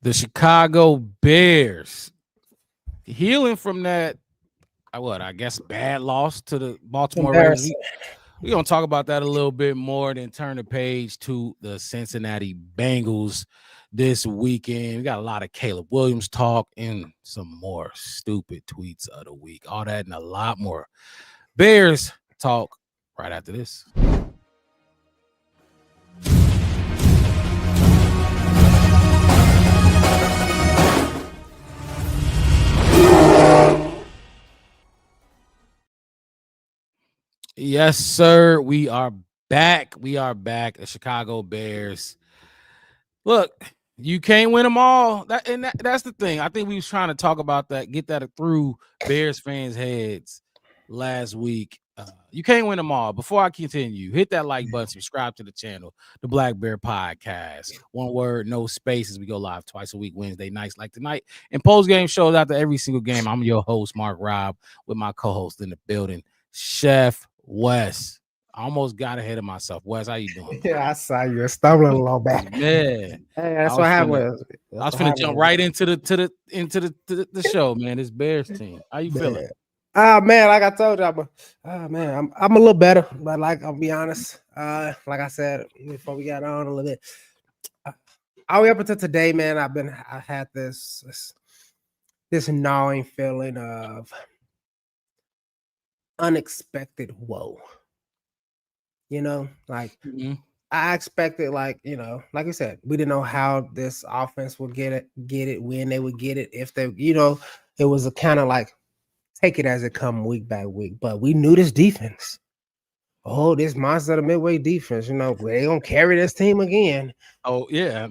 The Chicago Bears healing from that, I guess, bad loss to the Baltimore Ravens. We're going to talk about that a little bit more, then turn the page to the Cincinnati Bengals this weekend. We got a lot of Caleb Williams talk and some more stupid tweets of the week. All that and a lot more Bears talk right after this. Yes, sir. We are back. The Chicago Bears. Look, you can't win them all. That's the thing. I think we was trying to talk about that, get that through Bears fans' heads last week. You can't win them all. Before I continue, hit that like button, subscribe to the channel, the Black Bear Podcast. One word, no spaces. We go live twice a week, Wednesday nights like tonight. And post-game shows after every single game. I'm your host, Mark Robb, with my co-host in the building, Chef Wes. I almost got ahead of myself. Wes, how you doing? Yeah, I saw you stumbling a little bit. Man, hey, that's what happened. I was finna jump right into the show, man. This Bears team. How you feeling? Man, like I told you, I'm a little better, but like I'll be honest, like I said before we got on a little bit, all the way up until today, man, I had this gnawing feeling of unexpected woe. You know, like I expected, like, you know, like you said, we didn't know how this offense would get it, when they would get it, if they, you know, it was a kind of like take it as it come week by week. But we knew this defense. Oh, this monster of the midway defense, you know, they gonna carry this team again. Oh, yeah.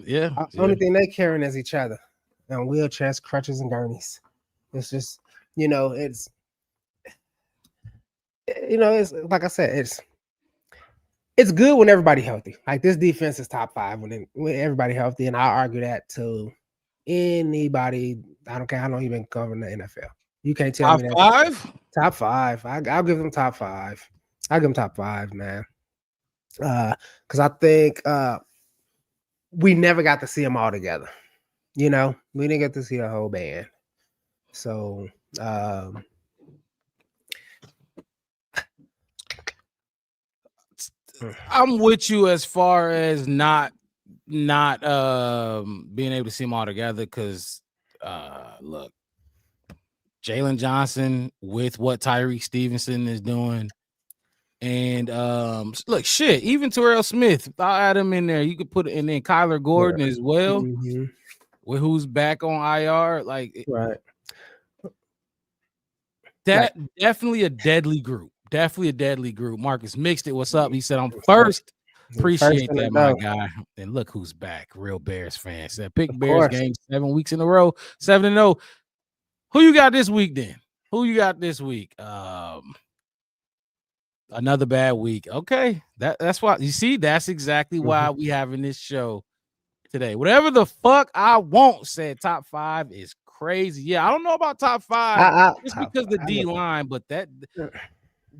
Only thing they carrying is each other and wheelchairs, crutches, and gurneys. It's just, you know, it's like I said, it's good when everybody healthy. Like this defense is top 5 when everybody healthy, and I'll argue that to anybody. I don't care how long you've been covering the NFL. You can't tell me that. Top 5. I'll give them top 5. I'll give them top 5, man. Because I think we never got to see them all together. You know, we didn't get to see the whole band. So I'm with you as far as not being able to see them all together, because look, Jalen Johnson with what Tyreek Stevenson is doing, and look, shit, even Terrell Smith, I'll add him in there. You could put it, and then Kyler Gordon as well, with who's back on IR, like right. That definitely a deadly group. Marcus mixed it. What's up? He said, I'm first. Appreciate that, my guy. And look who's back. Real Bears fans. That pick Bears game 7 weeks in a row. 7-0. Who you got this week then? Another bad week. Okay. That's why you see, that's exactly why we having this show today. Whatever the fuck I want, said top 5 is crazy. Yeah, I don't know about top 5 just because the D line, but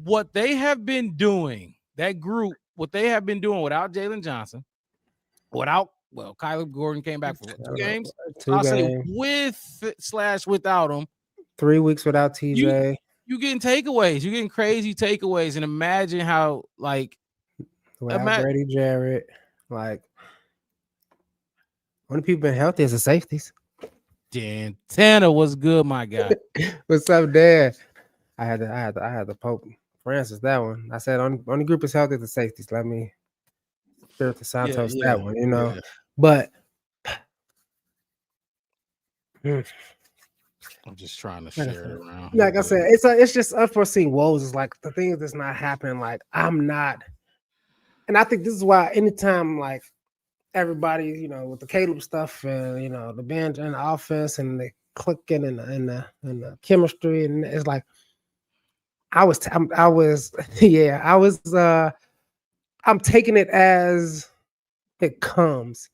what they have been doing, that group, what they have been doing without Jalen Johnson, Kyler Gordon came back for 2 games. I'll say without him. 3 weeks without TJ. You getting takeaways. You're getting crazy takeaways, and imagine how Brady Jarrett, like only people been healthy is the safeties. Dan Tanner was good, my guy. What's up, Dad? I had the Pope Francis that one. I said only group is healthy is the safeties. Let me Spirit to Santos that one, you know. But I'm just trying to share it around. Like I said, it's just unforeseen woes. It's like the thing that's not happening. Like I'm not, and I think this is why anytime like everybody, you know, with the Caleb stuff and you know the bench and the offense and the clicking and the chemistry, and it's like I'm taking it as it comes,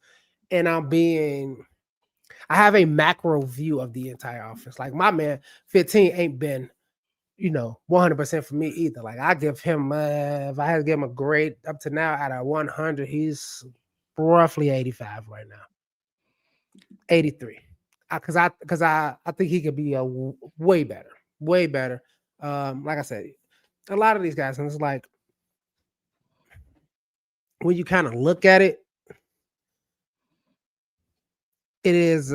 and I have a macro view of the entire offense. Like my man 15 ain't been, you know, 100% for me either. Like I give him if I had to give him a grade up to now out of 100, he's roughly 85 right now. 83. I think he could be way better, way better. Like I said, a lot of these guys, and it's like when you kind of look at it, it is.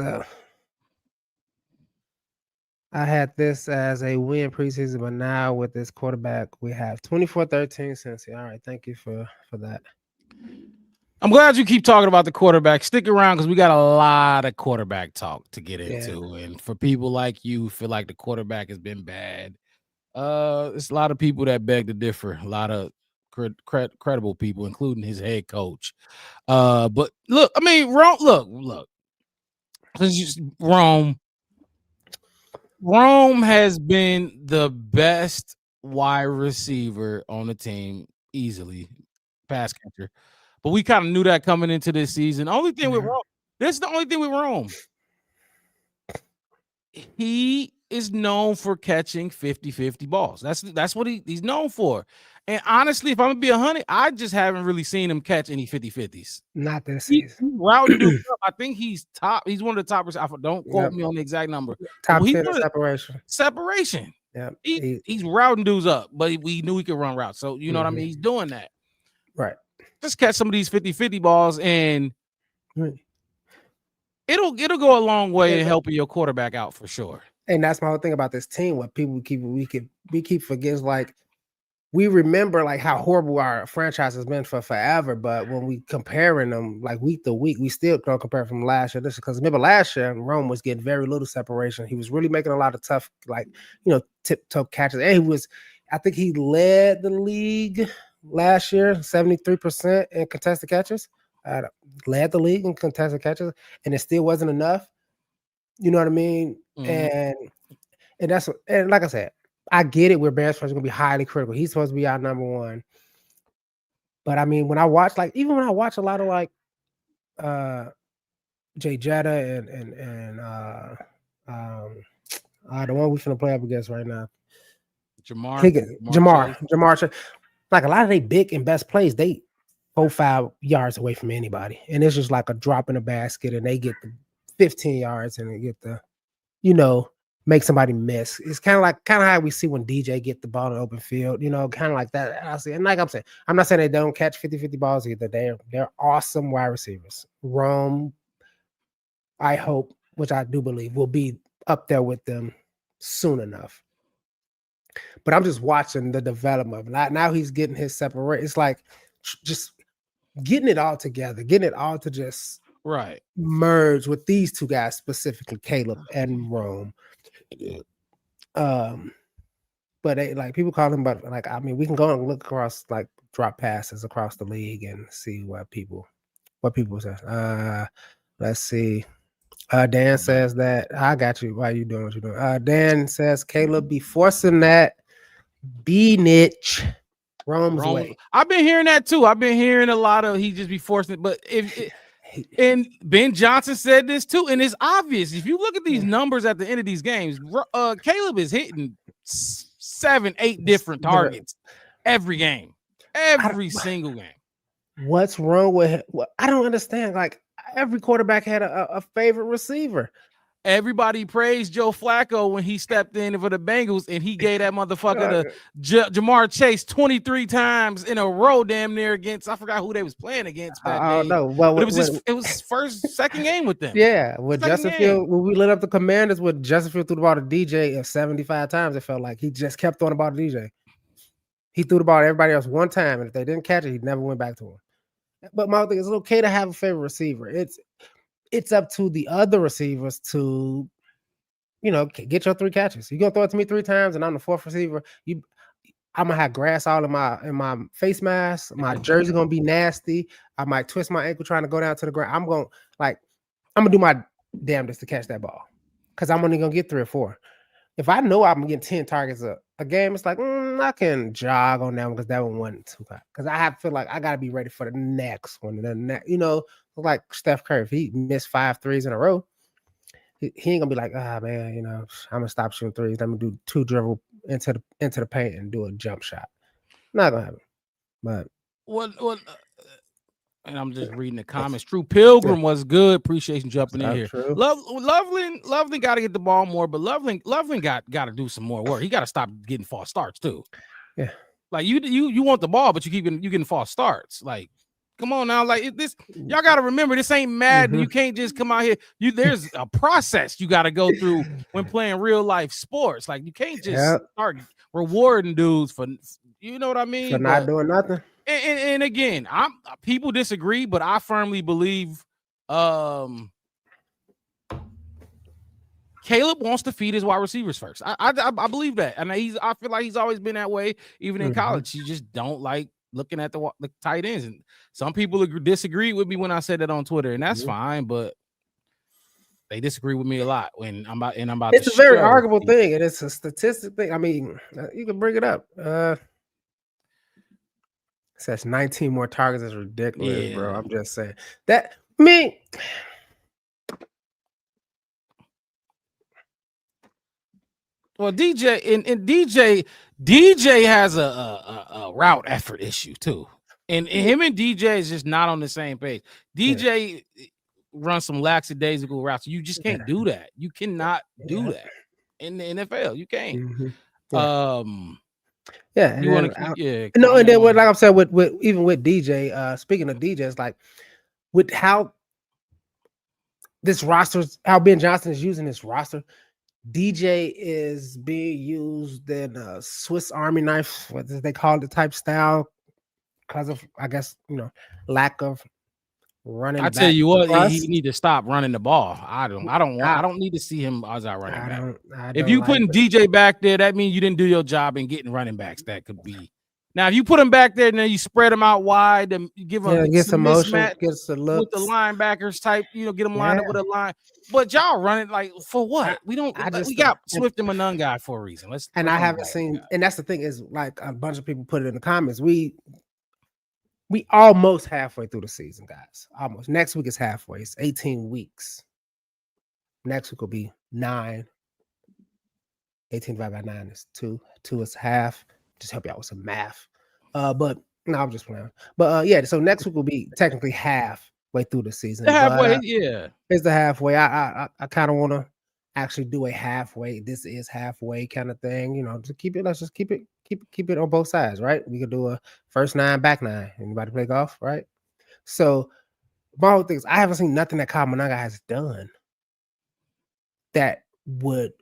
I had this as a win preseason, but now with this quarterback, we have 24-13 Cincy. All right, thank you for that. I'm glad you keep talking about the quarterback. Stick around because we got a lot of quarterback talk to get Yeah. into. And for people like you, feel like the quarterback has been bad. It's a lot of people that beg to differ. A lot of credible people, including his head coach. But look, I mean, Rome. Look. Rome. Rome has been the best wide receiver on the team easily, pass catcher. But we kind of knew that coming into this season. Only thing with Mhm. Rome, this is the only thing with Rome. He is known for catching 50-50 balls. That's what he's known for. And honestly, if I'm gonna be 100, I just haven't really seen him catch any 50-50s. Not this He's season. routing dudes up. I think he's top. He's one of the toppers. Don't quote Yep. me on the exact number. But Top he's 10 in one of the separation. separation. Yep. He's routing dudes up, but we knew he could run routes. So you know what I mean? He's doing that. Right. Just catch some of these 50-50 balls and Right. it'll go a long way in helping your quarterback out for sure. And that's my whole thing about this team. What people keep forgetting, like we remember like how horrible our franchise has been for forever. But when we comparing them like week to week, we still don't compare from last year. This is because remember last year Rome was getting very little separation. He was really making a lot of tough, like tip-toe catches. And he was, I think he led the league last year, 73% in contested catches. Led the league in contested catches, and it still wasn't enough. You know what I mean? Mm-hmm. And that's and like I said, I get it. Where Bears fans are gonna be highly critical. He's supposed to be our number one. But I mean, when I watch even when I watch a lot of uh Jay Jetta and the one we finna play up against right now. Jamar. Like a lot of they big and best plays, they 4-5 yards away from anybody. And it's just like a drop in the basket and they get the 15 yards and they get the, make somebody miss. It's kind of how we see when DJ get the ball in the open field, kind of like that. I see. And like I'm saying, I'm not saying they don't catch 50-50 balls either. They're awesome wide receivers. Rome, I hope, which I do believe, will be up there with them soon enough. But I'm just watching the development. Now he's getting his separate. It's like just getting it all together, getting it all to just merge with these two guys, specifically Caleb and Rome. But like people call him, but like I mean, we can go and look across like drop passes across the league and see what people say. Let's see. Dan says that I got you. Why are you doing what you're doing? Dan says Caleb be forcing that B niche Rome's way. I've been hearing that too. I've been hearing a lot of he just be forcing it, but and Ben Johnson said this too, and it's obvious if you look at these numbers at the end of these games. Caleb is hitting 7-8 different targets every game, every single game. What's wrong with it? I don't understand. Like every quarterback had a favorite receiver. Everybody praised Joe Flacco when he stepped in for the Bengals and he gave that motherfucker Jamar Chase 23 times in a row, damn near against. I forgot who they was playing against that day. I don't know. Well, but it was second game with them. Yeah, with Justin Field, when we lit up the Commanders with Justin Field threw the ball to DJ 75 times, it felt like he just kept throwing the ball to DJ. He threw the ball to everybody else one time, and if they didn't catch it, he never went back to him. But my thing is, it's okay to have a favorite receiver. It's up to the other receivers to, get your 3 catches. You're gonna throw it to me 3 times, and I'm the 4th receiver. I'm gonna have grass all in my face mask. My jersey gonna be nasty. I might twist my ankle trying to go down to the ground. I'm gonna do my damnedest to catch that ball because I'm only gonna get 3 or 4. If I know I'm getting 10 targets a game, it's like I can jog on that one because that one wasn't too high. Because I feel like I gotta be ready for the next one. Like Steph Curry, if he missed 5 threes in a row, he ain't gonna be like, man, I'm gonna stop shooting threes. Let me do 2 dribble into the paint and do a jump shot. Not gonna happen. But And I'm just reading the Yes. comments. True Pilgrim was good. Appreciation jumping in Not here. true. Loveland got to get the ball more, but Loveland got to do some more work. He got to stop getting false starts too. Yeah. Like you want the ball, but you getting false starts. Like, come on now. Like this, y'all got to remember this ain't Madden. You can't just come out here. There's a process you got to go through when playing real life sports. Like you can't just start rewarding dudes for you know what I mean. For not doing nothing. And again, people disagree, but I firmly believe Caleb wants to feed his wide receivers first. I believe that, and I feel like he's always been that way, even in college. You just don't like looking at the tight ends, and some people disagree with me when I said that on Twitter, and that's fine. But they disagree with me a lot when I'm about. It's a very arguable thing, and it's a statistic thing. I mean, you can bring it up. Says 19 more targets is ridiculous, bro. I'm just saying that. Me. Well, DJ has a route effort issue too, and him and DJ is just not on the same page. DJ runs some lackadaisical routes. You just can't do that. You cannot do that in the NFL. You can't. You want to keep no, and then like I'm saying with even with DJ. Speaking of DJ, it's like with how this roster, how Ben Johnson is using this roster. DJ is being used in a Swiss Army knife, what they call the type style, because of I guess lack of running. I tell you what, he need to stop running the ball. I don't need to see him as our running back. If you putting DJ back there, that means you didn't do your job in getting running backs. That could be. Now, if you put him back there and then you spread them out wide and give them some motion, gets the with the linebackers type, get them lined up with a line. But y'all running like for what? We got Swift and Manun guy for a reason. I haven't seen, and that's the thing is like a bunch of people put it in the comments. We almost halfway through the season, guys. Almost. Next week is halfway. It's 18 weeks. Next week will be 9. 18 divided by 9 is 2. 2 is half. Just help you out with some math. But no, I'm just playing. But so next week will be technically halfway through the season. Halfway, it's the halfway. I kind of want to actually do a halfway. This is halfway kind of thing. To keep it. Let's just keep it on both sides, right? We could do a first 9, back 9. Anybody play golf, right? So my whole thing is I haven't seen nothing that Kyle Managa has done that would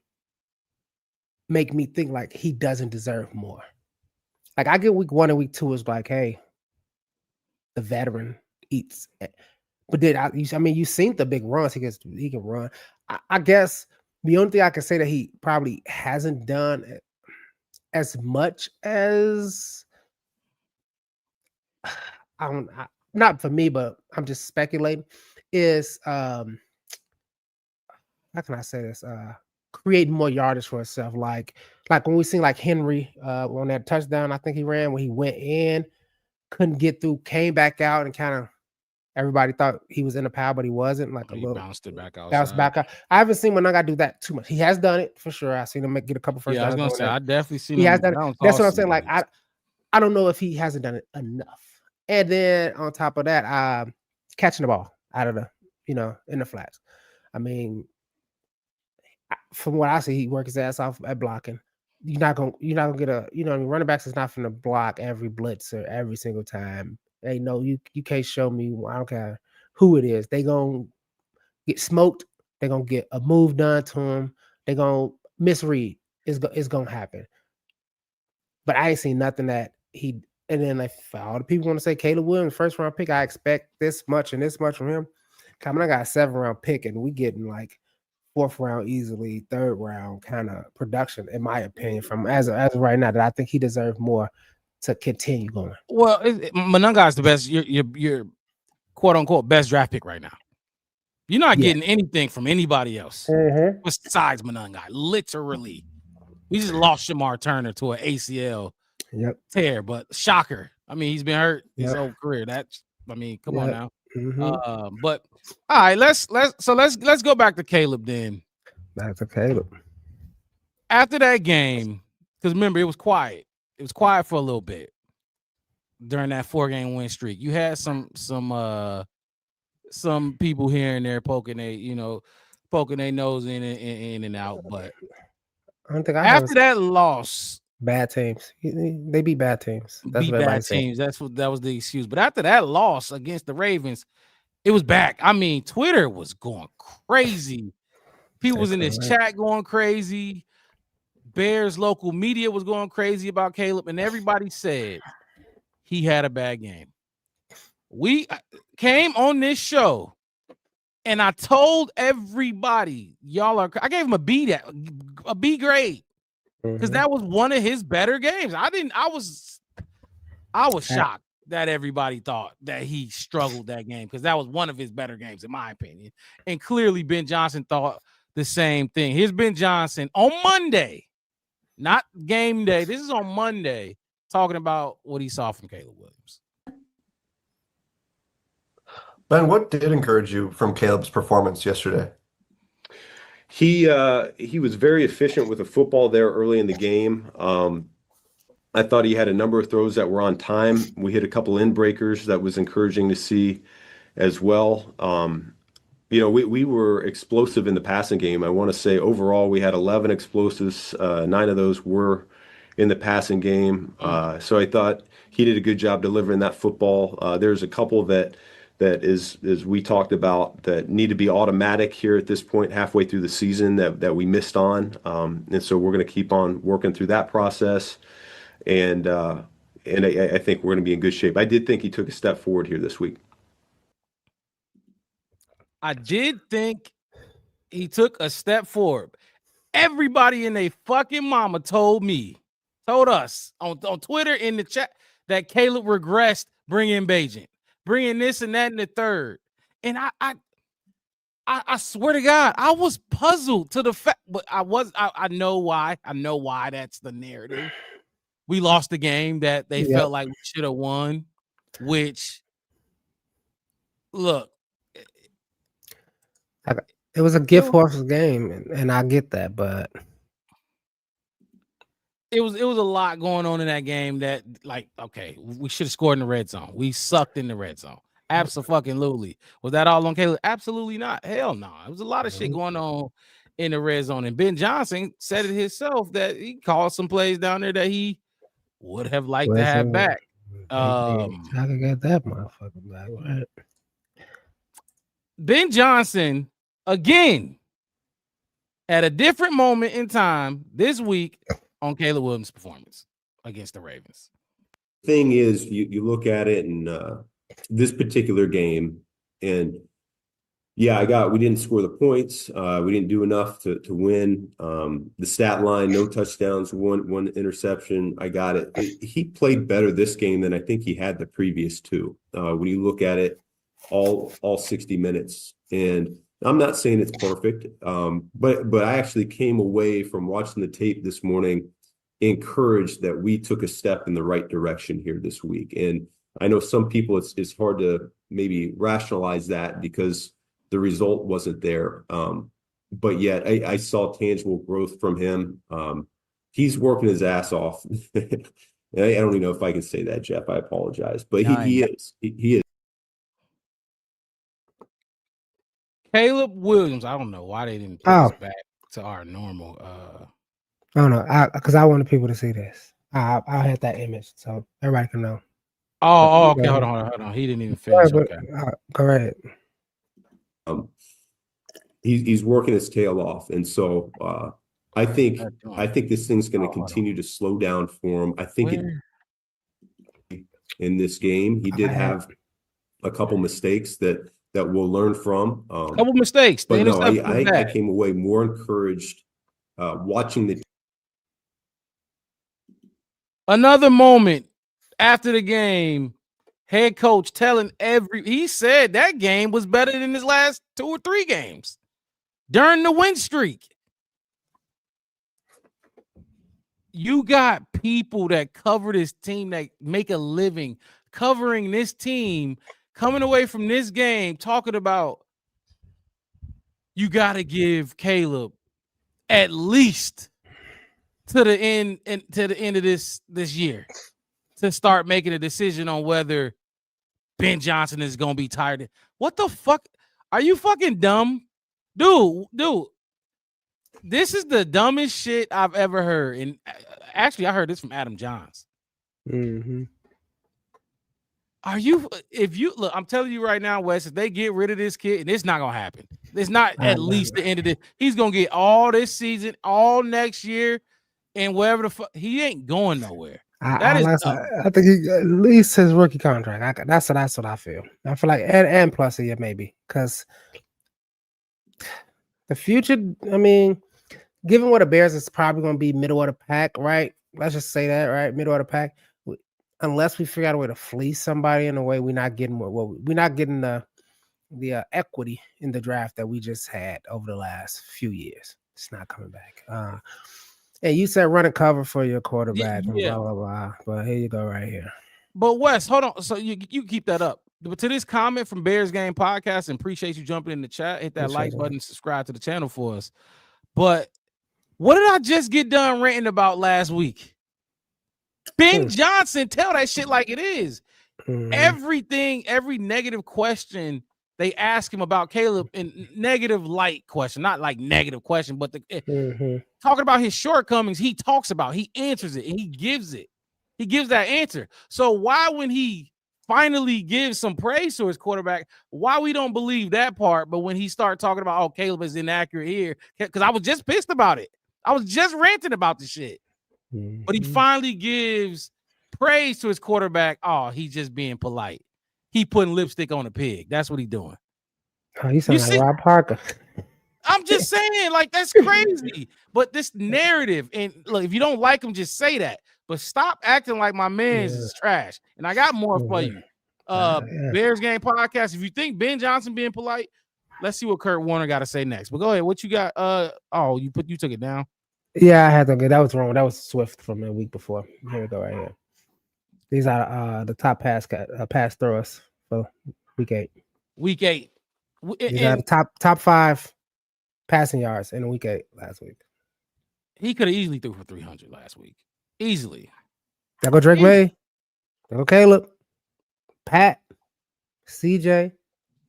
make me think like he doesn't deserve more. Like I get week 1 and week 2 is like, hey, the veteran eats. But then you've seen the big runs he can run. I guess the only thing I can say that he probably hasn't done as much as not for me, but I'm just speculating, is how can I say this? Creating more yardage for himself. Like when we seen like Henry on that touchdown, I think he ran when he went in, couldn't get through, came back out, and kind of everybody thought he was in the pile, but he wasn't. Like he bounced it back out. Bounced back out. I haven't seen Managa do that too much. He has done it for sure. I've seen him get a couple first downs. I was gonna say I definitely seen he him. Has done it. That's what I'm saying. Like I don't know if he hasn't done it enough. And then on top of that, catching the ball out of the in the flats. I mean, from what I see, he works his ass off at blocking. You're not gonna get a running backs is not from the block every blitzer every single time. Hey, no, you can't show me. I don't care who it is. They gonna get smoked. They gonna get a move done to them. They gonna misread. It's gonna happen. But I ain't seen nothing that he. And then like for all the people want to say Caleb Williams first round pick, I expect this much and this much from him. I got a 7th-round pick, and we getting like 4th round easily, 3rd round kind of production, in my opinion, from as of right now, that I think he deserves more to continue going. Well, Manunga is the best. You're quote unquote best draft pick right now. You're not getting anything from anybody else besides Manunga. Literally, we just lost Shamar Turner to an ACL tear, but shocker. I mean, he's been hurt his whole career. Come on now. But all right, let's go back to Caleb then. Back to Caleb. After that game, because remember, it was quiet. It was quiet for a little bit. during that 4-game win streak. You had some people here and there poking their nose in and out. But I don't think I have after that loss, bad teams. They beat bad teams. That's beat what everybody bad said. teams. That was the excuse. But after that loss against the Ravens, it was back. I mean, Twitter was going crazy. People was in this chat going crazy. Bears local media was going crazy about Caleb, and everybody said he had a bad game. We came on this show, and I told everybody, I gave him a B grade, because that was one of his better games. I was shocked that everybody thought that he struggled that game, because that was one of his better games, in my opinion. And clearly Ben Johnson thought the same thing. Here's Ben Johnson on Monday, not game day. This is on Monday, talking about what he saw from Caleb Williams. Ben, what did encourage you from Caleb's performance yesterday? He was very efficient with the football there early in the game. I thought he had a number of throws that were on time. We hit a couple in breakers that was encouraging to see as well. We were explosive in the passing game. I want to say overall we had 11 explosives. 9 of those were in the passing game. So I thought he did a good job delivering that football. There's a couple that is, as we talked about, that need to be automatic here at this point, halfway through the season, that we missed on. And so we're going to keep on working through that process. And I think we're going to be in good shape. I did think he took a step forward here this week. I did think he took a step forward. Everybody in their fucking mama told us on Twitter in the chat that Caleb regressed bringing Bagent, bringing this and that and the third. And I swear to God, I was puzzled to the fact, but I know why. I know why that's the narrative. We lost the game that they felt like we should have won, which, look, it was a gift horse game, and I get that, but it was a lot going on in that game that, like, okay, we should have scored in the red zone. We sucked in the red zone. Absolutely. Was that all on Caleb? Absolutely not. Hell no. It was a lot of shit going on in the red zone. And Ben Johnson said it himself that he called some plays down there that he would have liked to have back. I could get that motherfucker back, right? Ben Johnson, again, at a different moment in time this week on Caleb Williams' performance against the Ravens. Thing is, you look at it in this particular game, and we didn't score the points. We didn't do enough to win. The stat line, no touchdowns, one interception. I got it. He played better this game than I think he had the previous two. When you look at it, all 60 minutes. And I'm not saying it's perfect, but I actually came away from watching the tape this morning encouraged that we took a step in the right direction here this week. And I know some people, it's hard to maybe rationalize that because the result wasn't there. But yet I saw tangible growth from him. He's working his ass off. I don't even know if I can say that, Jeff. I apologize. But he is. He is. Caleb Williams, I don't know why they didn't put us back to our normal. I don't know, because I wanted people to see this. I'll have that image so everybody can know. Oh, okay. Hold on. He didn't even finish. Okay. Go ahead. He's working his tail off, and so I think this thing's going to continue to slow down for him. I think in this game he did have a couple mistakes that we'll learn from. Couple mistakes, but no, I came away more encouraged watching the. Another moment after the game, head coach telling he said that game was better than his last 2 or 3 games during the win streak. You got people that cover this team that make a living covering this team, coming away from this game talking about you got to give Caleb at least to the end of this year, to start making a decision on whether Ben Johnson is gonna be tired. What the fuck? Are you fucking dumb? Dude, this is the dumbest shit I've ever heard. And actually, I heard this from Adam Johns. Mm-hmm. If you look, I'm telling you right now, Wes, if they get rid of this kid, and it's not gonna happen. It's not at least the end of this. He's gonna get all this season, all next year, and wherever the fuck he ain't going nowhere. I think he, at least his rookie contract. That's what I feel. I feel like and plus a year maybe, because the future. I mean, given what the Bears is probably going to be middle of the pack, right? Let's just say that, right? Middle of the pack. Unless we figure out a way to fleece somebody in a way, we're not getting we're not getting the equity in the draft that we just had over the last few years. It's not coming back. And you said run a cover for your quarterback and blah blah blah. But here you go, right here. But Wes, hold on. So you keep that up. But to this comment from Bears Game Podcast, and appreciate you jumping in the chat. Hit that like button, subscribe to the channel for us. But what did I just get done ranting about last week? Ben Johnson, tell that shit like it is. Everything, every negative question they ask him about Caleb, in negative light question, not like negative question, but talking about his shortcomings, he talks about, he answers it, and he gives it. He gives that answer. So why, when he finally gives some praise to his quarterback, why we don't believe that part? But when he started talking about, oh, Caleb is inaccurate here, because I was just pissed about it. I was just ranting about the shit. But he finally gives praise to his quarterback. Oh, he's just being polite. He putting lipstick on a pig. That's what he's doing. Oh, you sound like Rob Parker. I'm just saying, like, that's crazy. But this narrative, and look, if you don't like him, just say that. But stop acting like my man's is trash. And I got more for you. Bears Game Podcast. If you think Ben Johnson being polite, let's see what Kurt Warner got to say next. But go ahead. What you got? You took it down. Yeah, I had to go. That was wrong. That was Swift from the week before. Here we go, right here. These are the top pass throwers for week 8. Week 8. These are the top 5 passing yards in week 8 last week. He could have easily threw for 300 last week. Easily. There go Drake May. There go Caleb. Pat. CJ.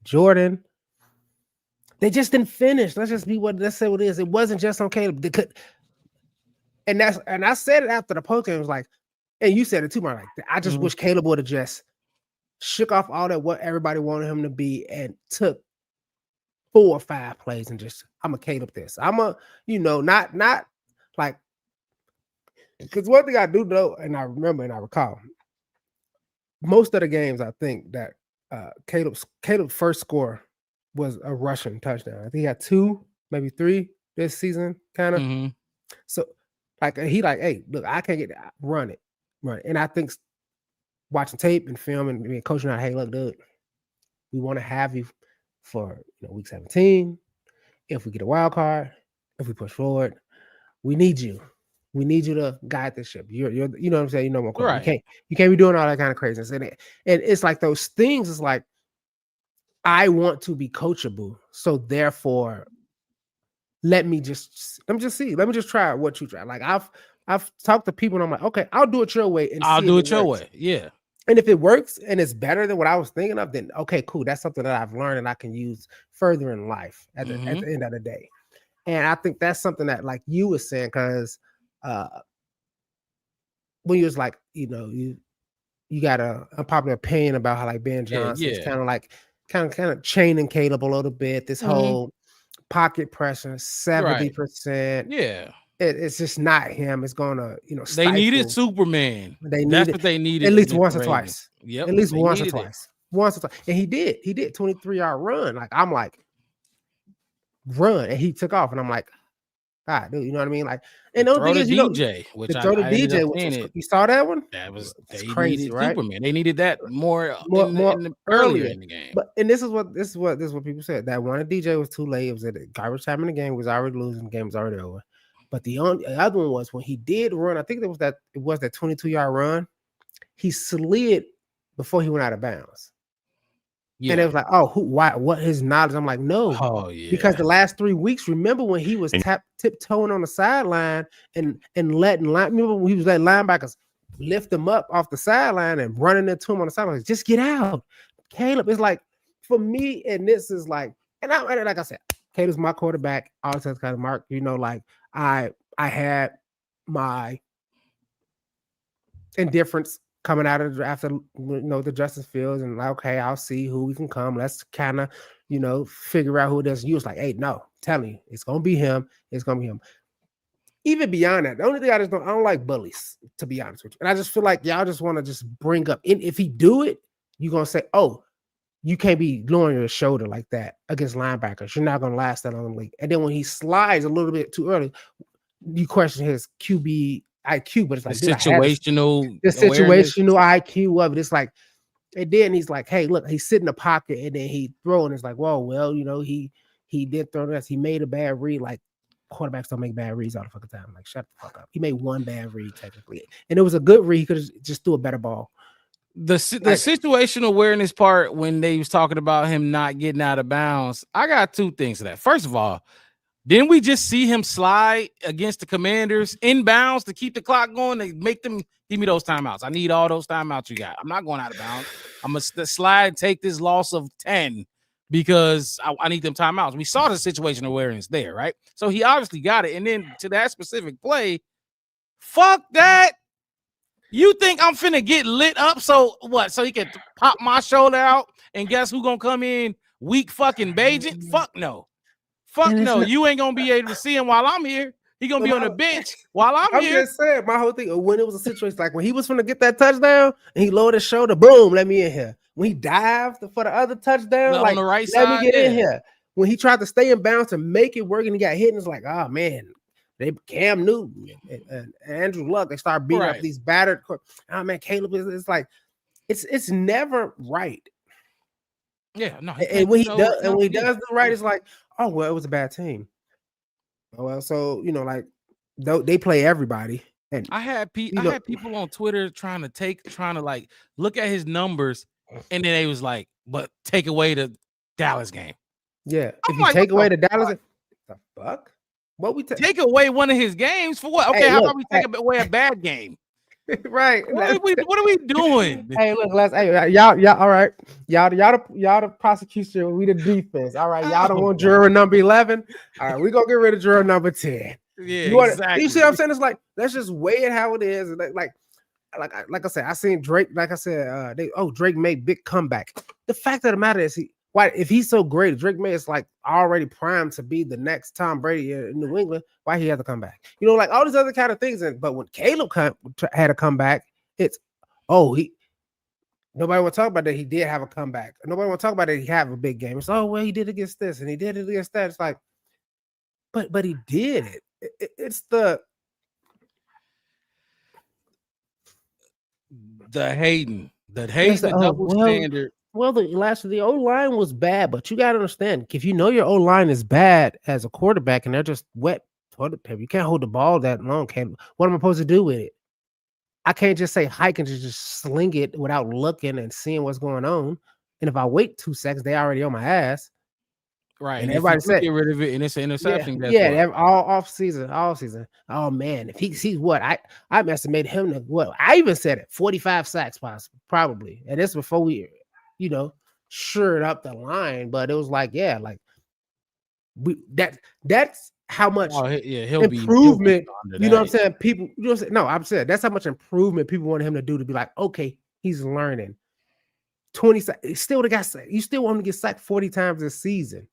Jordan. They just didn't finish. Let's say what it is. It wasn't just on Caleb. They could. And I said it after the postgame. It was like, and you said it too, Mark. Like, I just wish Caleb would have just shook off all that what everybody wanted him to be and took 4 or 5 plays and just, I'm a Caleb this. I'm a, not like, because one thing I do know, and I remember and I recall, most of the games I think that Caleb's first score was a rushing touchdown. I think he had 2, maybe 3 this season, kind of. So, like, he like, hey, look, I can't get that. Run it. And I think watching tape and film and being coaching out, hey, look, dude, we want to have you for week 17. If we get a wild card, if we push forward, we need you. We need you to guide the ship. You're you know what I'm saying? Right. You can't be doing all that kind of craziness. And it's like those things. It's like, I want to be coachable, so therefore, let me just see. Let me just try what you try. Like I've talked to people, and I'm like, okay, I'll do it your way, and I'll do it your way. Yeah. And if it works and it's better than what I was thinking of, then okay, cool. That's something that I've learned and I can use further in life at the end of the day. And I think that's something that, like you were saying, because when you was like, you got a unpopular opinion about how like Ben Johnson's kind of like kind of chaining Caleb a little bit. This whole pocket pressure, 70%. Yeah. It's just not him. It's gonna, they needed Superman. That's what they needed at least once or twice. Yep. At least once or twice. And he did 23-yard run. Like, I'm like, run, and he took off, and I'm like, God, dude, you know what I mean? Like, and the only thing is, DJ, which throw the DJ. You saw that one? That was crazy, right? Superman. They needed that more earlier in the game. But this is what people said. That one DJ was too late. It was at garbage time in the game. Was already losing. The game was already over. But the other one was when he did run. I think it was that 22-yard run. He slid before he went out of bounds. Yeah. And it was like, oh, why? What his knowledge? I'm like, no, because the last 3 weeks. Remember when he was tiptoeing on the sideline and letting remember when he was letting linebackers lift him up off the sideline and running into him on the sideline. Like, just get out. Caleb is like, for me, and this is like, and like I said, Caleb's my quarterback. All the kind of Mark, like I had my indifference coming out of after the Justin Fields, and like, okay, I'll see who we can come. Let's kind of figure out who it is. You was like, hey, no, tell me, it's gonna be him. It's gonna be him. Even beyond that, the only thing I don't like bullies, to be honest with you. And I just feel like y'all just want to just bring up, and if he do it, you're gonna say, oh, you can't be lowering your shoulder like that against linebackers. You're not gonna last that long in the league. And then when he slides a little bit too early, you question his QB IQ, but it's like the situational IQ of it. It's like, and then he's like, hey, look, he's sitting in the pocket and then he throwing. It's like, well, he did throw this. He made a bad read. Like, quarterbacks don't make bad reads all the fucking time. Like, shut the fuck up. He made one bad read technically, and it was a good read. He could have just threw a better ball. The situational awareness part, when they was talking about him not getting out of bounds, I got two things to that. First of all, didn't we just see him slide against the Commanders inbounds to keep the clock going, to make them give me those timeouts? I need all those timeouts you got. I'm not going out of bounds. I'm going to slide, take this loss of 10 because I need them timeouts. We saw the situational awareness there, right? So he obviously got it. And then to that specific play, fuck that. You think I'm finna get lit up? So what? So he can pop my shoulder out and guess who gonna come in? Weak fucking Bajent? Fuck no. Fuck no. You ain't gonna be able to see him while I'm here. He gonna be on the bench while I'm here. Just saying, my whole thing, when it was a situation like when he was finna get that touchdown and he lowered his shoulder, boom, let me in here. When he dived for the other touchdound, on the right let side, me get in here. When he tried to stay in bounds and make it work and he got hit, and it's like, oh man, they Cam Newton and Andrew Luck, they start beating up these battered. Oh man, Caleb is like, it's never right. Yeah, no. And when he does the right, it's like, oh well, it was a bad team. Oh well, so like they play everybody. And I had people on Twitter trying to like look at his numbers, and then they was like, but take away the Dallas game. Yeah, if you take away the Dallas, the fuck. What we take away one of his games for what? Okay, how about we take away a bad game? Right. What are we doing? Hey, look, y'all, all right. Y'all the prosecution, we the defense. All right, y'all don't want juror number 11. All right, we gonna get rid of juror number 10. Yeah, exactly. You see what I'm saying? It's like, let's just weigh it how it is. Like I said, I seen Drake. Like I said, Drake made big comeback. The fact of the matter is, if he's so great, Drake May is like already primed to be the next Tom Brady in New England. Why he had to come back? Like all these other kind of things. But when Caleb had a comeback, it's nobody want to talk about that he did have a comeback. Nobody want to talk about that he have a big game. It's he did against this and he did it against that. It's like, but he did it. It's the hating, the double standard. Well, the O-line was bad, but you got to understand, if you know your O-line is bad as a quarterback and they're just wet toilet paper, you can't hold the ball that long. What am I supposed to do with it? I can't just say hike and just sling it without looking and seeing what's going on. And if I wait 2 seconds, they already on my ass. Right. And everybody said, get rid of it, and it's an interception. All season. Oh man, if he sees what I estimated him to what I even said it 45 sacks probably. And this before we shored up the line, but it was like, that's how much improvement. You know what I'm saying? People, I'm saying that's how much improvement people wanted him to do, to be like, okay, he's learning. 20 still the guy, you still want him to get sacked 40 times this season.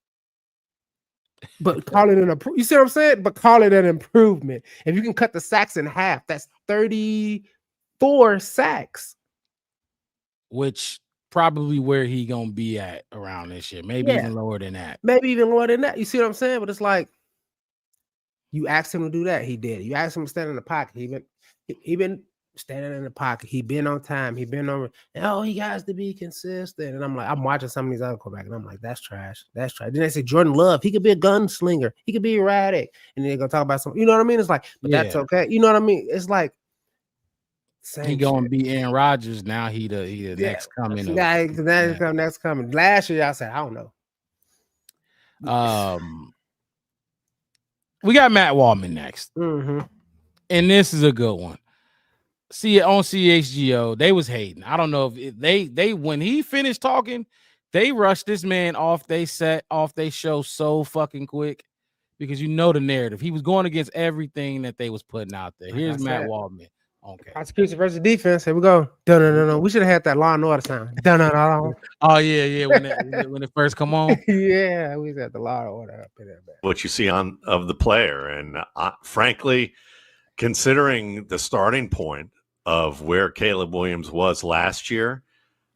But call it you see what I'm saying? But call it an improvement. If you can cut the sacks in half, that's 34 sacks. Which probably where he gonna be at around this year. Maybe even lower than that. You see what I'm saying? But it's like, you asked him to do that, he did. You asked him to stand in the pocket, he been standing in the pocket. He been on time. He been over. And, he has to be consistent. And I'm like, I'm watching some of these other quarterbacks, and I'm like, that's trash. That's trash. Then they say Jordan Love, he could be a gunslinger. He could be erratic. And then they're gonna talk about something. You know what I mean? It's like, but that's okay. You know what I mean? It's like, he gonna be Aaron Rodgers now. He the next coming. Next coming. Last year, I said, I don't know. We got Matt Waldman next, mm-hmm. and this is a good one. see it on CHGO. They was hating. I don't know if they when he finished talking, they rushed this man off they show so fucking quick because you know the narrative. He was going against everything that they was putting out there. Like Here's I Matt said, Waldman. Okay. prosecution versus defense. Here we go. No. We should have had that Law and Order sound. No. Oh yeah. When it first come on. Yeah, we had the Law and Order up in there. What you see of the player, and frankly, considering the starting point of where Caleb Williams was last year,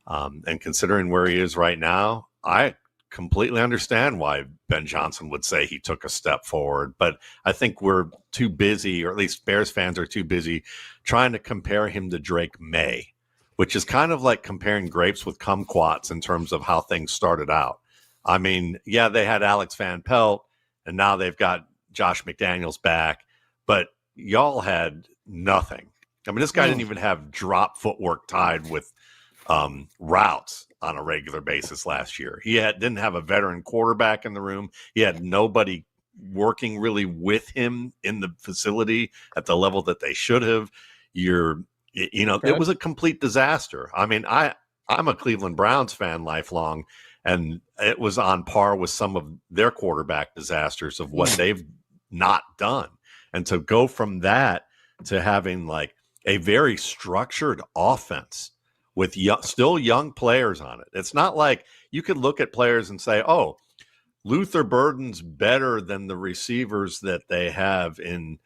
and considering where he is right now, I completely understand why Ben Johnson would say he took a step forward. But I think we're too busy, or at least Bears fans are too busy, trying to compare him to Drake May, which is kind of like comparing grapes with kumquats in terms of how things started out. I mean, yeah, they had Alex Van Pelt, and now they've got Josh McDaniels back, but y'all had nothing. I mean, this guy didn't even have drop footwork tied with routes on a regular basis last year. He didn't have a veteran quarterback in the room. He had nobody working really with him in the facility at the level that they should have. It was a complete disaster. I mean, I'm a Cleveland Browns fan lifelong, and it was on par with some of their quarterback disasters of what they've not done. And to go from that to having like a very structured offense with still young players on it. It's not like you could look at players and say, oh, Luther Burden's better than the receivers that they have in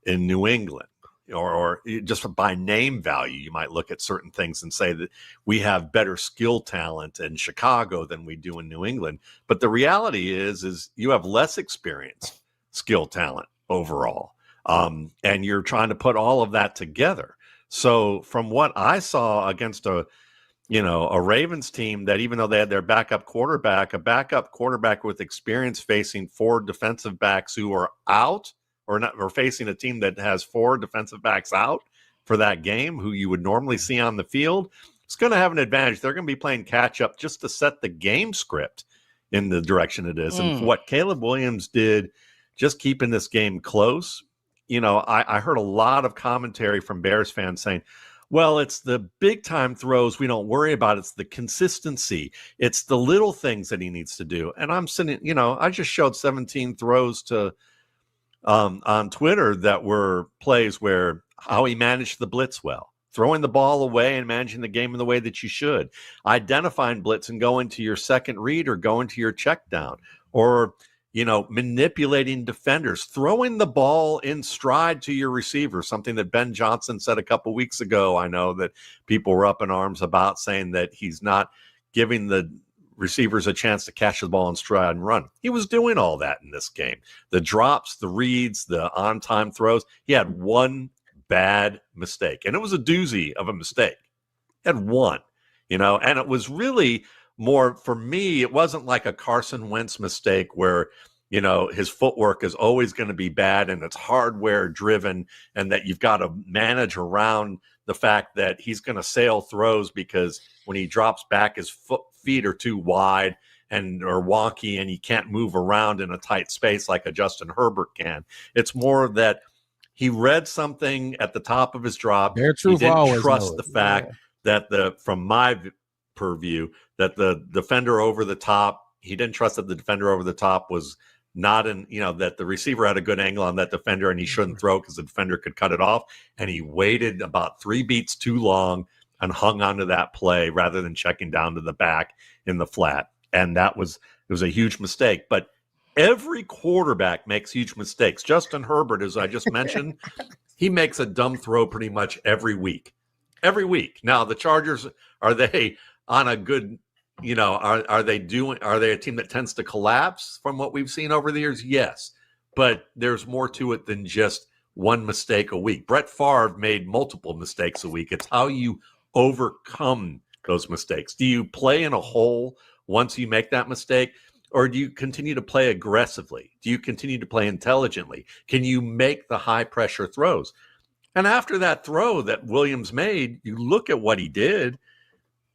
New England. Or just by name value, you might look at certain things and say that we have better skill talent in Chicago than we do in New England. But the reality is you have less experience, skill talent overall. And you're trying to put all of that together. So from what I saw against a Ravens team that even though they had their backup quarterback, a backup quarterback with experience facing 4 defensive backs who are out, or facing a team that has 4 defensive backs out for that game, who you would normally see on the field, it's going to have an advantage. They're going to be playing catch up just to set the game script in the direction it is. And what Caleb Williams did, just keeping this game close, I heard a lot of commentary from Bears fans saying, well, it's the big time throws we don't worry about. It's the consistency. It's the little things that he needs to do. And I'm sitting, I just showed 17 throws to on Twitter that were plays where how he managed the blitz well, throwing the ball away and managing the game in the way that you should, identifying blitz and going to your second read or going to your check down, or manipulating defenders, throwing the ball in stride to your receiver, something that Ben Johnson said a couple weeks ago. I know that people were up in arms about, saying that he's not giving the receivers a chance to catch the ball in stride and run. He was doing all that in this game. The drops, the reads, the on-time throws. He had one bad mistake, and it was a doozy of a mistake. He had one, and it was really more, for me, it wasn't like a Carson Wentz mistake where, his footwork is always going to be bad and it's hardware driven, and that you've got to manage around the fact that he's going to sail throws because when he drops back, his feet are too wide or wonky, and he can't move around in a tight space like a Justin Herbert can. It's more that he read something at the top of his drop. He didn't trust the fact that from my purview, that the defender over the top, he didn't trust that the defender over the top was not in, that the receiver had a good angle on that defender and he shouldn't throw because the defender could cut it off. And he waited about 3 beats too long and hung onto that play rather than checking down to the back in the flat. And it was a huge mistake. But every quarterback makes huge mistakes. Justin Herbert, as I just mentioned, he makes a dumb throw pretty much every week. Every week. Now, the Chargers, are they on a good, are they a team that tends to collapse from what we've seen over the years? Yes. But there's more to it than just one mistake a week. Brett Favre made multiple mistakes a week. It's how you overcome those mistakes. Do you play in a hole once you make that mistake, or do you continue to play aggressively? Do you continue to play intelligently? Can you make the high pressure throws? And after that throw that Williams made, you look at what he did,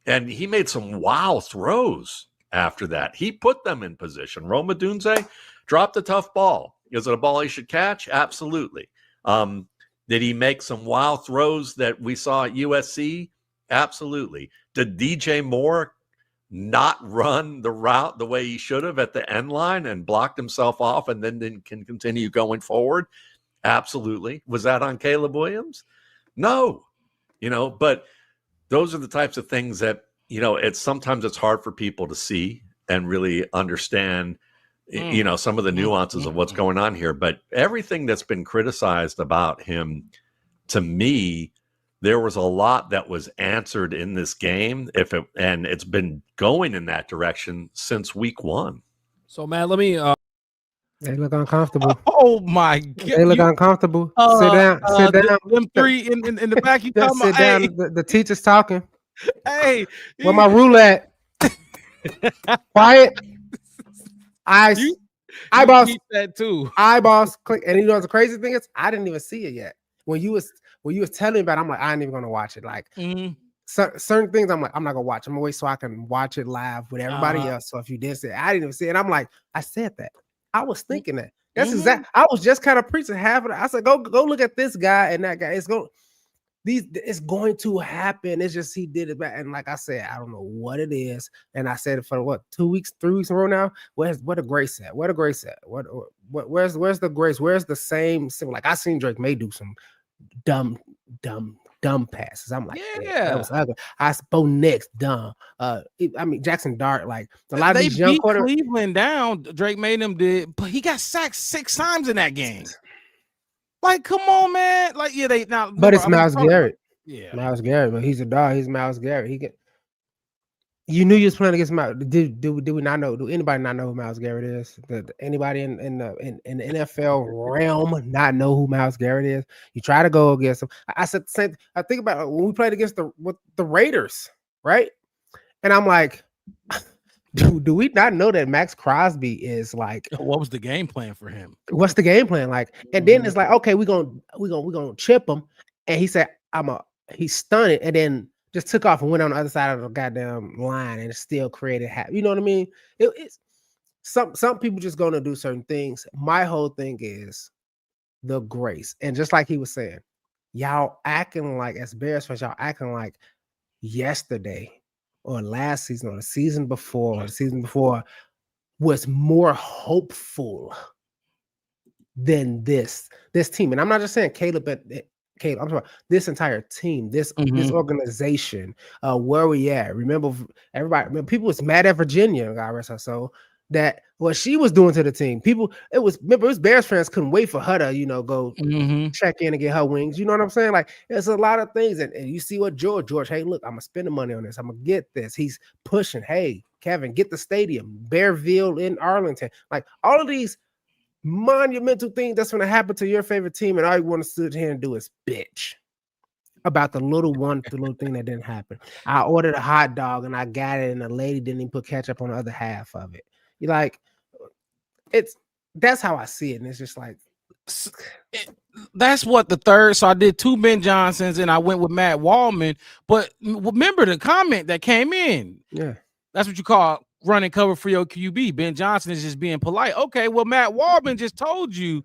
and he made some wow throws after that. He put them in position. Rome Odunze dropped a tough ball. Is it a ball he should catch? Absolutely. Did he make some wild throws that we saw at USC? Absolutely. Did DJ Moore not run the route the way he should have at the end line and blocked himself off and then can continue going forward? Absolutely. Was that on Caleb Williams? No. But those are the types of things that, sometimes it's hard for people to see and really understand, some of the nuances of what's going on here. But everything that's been criticized about him, to me, there was a lot that was answered in this game, and it's been going in that direction since week 1. So, man, let me. They look uncomfortable. Oh my God! They look uncomfortable. Sit down. Sit down. Them three in the back. You Just talking sit about? down. The teacher's talking. Hey, Where my rule at? Quiet. Eyes. Eyeballs. keep that too. Eyeballs. Click. And you know what the crazy thing is? I didn't even see it yet. When you was telling me about it, I'm like, I ain't even gonna watch it. Like certain things, I'm like, I'm not gonna watch. I'm gonna wait so I can watch it live with everybody else. So if you did say it, I didn't even see it. I'm like, I said that. I was thinking that. That's exact. I was just kind of preaching half of it. I said, go look at this guy and that guy. It's going to happen. It's just he did it back. And like I said, I don't know what it is. And I said it for what, 2 weeks, 3 weeks in a row now. Where the grace at? Where's the grace? Where's the same? Like I seen Drake May do some dumb passes. I'm like, yeah, that was ugly. Bo Nix dumb. Jackson Dart, like a lot of these young quarterbacks. Cleveland down. Drake made them did, but he got sacked 6 times in that game. Like, come on, man. Like, yeah, they now. But it's Myles Garrett. Yeah, Myles Garrett, but he's a dog. He's Myles Garrett. You knew you was playing against Myles. Did we not know? Do anybody not know who Myles Garrett is? Anybody in the NFL realm not know who Myles Garrett is? You try to go against him. I said the same. I think about when we played against the Raiders, right? And I'm like, do we not know that Max Crosby is like? What was the game plan for him? What's the game plan like? And then it's like, okay, we're gonna chip him. And he said, he's stunned, and then just took off and went on the other side of the goddamn line and still created you know what I mean? It's some people just gonna do certain things. My whole thing is the grace. And just like he was saying, y'all acting like, as Bears fans, y'all acting like yesterday or last season or the season before was more hopeful than this team. And I'm not just saying Caleb, I'm talking about this entire team, this organization, where we at. Remember, people was mad at Virginia, God rest her soul, that what she was doing to the team. It was Bears fans couldn't wait for her to, go check in and get her wings. You know what I'm saying? Like, there's a lot of things. And you see what George, hey, look, I'm going to spend the money on this. I'm going to get this. He's pushing, hey, Kevin, get the stadium, Bearville in Arlington. Like, all of these monumental thing that's going to happen to your favorite team, and all you want to sit here and do is bitch about the little thing that didn't happen. I ordered a hot dog and I got it, and the lady didn't even put ketchup on the other half of it. You're like, that's how I see it, and it's just like that's what the third. So I did 2 Ben Johnsons and I went with Matt Wallman. But remember the comment that came in. Yeah, that's what you call running cover for your QB. Ben Johnson is just being polite. Okay, well, Matt Wallman just told you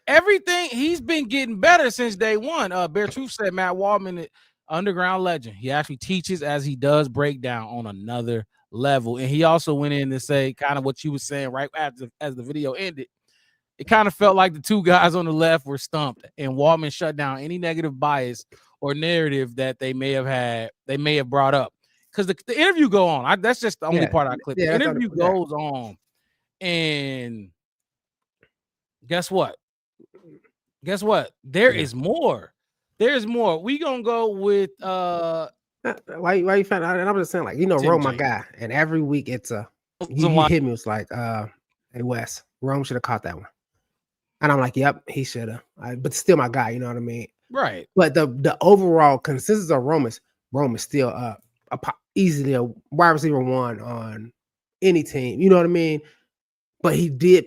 everything. He's been getting better since day one. Bear Truth said Matt Wallman, underground legend. He actually teaches as he does break down on another level. And he also went in to say kind of what you were saying right after as the video ended. It kind of felt like the 2 guys on the left were stumped, and Wallman shut down any negative bias or narrative that they may have brought up. Because the interview go on. That's just the only part I clipped. The interview goes on, and guess what? There is more. There's more. We gonna go with why you found out? And I'm just saying, like, Rome, my guy, and every week it's he hit me. It's like, hey Wes, Rome should have caught that one, and I'm like, yep, he should have. But still my guy. You know what I mean? Right. But the overall consistency of Rome is still easily a wide receiver 1 on any team. You know what I mean? But he did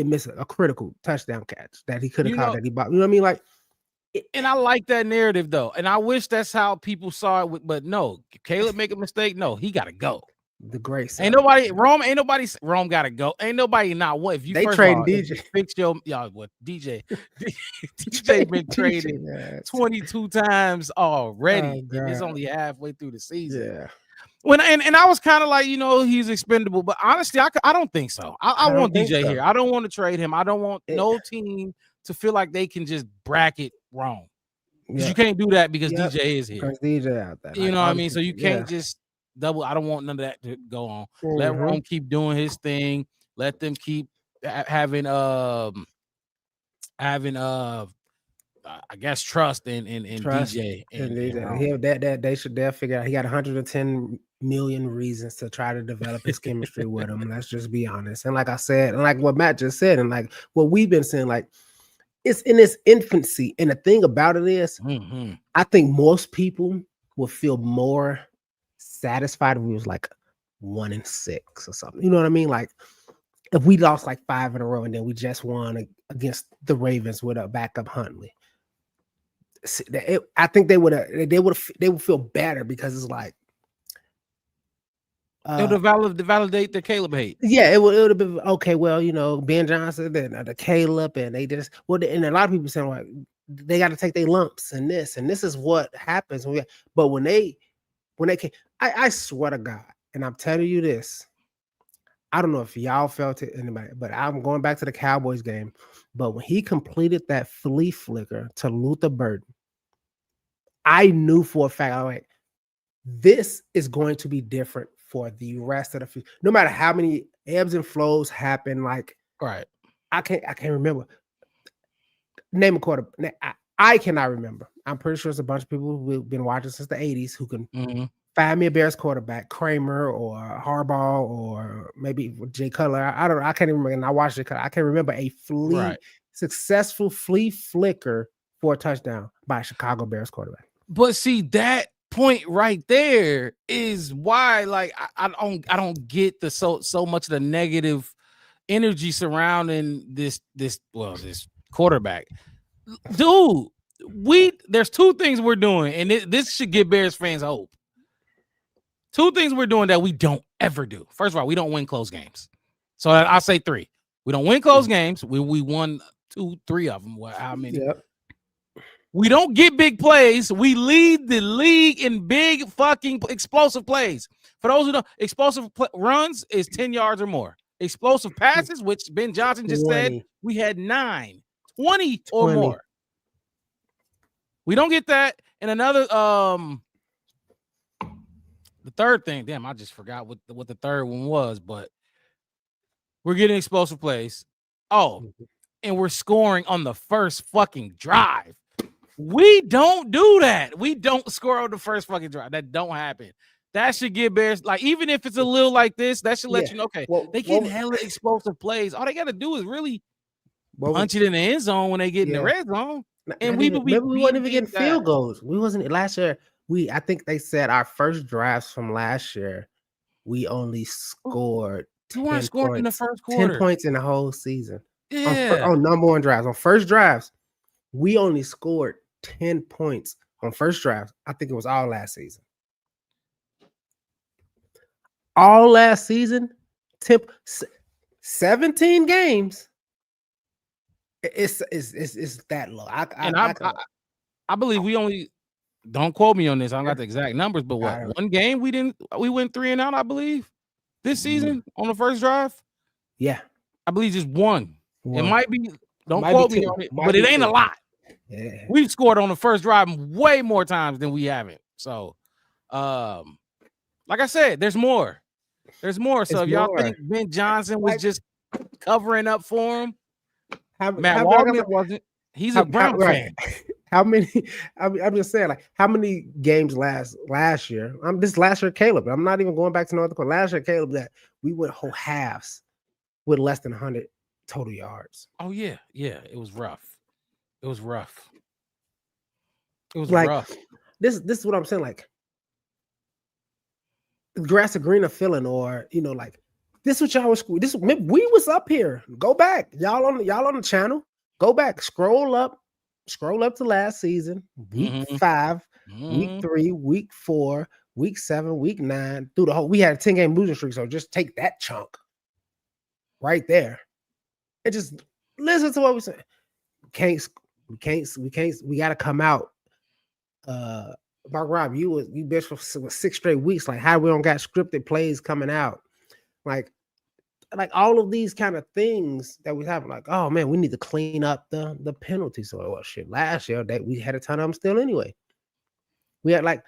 miss a critical touchdown catch that he could have caught that he bought. You know what I mean? Like, and I like that narrative though, and I wish that's how people saw it. But no, Caleb make a mistake. No, he got to go. The great Ain't nobody Rome gotta go. Ain't nobody not what if you They first trading of all, if DJ. you fix your y'all what DJ DJ been traded Yeah. 22 times already, Oh, and it's God. only halfway through the season. Yeah. When and I was kind of like, he's expendable, but honestly, I don't think so. I don't want think DJ so. here. I don't want to trade him. I don't want It- no team to feel like they can just bracket Rome. Because Yeah. you can't do that because Yep. DJ is here. Because DJ out there. You Like, know what I all the mean? So you people- yeah. can't just double. I don't want none of that to go on. Let Mhm. Rome keep doing his thing. Let them keep having I guess trust in Trust DJ and DJ. Rome. That they should figure out. He got 110 million reasons to try to develop his chemistry with him. Let's just be honest. And like I said, and like what Matt just said, and like what we've been saying, like it's in its infancy. And the thing about it is, Mhm. I think most people would feel more satisfied if we was like 1-6 or something. You know what I mean? Like if we lost like 5 in a row and then we just won against the Ravens with a backup Huntley. I think they would feel better because it's like It'll validate the Caleb hate. yeah, it would have been okay. Well, Ben Johnson and the Caleb, and they just and a lot of people saying like they got to take their lumps and this is what happens when they came. I swear to God, and I'm telling you this. I don't know if y'all felt it, anybody, but I'm going back to the Cowboys game. But when he completed that flea flicker to Luther Burden, I knew for a fact, like, this is going to be different for the rest of the no matter how many ebbs and flows happen. Like, Right. I can't remember. Name a quarter. I cannot remember. I'm pretty sure it's a bunch of people who've been watching since the 80s who can find me a Bears quarterback, Kramer or Harbaugh or maybe Jay Cutler. I don't know. I can't remember. And I watched it. I can't remember a successful flea flicker for a touchdown by a Chicago Bears quarterback. But see, that point right there is why, like, I don't get the so much of the negative energy surrounding this quarterback. Dude, there's two things we're doing, and this should give Bears fans hope. Two things we're doing that we don't ever do. First of all, we don't win close games. So I say 3. We don't win close games. We won 2, 3 of them. How many? Yep. We don't get big plays. We lead the league in big fucking explosive plays. For those who don't, explosive runs is 10 yards or more. Explosive passes, which Ben Johnson just 20. said, we had 9, 20 or more. We don't get that. And another, the third thing, damn, I just forgot what the third one was, but we're getting explosive plays. Oh, and we're scoring on the first fucking drive. We don't do that. We don't score on the first fucking drive. That don't happen. That should give Bears, like, even if it's a little like this, that should let you know, okay, they get hella explosive plays. All they got to do is really punch it in the end zone when they get in the red zone. And we would be we weren't even getting field goals. We wasn't last year. I think they said our first drives from last year, we only scored 10 weren't scoring in the first quarter. 10 points in the whole season. Yeah. On number one drives. On first drives, we only scored 10 points on first drives. I think it was all last season. All last season, 17 games. It's that low. I believe we only, don't quote me on this. I don't got the exact numbers, but one game we went 3 and out, I believe, this season on the first drive. Yeah, I believe just one. It might be. Don't might quote be me two. on it, Might but be it ain't two. a lot. Yeah, We've scored on the first drive way more times than we haven't. So, like I said, there's more. There's more. So if y'all think Ben Johnson was just covering up for him, Matt Waldman wasn't. He's a Brown fan. How many? I'm just saying, like, how many games last year? This last year, Caleb. I'm not even going back to North Dakota. Last year, Caleb, that we went whole halves with less than 100 total yards. Oh yeah, it was rough. It was rough. It was like, rough. This is what I'm saying. Like, grass a greener feeling, or like, this what y'all was. We was up here. Go back, y'all on the channel. Go back, scroll up to last season, week 5, week 3, week 4, week 7, week 9, through the whole. We had a 10-game losing streak, so just take that chunk right there and just listen to what we say. We got to come out. Mark Rob, you bitch for 6 straight weeks. Like, how we don't got scripted plays coming out, like all of these kind of things that we have. Like, oh man, we need to clean up the penalties. So, well, shit, last year that we had a ton of them still anyway. We had like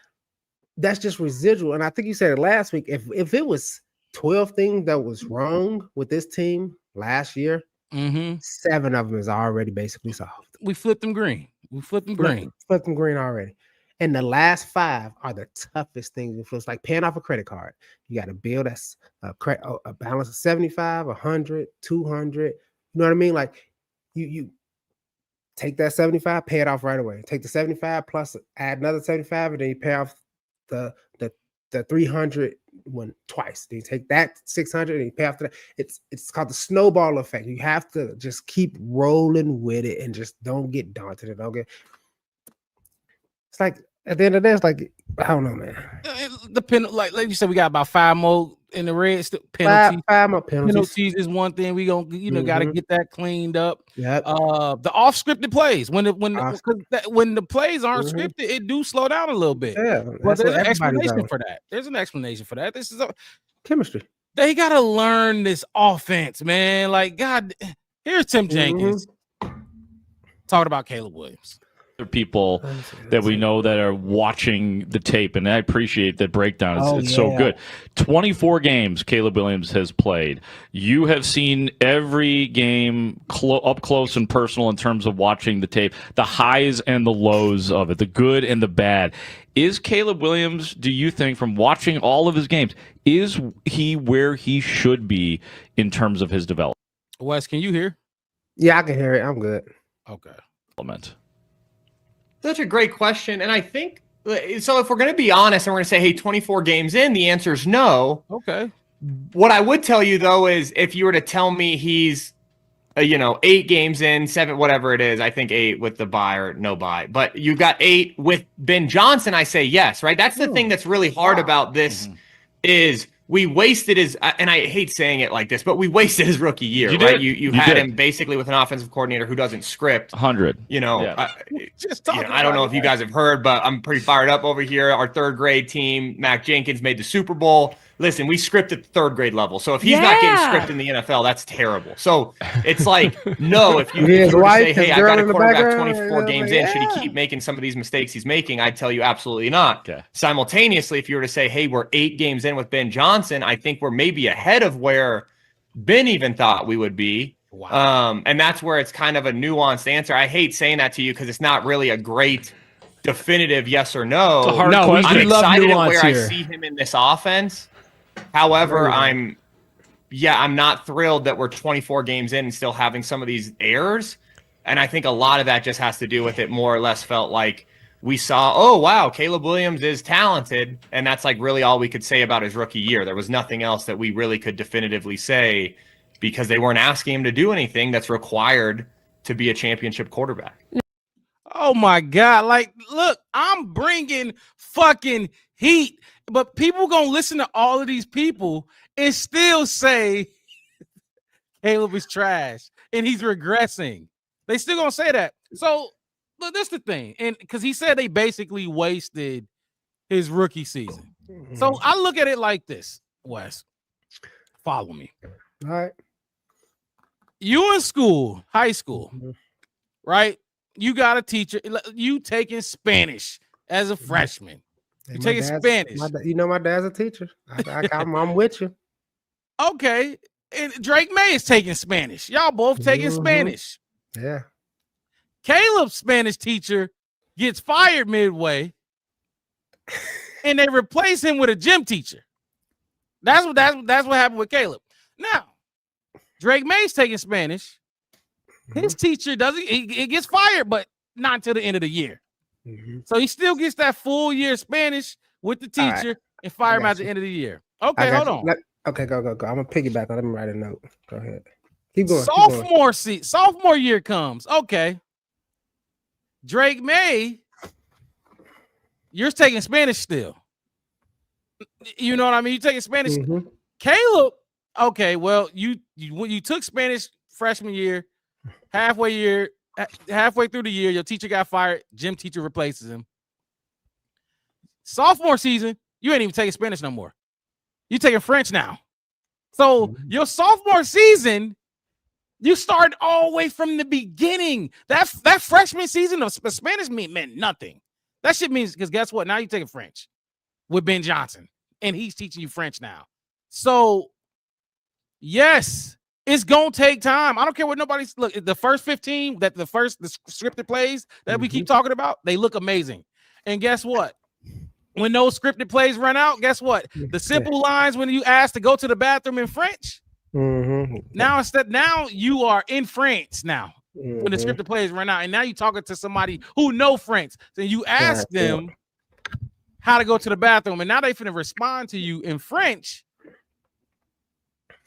that's just residual. And I think you said it last week. If it was 12 things that was wrong with this team last year, 7 of them is already basically solved. We flipped them green. Flipped them green already. And the last 5 are the toughest things. It's like paying off a credit card. You got to build a balance of 75, 100, 200. You know what I mean? Like you take that 75, pay it off right away. Take the 75 plus add another 75, and then you pay off the 300 one twice. Then you take that 600 and you pay off that. It's called the snowball effect. You have to just keep rolling with it and just don't get daunted. And don't get. It's like at the end of the day, it's like I don't know, man. The penalty, like you said, we got about 5 more in the red. Penalties. 5 more penalties. Penalties is one thing we gonna got to get that cleaned up. Yep. The off scripted plays when the plays aren't scripted, it do slow down a little bit. Yeah, but there's an explanation for that. There's an explanation for that. This is chemistry. They gotta learn this offense, man. Like God, here's Tim Jenkins talking about Caleb Williams. People that we know that are watching the tape, and I appreciate that breakdown. It's so good. 24 games Caleb Williams has played. You have seen every game up close and personal in terms of watching the tape, the highs and the lows of it, the good and the bad. Is Caleb Williams, do you think, from watching all of his games, is he where he should be in terms of his development? Wes, can you hear? Yeah, I can hear it. I'm good. Okay. Such a great question. And I think, so if we're going to be honest and we're going to say, hey, 24 games in, the answer is no. Okay. What I would tell you, though, is if you were to tell me he's, 8 games in, 7, whatever it is, I think 8 with the bye or no bye. But you got 8 with Ben Johnson, I say yes, right? That's the thing that's really hard about this is we wasted his, and I hate saying it like this, but we wasted his rookie year, right? You had him basically with an offensive coordinator who doesn't script. 100. I don't know if you guys have heard, but I'm pretty fired up over here. Our 3rd grade team, Mac Jenkins, made the Super Bowl. Listen, we script at the 3rd grade level. So if he's not getting script in the NFL, that's terrible. So it's like, no, if you were to say, hey, I got a quarterback 24 games in, should he keep making some of these mistakes he's making? I'd tell you absolutely not. Okay. Simultaneously, if you were to say, hey, we're 8 games in with Ben Johnson, I think we're maybe ahead of where Ben even thought we would be. Wow. And that's where it's kind of a nuanced answer. I hate saying that to you because it's not really a great definitive yes or no. It's a hard question. I'm excited at where I see him in this offense. However, I'm not thrilled that we're 24 games in and still having some of these errors. And I think a lot of that just has to do with it more or less felt like we saw, oh, wow, Caleb Williams is talented. And that's like really all we could say about his rookie year. There was nothing else that we really could definitively say because they weren't asking him to do anything that's required to be a championship quarterback. Oh, my God. Like, look, I'm bringing fucking heat. But people going to listen to all of these people and still say Caleb is trash and he's regressing. They still going to say that. So, look, that's the thing. And because he said they basically wasted his rookie season. So, I look at it like this, Wes. Follow me. All right. You in school, high school, right? You got a teacher. You taking Spanish as a freshman. You taking Spanish. My dad's a teacher. I'm with you. Okay. And Drake May is taking Spanish. Y'all both taking Spanish. Yeah. Caleb's Spanish teacher gets fired midway, and they replace him with a gym teacher. That's what happened with Caleb. Now, Drake May's taking Spanish. His teacher doesn't. He gets fired, but not until the end of the year. So he still gets that full year Spanish with the teacher and fire him at the end of the year. Okay, hold on. Okay, go. I'm gonna piggyback. Let me write a note. Go ahead. Keep going. Sophomore year comes. Okay. Drake May, you're taking Spanish still. You know what I mean? You taking Spanish. Mhm. Caleb, okay, well, when you took Spanish freshman year, halfway through the year, your teacher got fired. Gym teacher replaces him. Sophomore season, you ain't even taking Spanish no more. You taking French now. So your sophomore season, you start all the way from the beginning. That freshman season of Spanish meant nothing. That shit means, because guess what? Now you're taking French with Ben Johnson, and he's teaching you French now. So, yes, it's going to take time. I don't care what nobody's look. The first 15, the scripted plays that we keep talking about, they look amazing. And guess what? When those scripted plays run out, guess what? The simple lines when you ask to go to the bathroom in French, now you are in France now. When the scripted plays run out, and now you're talking to somebody who know French. So you ask them how to go to the bathroom, and now they finna respond to you in French.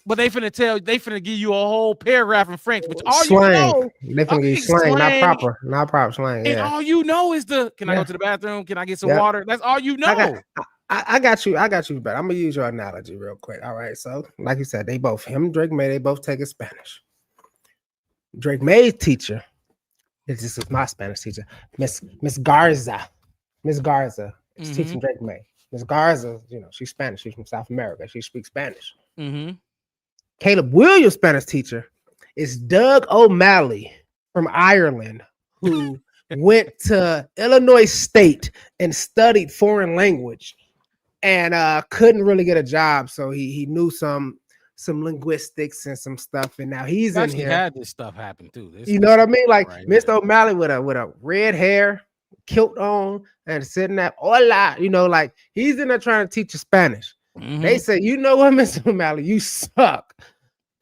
But they finna give you a whole paragraph in French, which all slang. You know, they finna give you slang, not proper slang. And all you know is can I go to the bathroom? Can I get some water? That's all you know. I got you, but I'm gonna use your analogy real quick. All right, so like you said, Drake May, they both take Spanish. Drake May's teacher, this is my Spanish teacher, Miss Garza. Miss Garza is teaching Drake May. Miss Garza, she's Spanish. She's from South America. She speaks Spanish. Caleb Williams' Spanish teacher is Doug O'Malley from Ireland, who went to Illinois State and studied foreign language and couldn't really get a job. So he knew some linguistics and some stuff. And now he's in here. Had this stuff happen too. You know what I mean? Like right Mr. O'Malley with a red hair, kilt on, and sitting there, hola, like he's in there trying to teach you Spanish. They say, you know what, Mr. O'Malley, you suck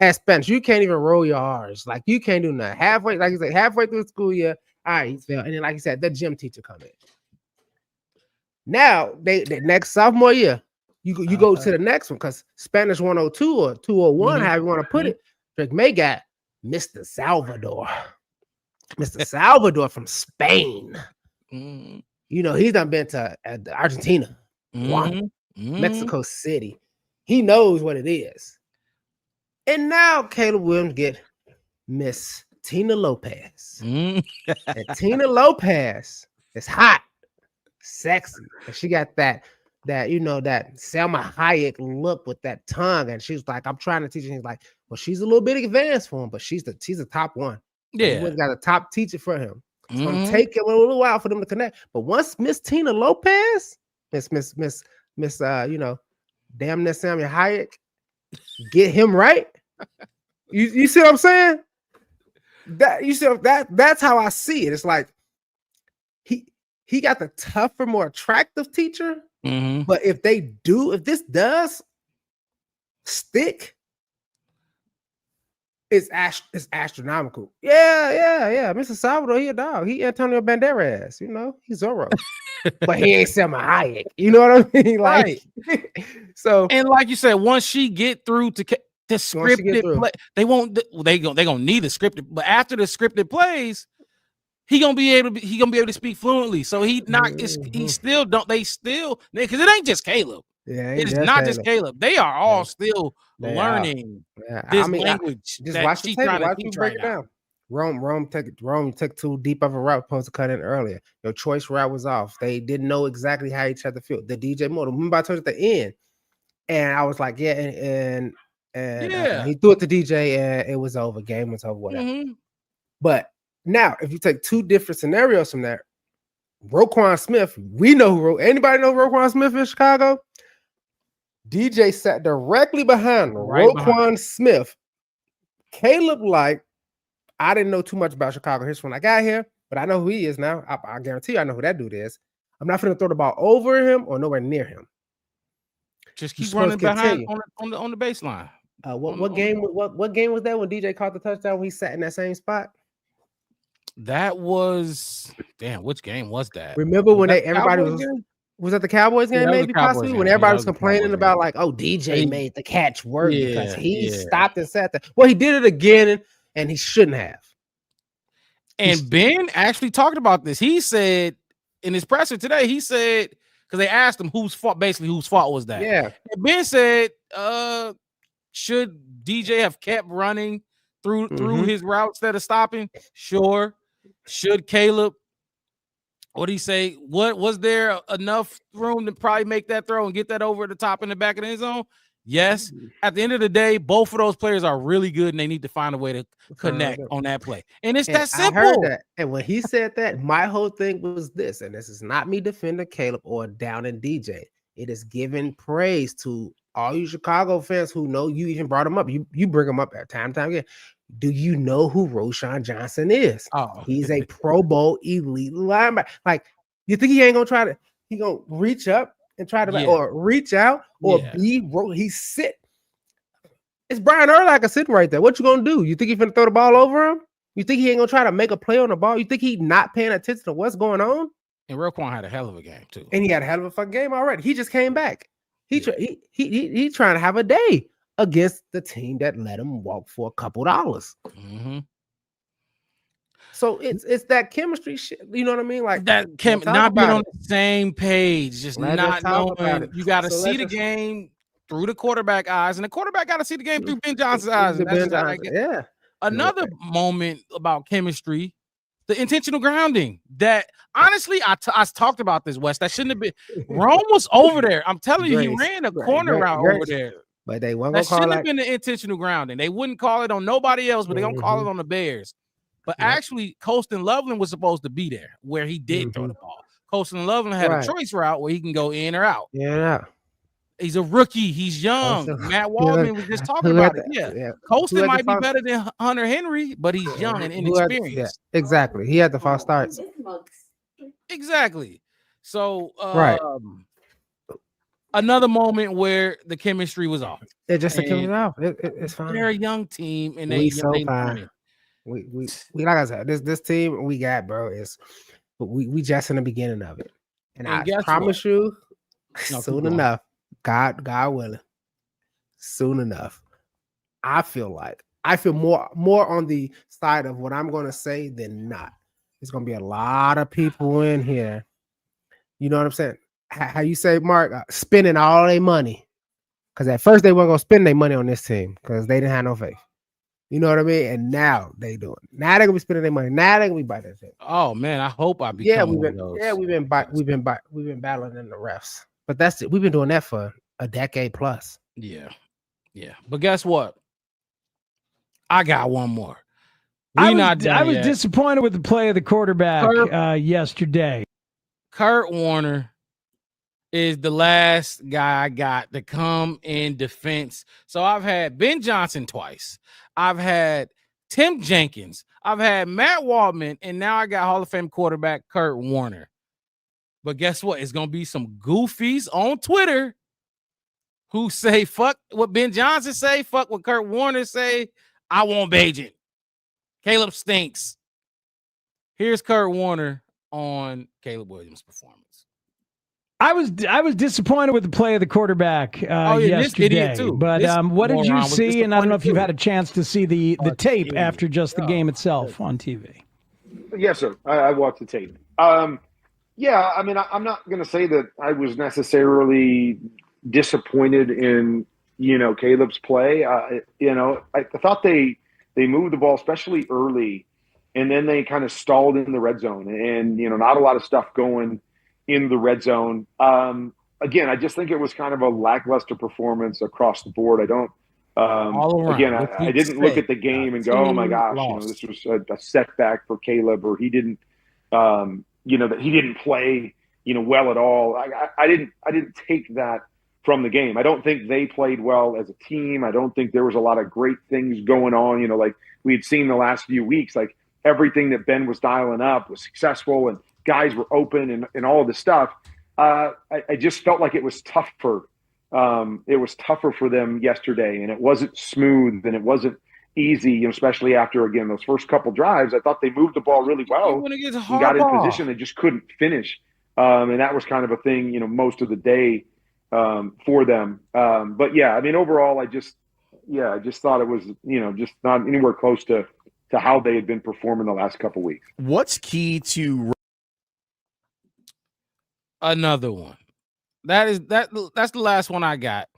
at Spanish. You can't even roll your R's. Like you can't do nothing. Halfway, like you said, halfway through the school year, all right, he's failed. And then, like you said, the gym teacher come in. Now, the next sophomore year, you go to the next one because Spanish 102 or 201, however you want to put it. Drake May got Mr. Salvador. Mr. Salvador from Spain. He's done been to Argentina, Mexico City. He knows what it is. And now Caleb Williams get Miss Tina Lopez. And Tina Lopez is hot, sexy. And she got that Selma Hayek look with that tongue. And she's like, I'm trying to teach her. He's like, well, she's a little bit advanced for him, but she's the top one. Yeah. He's got a top teacher for him. It's gonna take him a little while for them to connect. But once Miss Tina Lopez, Miss damn near Samuel Hayek, get him right. You see what I'm saying? That's how I see it. It's like he got the tougher, more attractive teacher. But if this does stick, it's astronomical. Yeah. Mr. Salvador, he a dog. He Antonio Banderas, he's Zorro. But he ain't Selma Hayek. You know what I mean? Like, right. So, and like you said, once she get through to the scripted play, they gonna need a scripted. But after the scripted plays, he gonna be able to speak fluently. So he still because it ain't just Caleb. Yeah, it's not just Caleb. They are all still learning this language. Just watch the tape. Watch him break it down. Rome took too deep of a route supposed to cut in earlier. Your choice route was off. They didn't know exactly how each other feel. The DJ model. Remember I told you at the end, and I was like, and he threw it to DJ, and it was over. Game was over. Whatever. But now, if you take two different scenarios from there, Roquan Smith, we know who. Anybody know Roquan Smith in Chicago? DJ sat directly behind Roquan Smith. Caleb, I didn't know too much about Chicago history when I got here, but I know who he is now. I guarantee you I know who that dude is. I'm not going to throw the ball over him or nowhere near him. Just keep running behind on the baseline. What game was that when DJ caught the touchdown when he sat in that same spot? That was which game was that? Remember when everybody was at the Cowboys game, maybe possibly when everybody was complaining about DJ made the catch work because he stopped and sat there. Well, he did it again, and he shouldn't have. And Ben actually talked about this. He said in his presser today, because they asked him whose fault was that. Yeah. And Ben said, should DJ have kept running through his route instead of stopping? Sure. Should Caleb, what did he say? What was there enough room to probably make that throw and get that over the top in the back of the end zone? Yes. At the end of the day, both of those players are really good, and they need to find a way to connect on that play. And it's that simple. I heard that. And when he said that, my whole thing was this, and this is not me defending Caleb or downing DJ. It is giving praise to all you Chicago fans who know you even brought him up. You bring him up at time again. Do you know who Roschon Johnson is? Oh, he's a Pro Bowl elite linebacker. Like, you think he ain't gonna try to? He gonna reach up and try to, or reach out, or he's sit. It's Brian Urlacher sitting right there. What you gonna do? You think he's gonna throw the ball over him? You think he ain't gonna try to make a play on the ball? You think he's not paying attention to what's going on? And Roquan had a hell of a game too. And he had a hell of a fucking game already. He just came back. He trying to have a day against the team that let him walk for a couple dollars. Mm-hmm. So it's that chemistry shit. You know what I mean? Like that not being on the same page, just not knowing. You got to see the game through the quarterback eyes, and the quarterback got to see the game through Ben Johnson's eyes. And another moment about chemistry, the intentional grounding. That honestly, I talked about this, Wes. That shouldn't have been. Rome was over there. I'm telling you, he ran a corner route over there. But they weren't that shouldn't have been the intentional grounding. They wouldn't call it on nobody else, but they're gonna call it on the Bears. But actually, Colston Loveland was supposed to be there where he did throw the ball. Colston Loveland had a choice route where he can go in or out. Yeah. He's a rookie. He's young. Matt Waldman was just talking about it. Yeah. Colston might be better than Hunter Henry, but he's young and inexperienced. Exactly. He had the false starts. Exactly. So another moment where the chemistry was off. It just the chemistry off. It's fine. They're a young team and they fine. We like I said, this team we got, bro, is we just in the beginning of it. And I promise you, soon enough, God willing, soon enough, I feel more on the side of what I'm gonna say than not. There's gonna be a lot of people in here. You know what I'm saying? How you say, Mark, spending all their money. Because at first they weren't gonna spend their money on this team because they didn't have no faith. You know what I mean? And now they do it. Now they're gonna be spending their money. Now they're gonna be biting it. Oh man, I hope I become one of those. We've been battling in the refs. But that's it. We've been doing that for a decade plus. Yeah. But guess what? I got one more. I was disappointed with the play of the quarterback yesterday. Kurt Warner is the last guy I got to come in defense. So I've had Ben Johnson twice. I've had Tim Jenkins. I've had Matt Waldman. And now I got Hall of Fame quarterback Kurt Warner. But guess what? It's going to be some goofies on Twitter who say, fuck what Ben Johnson say, fuck what Kurt Warner say. I want Bajan. Caleb stinks. Here's Kurt Warner on Caleb Williams' performance. I was disappointed with the play of the quarterback yesterday. But what did you see? And I don't know if you've had a chance to see the tape after just the game itself on TV. Yes, sir. I watched the tape. Yeah, I mean, I'm not going to say that I was necessarily disappointed in, Caleb's play. I thought they moved the ball, especially early, and then they kind of stalled in the red zone and, not a lot of stuff going in the red zone. Again, I just think it was kind of a lackluster performance across the board. I don't, I didn't look at the game and go, oh my gosh, this was a setback for Caleb, or he didn't, that he didn't play, well at all. I didn't take that from the game. I don't think they played well as a team. I don't think there was a lot of great things going on, like we had seen the last few weeks, like everything that Ben was dialing up was successful and guys were open and all of this stuff. I just felt like it was tougher. It was tougher for them yesterday, and it wasn't smooth and it wasn't easy, especially after, again, those first couple drives. I thought they moved the ball really well and got in position. They just couldn't finish. And that was kind of a thing, most of the day for them. But yeah, I mean, overall, I just thought it was, just not anywhere close to how they had been performing the last couple weeks. What's key to another one? That's the last one I got.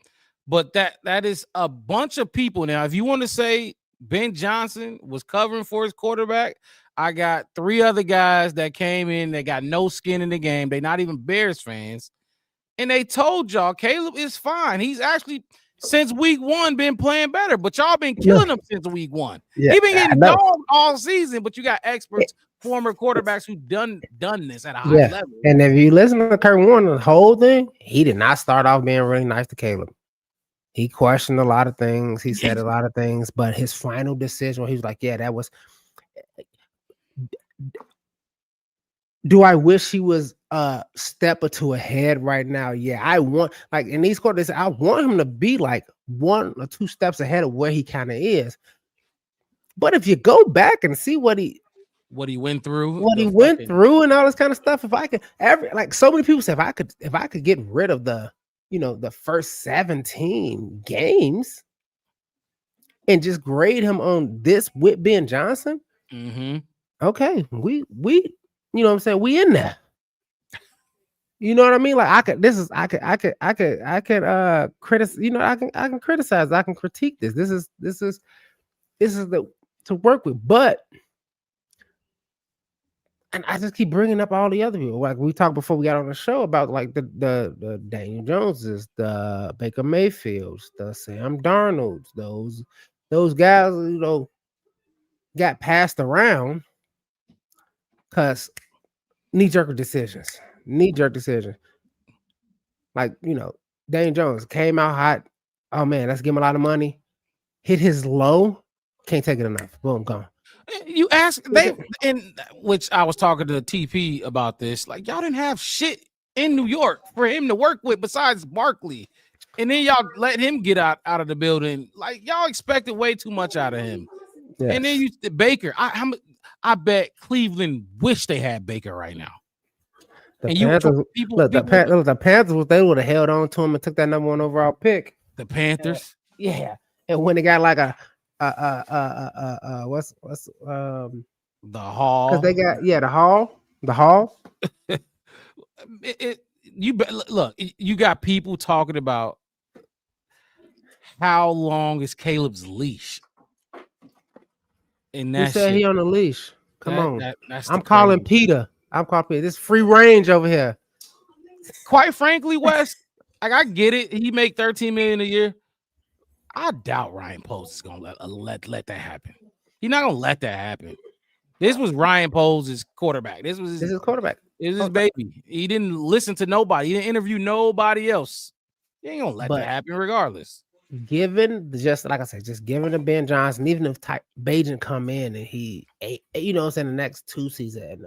But that is a bunch of people. Now, if you want to say Ben Johnson was covering for his quarterback, I got 3 other guys that came in. They got no skin in the game. They're not even Bears fans. And they told y'all Caleb is fine. He's actually since week 1 been playing better, but y'all been killing him since week 1. Yeah, He been getting dogged all season, but you got experts, former quarterbacks who done this at a high level. And if you listen to Kurt Warner, the whole thing, he did not start off being really nice to Caleb. He questioned a lot of things. He said a lot of things, but his final decision, he was like, yeah, that was. Do I wish he was a step or two ahead right now? Yeah, I want, like, in these quarters, I want him to be like 1 or 2 steps ahead of where he kind of is. But if you go back and see what he went through, and all this kind of stuff, if I could so many people say, if I could get rid of the first 17 games and just grade him on this with Ben Johnson, okay, we you know what I'm saying, we in there. You know what I mean? Like I could criticize, I can criticize, I can critique this. This is the to work with, but and I just keep bringing up all the other people. Like we talked before we got on the show about like the Daniel Joneses, the Baker Mayfields, the Sam Darnolds, those guys, got passed around because knee-jerk decisions. Like, Daniel Jones came out hot. Oh man, let's give him a lot of money. Hit his low, can't take it enough. Boom, gone. You ask which I was talking to TP about this. Like, y'all didn't have shit in New York for him to work with besides Barkley, and then y'all let him get out of the building. Like, y'all expected way too much out of him. Yes. And then Baker. I bet Cleveland wish they had Baker right now. The Panthers, they would have held on to him and took that number 1 overall pick. The Panthers, and when they got like what's the Hall, because they got the Hall. Look, you got people talking about how long is Caleb's leash, and who said he on the leash? Come on, I'm calling Peter. This free range over here. Quite frankly, Wes, like I get it. He make $13 million a year. I doubt Ryan Poles is gonna let that happen. He's not gonna let that happen. This was Ryan Poles' quarterback. This was his quarterback. It was his baby. He didn't listen to nobody. He didn't interview nobody else. He ain't gonna let that happen regardless. Given like I said, just given to Ben Johnson, even if Bajan come in and he, the next 2 seasons,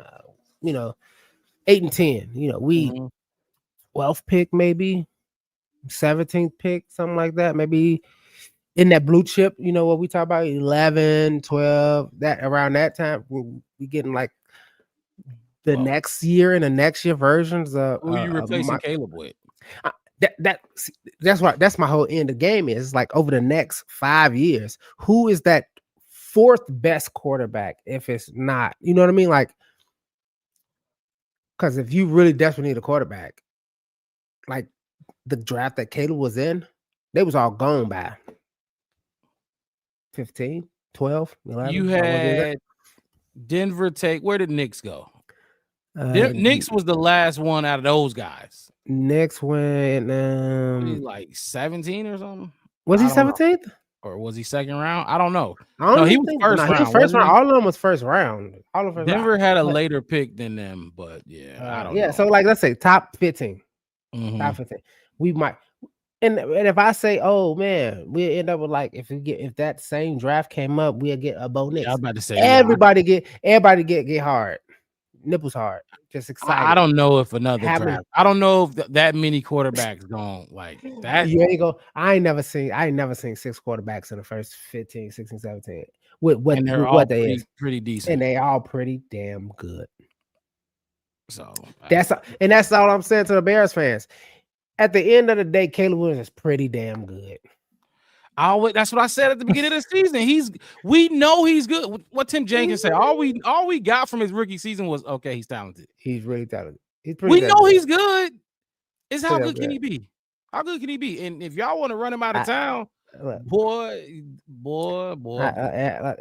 8 and 10, we 12th pick, maybe 17th pick, something like that. Maybe in that blue chip, what we talk about, 11, 12, that around that time, we getting like the next year and the next year versions of who you replacing Caleb with. That's my whole end of game is like over the next 5 years, who is that 4th best quarterback? If it's not, you know what I mean? Like, because if you really desperately need a quarterback, like the draft that Caleb was in, they was all gone by 15, 12, 11. You had Denver take. Where did Knicks go? Knicks was the last one out of those guys. Knicks went like 17 or something. Was he 17th? Or was he second round? I don't know. No, he was first round. He was first round. All of them was first round. Denver had a later pick than them, but I don't know. So like, let's say top 15. Top 15. We might, and if I say, oh man, we end up with like if that same draft came up, we'll get a Bo Nix. Yeah, I was about to say everybody get hard, nipples hard, just excited. I don't know if another draft. I don't know if that many quarterbacks going like that. You ain't go. I ain't never seen 6 quarterbacks in the first 15, 16, 17. With what they is pretty decent, and they all pretty damn good. So that's all I'm saying to the Bears fans. At the end of the day, Caleb Williams is pretty damn good. That's what I said at the beginning of the season. We know he's good. What Tim Jenkins said. All we got from his rookie season was okay. He's talented. He's really talented. We know he's good. It's how good can he be? How good can he be? And if y'all want to run him out of town, boy.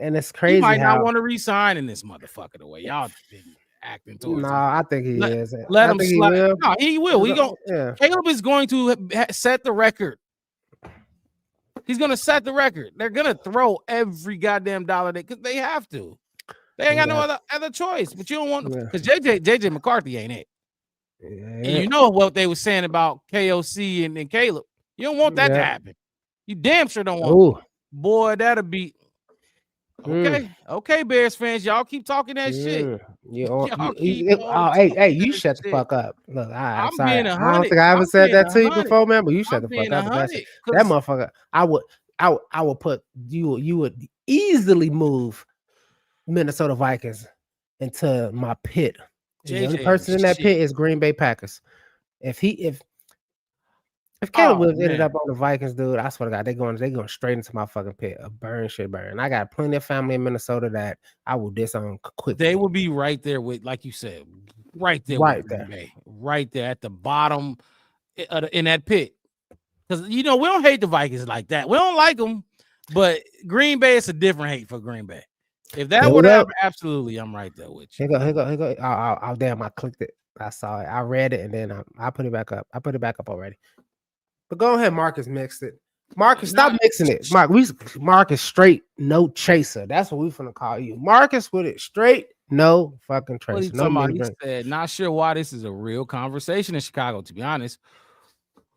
And it's crazy. He might not want to resign in this motherfucker the way y'all been acting towards him. No, I think he is. Let I him think slide. he will. No, he will. Caleb is going to set the record. He's gonna set the record. They're gonna throw every goddamn dollar because they have to. They ain't got no other choice. But you don't want because JJ McCarthy ain't it. Yeah. And you know what they were saying about KOC and Caleb. You don't want that to happen. You damn sure don't want. Boy, that'll be okay. Okay, Bears fans, y'all keep talking that shit. Hey, you shut the fuck up. Look, I'm sorry. Being I don't think I ever said that to you before, man. But you shut the fuck up. That motherfucker. I would put you would easily move Minnesota Vikings into my pit. The only person in that pit is Green Bay Packers. If Caleb Williams ended up on the Vikings, dude, I swear to God, they going straight into my fucking pit. A burn. I got plenty of family in Minnesota that I will disown quickly. They will be right there with, like you said, right there with Green Bay, right there at the bottom in that pit. Because we don't hate the Vikings like that. We don't like them, but Green Bay is a different hate for Green Bay. If that would happen, absolutely, I'm right there with you. Here go. Damn, I clicked it. I saw it. I read it, and then I put it back up. I put it back up already. But go ahead, Marcus mixed it. Marcus, stop mixing it. Marcus straight no chaser. That's what we finna call you. Marcus with it straight no fucking tracer. He said, not sure why this is a real conversation in Chicago, to be honest.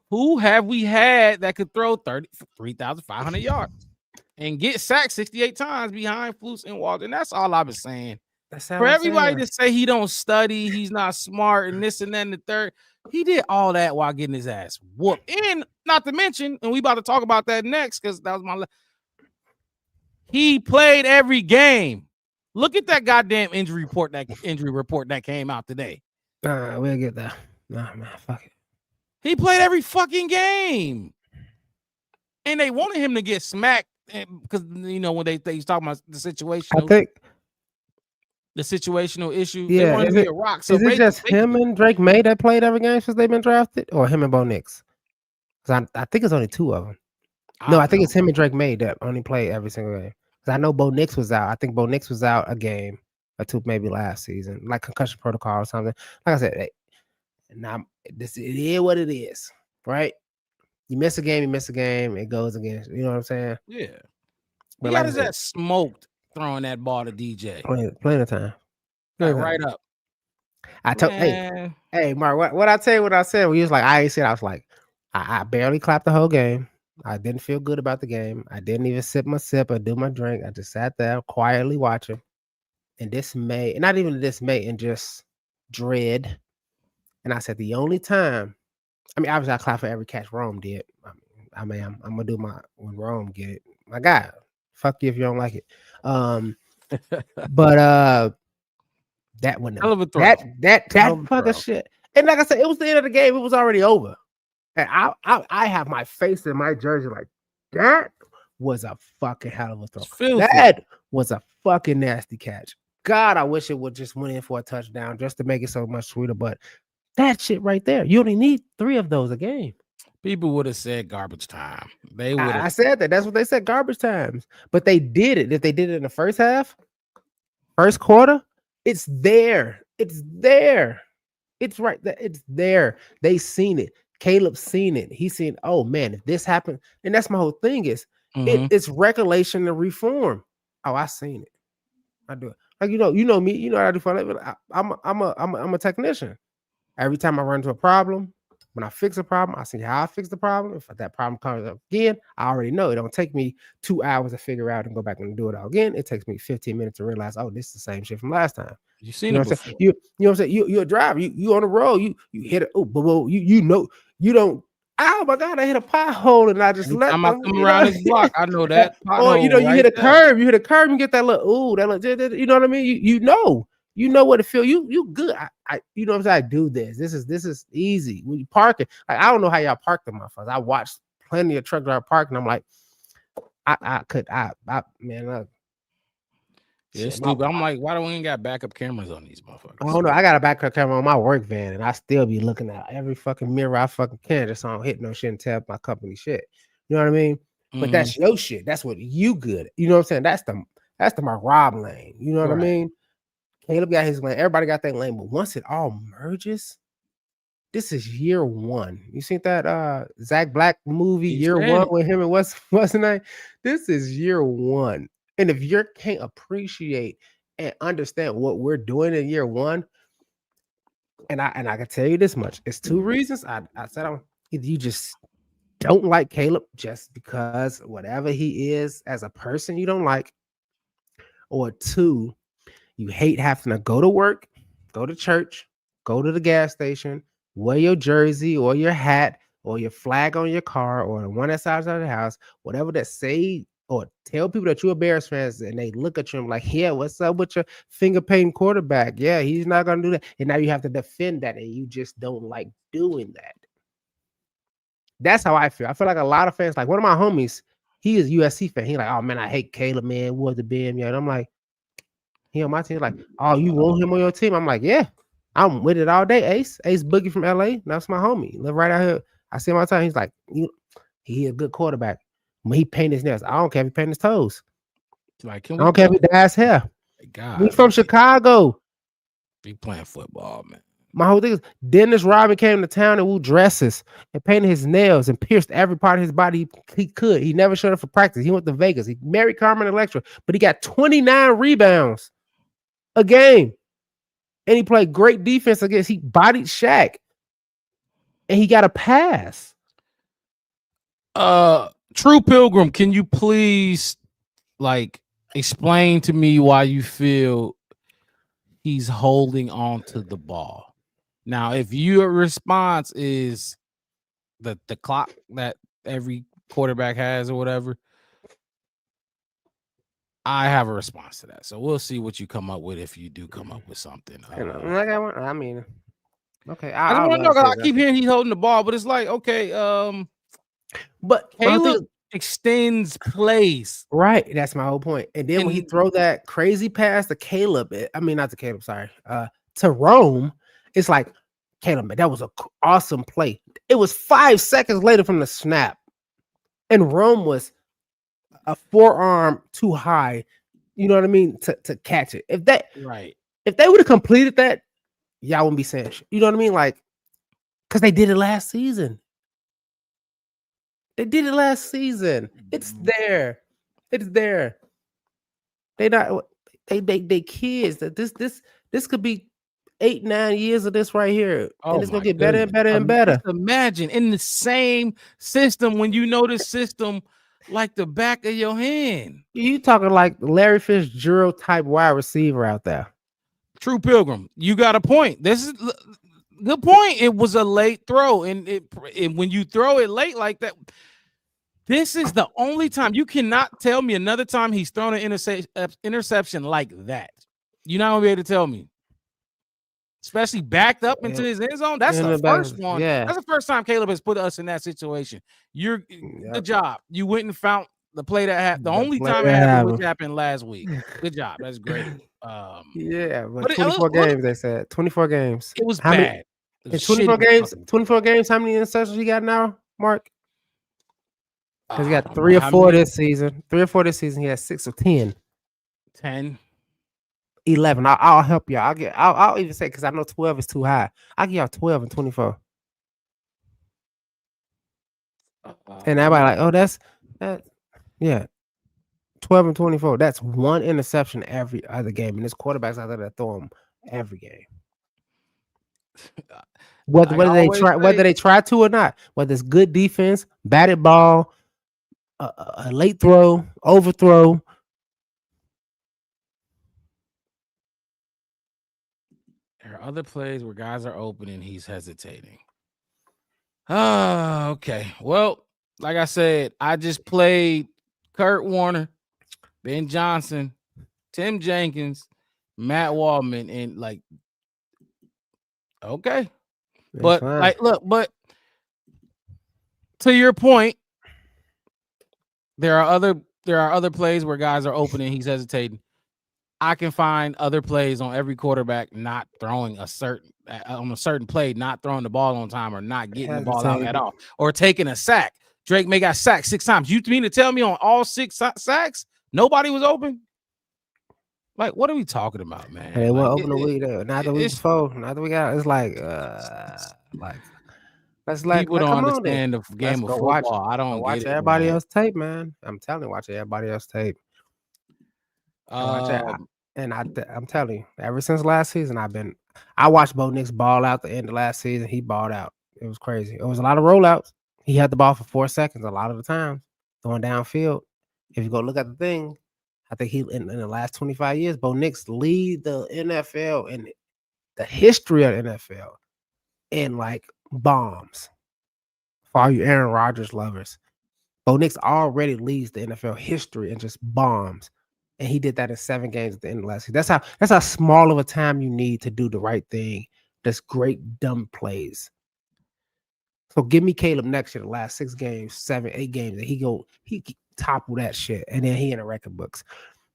Who have we had that could throw 3,500 yards and get sacked 68 times behind Flus and Walter? And that's all I've been saying. For everybody to say he don't study, he's not smart, and this and that and the third, he did all that while getting his ass whooped. And not to mention, and we about to talk about that next because that was he played every game. Look at that goddamn injury report that came out today. We'll get that. Nah, man, fuck it. He played every fucking game, and they wanted him to get smacked because when he's talking about the situation. I think. The situational issue. Yeah, is it just him and Drake May that played every game since they've been drafted, or him and Bo Nix? Because I think it's only two of them. I think it's him and Drake May that only played every single game. Because I know Bo Nix was out. I think Bo Nix was out a game or two, maybe last season, like concussion protocol or something. Like I said, now it is what it is, right? You miss a game, it goes against. You know what I'm saying? Yeah. But how does that smoked? Throwing that ball to DJ. Plenty of time. Right up. I told hey, Mark, what I tell you what I said when you was like, I was like, I barely clapped the whole game. I didn't feel good about the game. I didn't even sip my sip or do my drink. I just sat there quietly watching and dismay, and not even dismay, and just dread. And I said, the only time, obviously I clapped for every catch Rome did. I'm gonna do my when Rome get it. My God. Fuck you if you don't like it. But that one, that fucking shit. And like I said, it was the end of the game. It was already over. And I have my face in my jersey like that was a fucking hell of a throw. That was a fucking nasty catch. God, I wish it would just went in for a touchdown just to make it so much sweeter. But that shit right there, you only need 3 of those a game. People would have said garbage time. They would. I said that. That's what they said, garbage times. But they did it. If they did it in the first half, first quarter, it's there. It's there. It's right there. It's there. They seen it. Caleb's seen it. He's seen, oh man, if this happened, and that's my whole thing is it's recollection and reform. Oh, I seen it. I do it. Like you know me. You know what I do for a living. I'm a technician. Every time I run into a problem. When I fix a problem, I see how I fix the problem. If that problem comes up again, I already know it don't take me 2 hours to figure out and go back and do it all again. It takes me 15 minutes to realize, oh, this is the same shit from last time. You seen it before. You know what I'm saying? You're a driver. You on the road. You hit it. Oh, but you know you don't. Oh my God! I hit a pothole and I just let them. I'm come around this block. I know that. Or you hit a curb. You hit a curb. You get that little. You know what I mean? You know what it feel. You good. I you know what I'm saying? I do this. This is easy. When you park it, like I don't know how y'all park them motherfuckers. I watched plenty of truck driver park, and I'm like, It's stupid. I'm like, why don't we ain't got backup cameras on these motherfuckers? I don't know. I got a backup camera on my work van, and I still be looking at every fucking mirror I fucking can, just so I don't hit no shit and tell my company shit. You know what I mean? But that's your shit. That's what you good at. You know what I'm saying? That's the my Rob lane. You know what I mean? Caleb got his lane. Everybody got their lane. But once it all merges, this is year one. You seen that Zach Black movie, Year One, with him and what's the name? This is year one. And if you can't appreciate and understand what we're doing in year one, and I can tell you this much, it's two reasons. I said either you just don't like Caleb just because whatever he is as a person you don't like, or two, you hate having to go to work, go to church, go to the gas station, wear your jersey or your hat or your flag on your car or the one that's outside the house, whatever that say or tell people that you're a Bears fans, and they look at you and like, yeah, what's up with your finger painting quarterback? Yeah, he's not gonna do that. And now you have to defend that, and you just don't like doing that. That's how I feel. I feel like a lot of fans, like one of my homies, he is USC fan. He like, oh man, I hate Caleb, man. What's the BM? Yeah, and I'm like, he on my team, like, oh, you want him on your team? I'm like, yeah, I'm with it all day. Ace Boogie from LA. That's my homie. Live right out here. I see him all the time. He's like, he a good quarterback. When he paint his nails, I don't care if he paint his toes. Like, I don't care if he dyes hair. God, we from Chicago. Be playing football, man. My whole thing is Dennis Rodman came to town and wore dresses and painted his nails and pierced every part of his body he could. He never showed up for practice. He went to Vegas. He married Carmen Electra, but he got 29 rebounds a game. And he played great defense against, he bodied Shaq. And he got a pass. True Pilgrim, can you please like explain to me why you feel he's holding on to the ball? Now, if your response is the clock that every quarterback has or whatever, I have a response to that. So we'll see what you come up with if you do come up with something. I mean, okay. I want to know, because I keep hearing he's holding the ball, but it's like, okay, but Caleb extends plays. Right. That's my whole point. And then when he throw that crazy pass to Caleb, not to Caleb, sorry, to Rome, it's like, Caleb, man, that was an awesome play. It was 5 seconds later from the snap. And Rome was a forearm too high, you know what I mean, to catch it. If they would have completed that, y'all wouldn't be saying shit. You know what I mean? Like, because they did it last season. They did it last season. It's there. It's there. They kids. That this could be 8-9 years of this right here. And it's gonna get better and better and better. Just imagine in the same system, when you know this system like the back of your hand. You talking like Larry Fitzgerald type wide receiver out there. True Pilgrim, you got a point. This is good point. It was a late throw, and when you throw it late like that, this is the only time. You cannot tell me another time he's thrown an interception like that. You're not gonna be able to tell me. Especially backed up into his end zone. That's the first one. Yeah. That's the first time Caleb has put us in that situation. Good job. You went and found the play that happened. The only time it happened, which happened last week. Good job. That's great. But 24 games, they said. 24 games. It was bad. In 24 games, 24 games, how many interceptions you got now, Mark? Because he got 3 or 4 this season. 3 or 4 this season. He has 6 or 10. 10. 11. I'll help you. I'll even say, because I know 12 is too high. I'll give y'all 12 and 24. And everybody like, oh, that's 12 and 24. That's one interception every other game. And there's quarterbacks out there that throw them every game. Whether they try to or not, whether it's good defense, batted ball, a late throw, overthrow. There are other plays where guys are open and he's hesitating. Okay. Well, like I said, I just played Kurt Warner, Ben Johnson, Tim Jenkins, Matt Waldman, and like, okay. But but to your point, there are other plays where guys are open and he's hesitating. I can find other plays on every quarterback not throwing on a certain play, not throwing the ball on time or not getting the ball out at all, or taking a sack. Drake may got sacked 6 times. You mean to tell me on all 6 sacks, notody was open? Like, what are we talking about, man? They like, weren't open the week there. Not the week before. Not the week out. It's people don't come on understand the game of football. I don't watch get it. Everybody else tape, man. I'm telling you, watch everybody else tape. And I'm telling you, ever since last season, I watched Bo Nix ball out the end of last season. He balled out. It was crazy. It was a lot of rollouts. He had the ball for 4 seconds a lot of the time, going downfield. If you go look at the thing, I think in the last 25 years, Bo Nix lead the NFL in the history of the NFL in like bombs. For all you Aaron Rodgers lovers, Bo Nix already leads the NFL history in just bombs. And he did that in 7 games at the end of last season. That's how small of a time you need to do the right thing. That's great dumb plays. So give me Caleb next year, the last 6 games, 7, 8 games, and he topple that shit, and then he in the record books.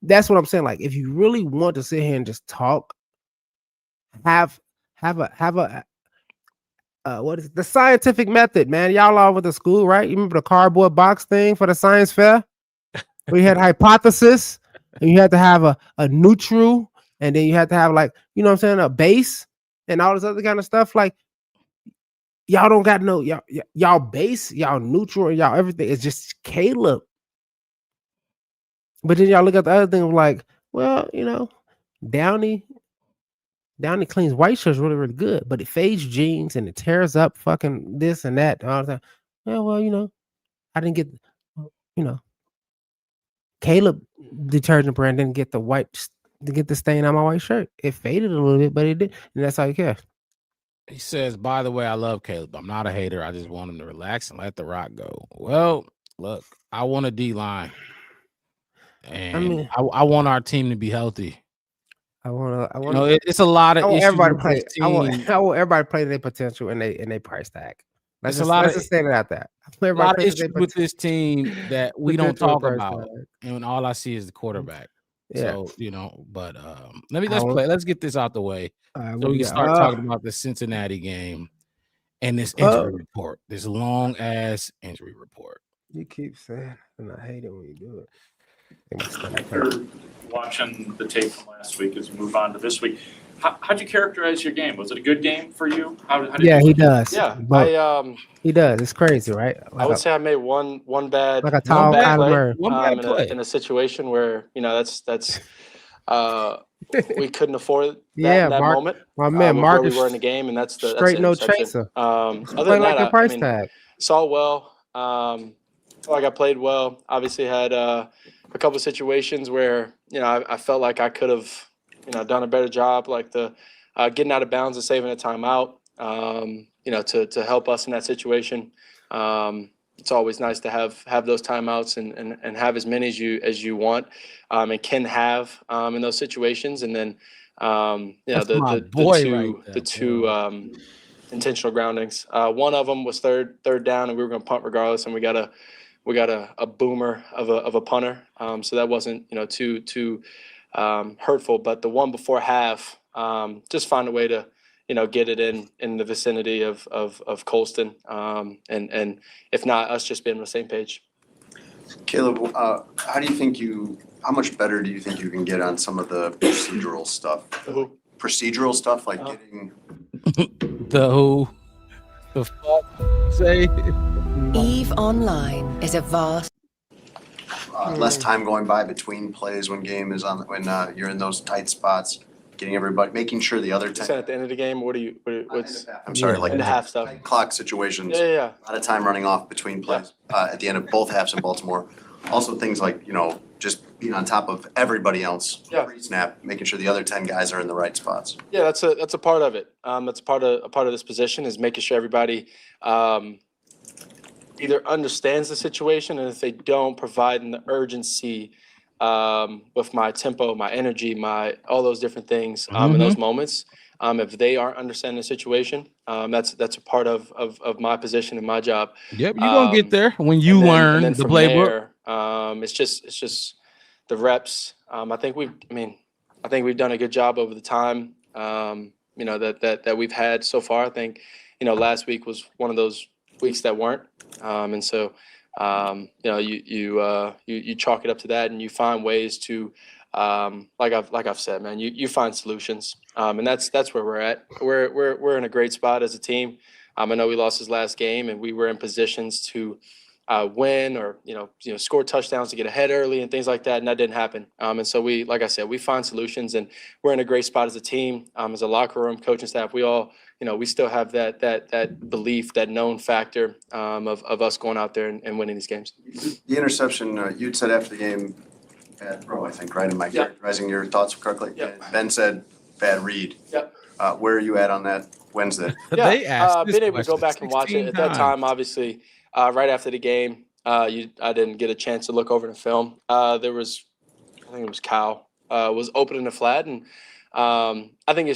That's what I'm saying. Like, if you really want to sit here and just talk, have a what is it? The scientific method, man. Y'all all with the school, right? You remember the cardboard box thing for the science fair? We had hypothesis, and you had to have a neutral, and then you had to have, like, you know what I'm saying, a base and all this other kind of stuff. Like, y'all don't got no y'all base, y'all neutral, and y'all everything. It's just Caleb. But then y'all look at the other thing like, well, you know, Downey cleans white shirts really, really good, but it fades jeans and it tears up fucking this and that all the time. Yeah, well, you know, I didn't get, you know, Caleb detergent brand didn't get the stain on my white shirt. It faded a little bit, but it did, and that's all you care. He says, by the way, I love Caleb. I'm not a hater. I just want him to relax and let the rock go. Well, look, I want a D-line. And I want our team to be healthy. I want. You know, it's a lot of issues. Everybody play. I want everybody play their potential and they price tag. Let's just say it out there. A lot of issues with this team that we don't talk about, and all I see is the quarterback. Yeah. So, you know, but let's get this out the way, so we can start talking about the Cincinnati game and this injury report. This long ass injury report. You keep saying, and I hate it when you do it. After watching the tape from last week, as we move on to this week, how'd you characterize your game? Was it a good game for you? He does. Yeah, he does. It's crazy, right? Like I would say I made one bad, like a tall play in a situation where, you know, that's we couldn't afford that moment. My man, Marcus, we were in the game, and that's straight no chaser. Other than like that, a price tag. Saw well. Felt like I played well. Obviously had a couple of situations where, you know, I felt like I could have, you know, done a better job, like the getting out of bounds and saving a timeout, you know, to help us in that situation. It's always nice to have those timeouts and have as many as you want and can have in those situations. And then, you know, the two intentional groundings. One of them was third down, and we were going to punt regardless, and we got a boomer of a punter. So that wasn't, you know, too hurtful. But the one before half, just find a way to, you know, get it in the vicinity of Colston, and if not, us just being on the same page. Caleb, how much better do you think you can get on some of the procedural stuff? Procedural stuff, like getting the fuck say. EVE Online is a vast. Less time going by between plays when you're in those tight spots, getting everybody, making sure the other 10. At the end of the game, I'm sorry, like in the half stuff. Clock situations. Yeah. A lot of time running off between plays at the end of both halves in Baltimore. Also things like, you know, just being on top of everybody else. Pre-snap, making sure the other 10 guys are in the right spots. Yeah, that's a part of it. That's a part of this position, is making sure everybody either understands the situation, and if they don't, providing the urgency with my tempo, my energy, all those different things in those moments. If they aren't understanding the situation, that's a part of my position and my job. Yep, you're gonna get there when you learn the playbook. There, it's just the reps. I think I think we've done a good job over the time, that we've had so far. I think, last week was one of those weeks that weren't. And so, you chalk it up to that, and you find ways to, like I've said, man, you find solutions. And that's where we're at. We're in a great spot as a team. I know we lost his last game, and we were in positions to win or score touchdowns to get ahead early and things like that, and that didn't happen. And so like I said, we find solutions, and we're in a great spot as a team, as a locker room, coaching staff. We all, we still have that belief, that known factor of us going out there and winning these games. The interception you'd said after the game, bad throw, I think, right? Am I characterizing your thoughts correctly? Yep. Ben said bad read. Yep. Where are you at on that Wednesday? Yeah, been able to go back and watch it. At that time, obviously, right after the game, I didn't get a chance to look over the film. There was, I think it was Cal, was opening the flat, and I think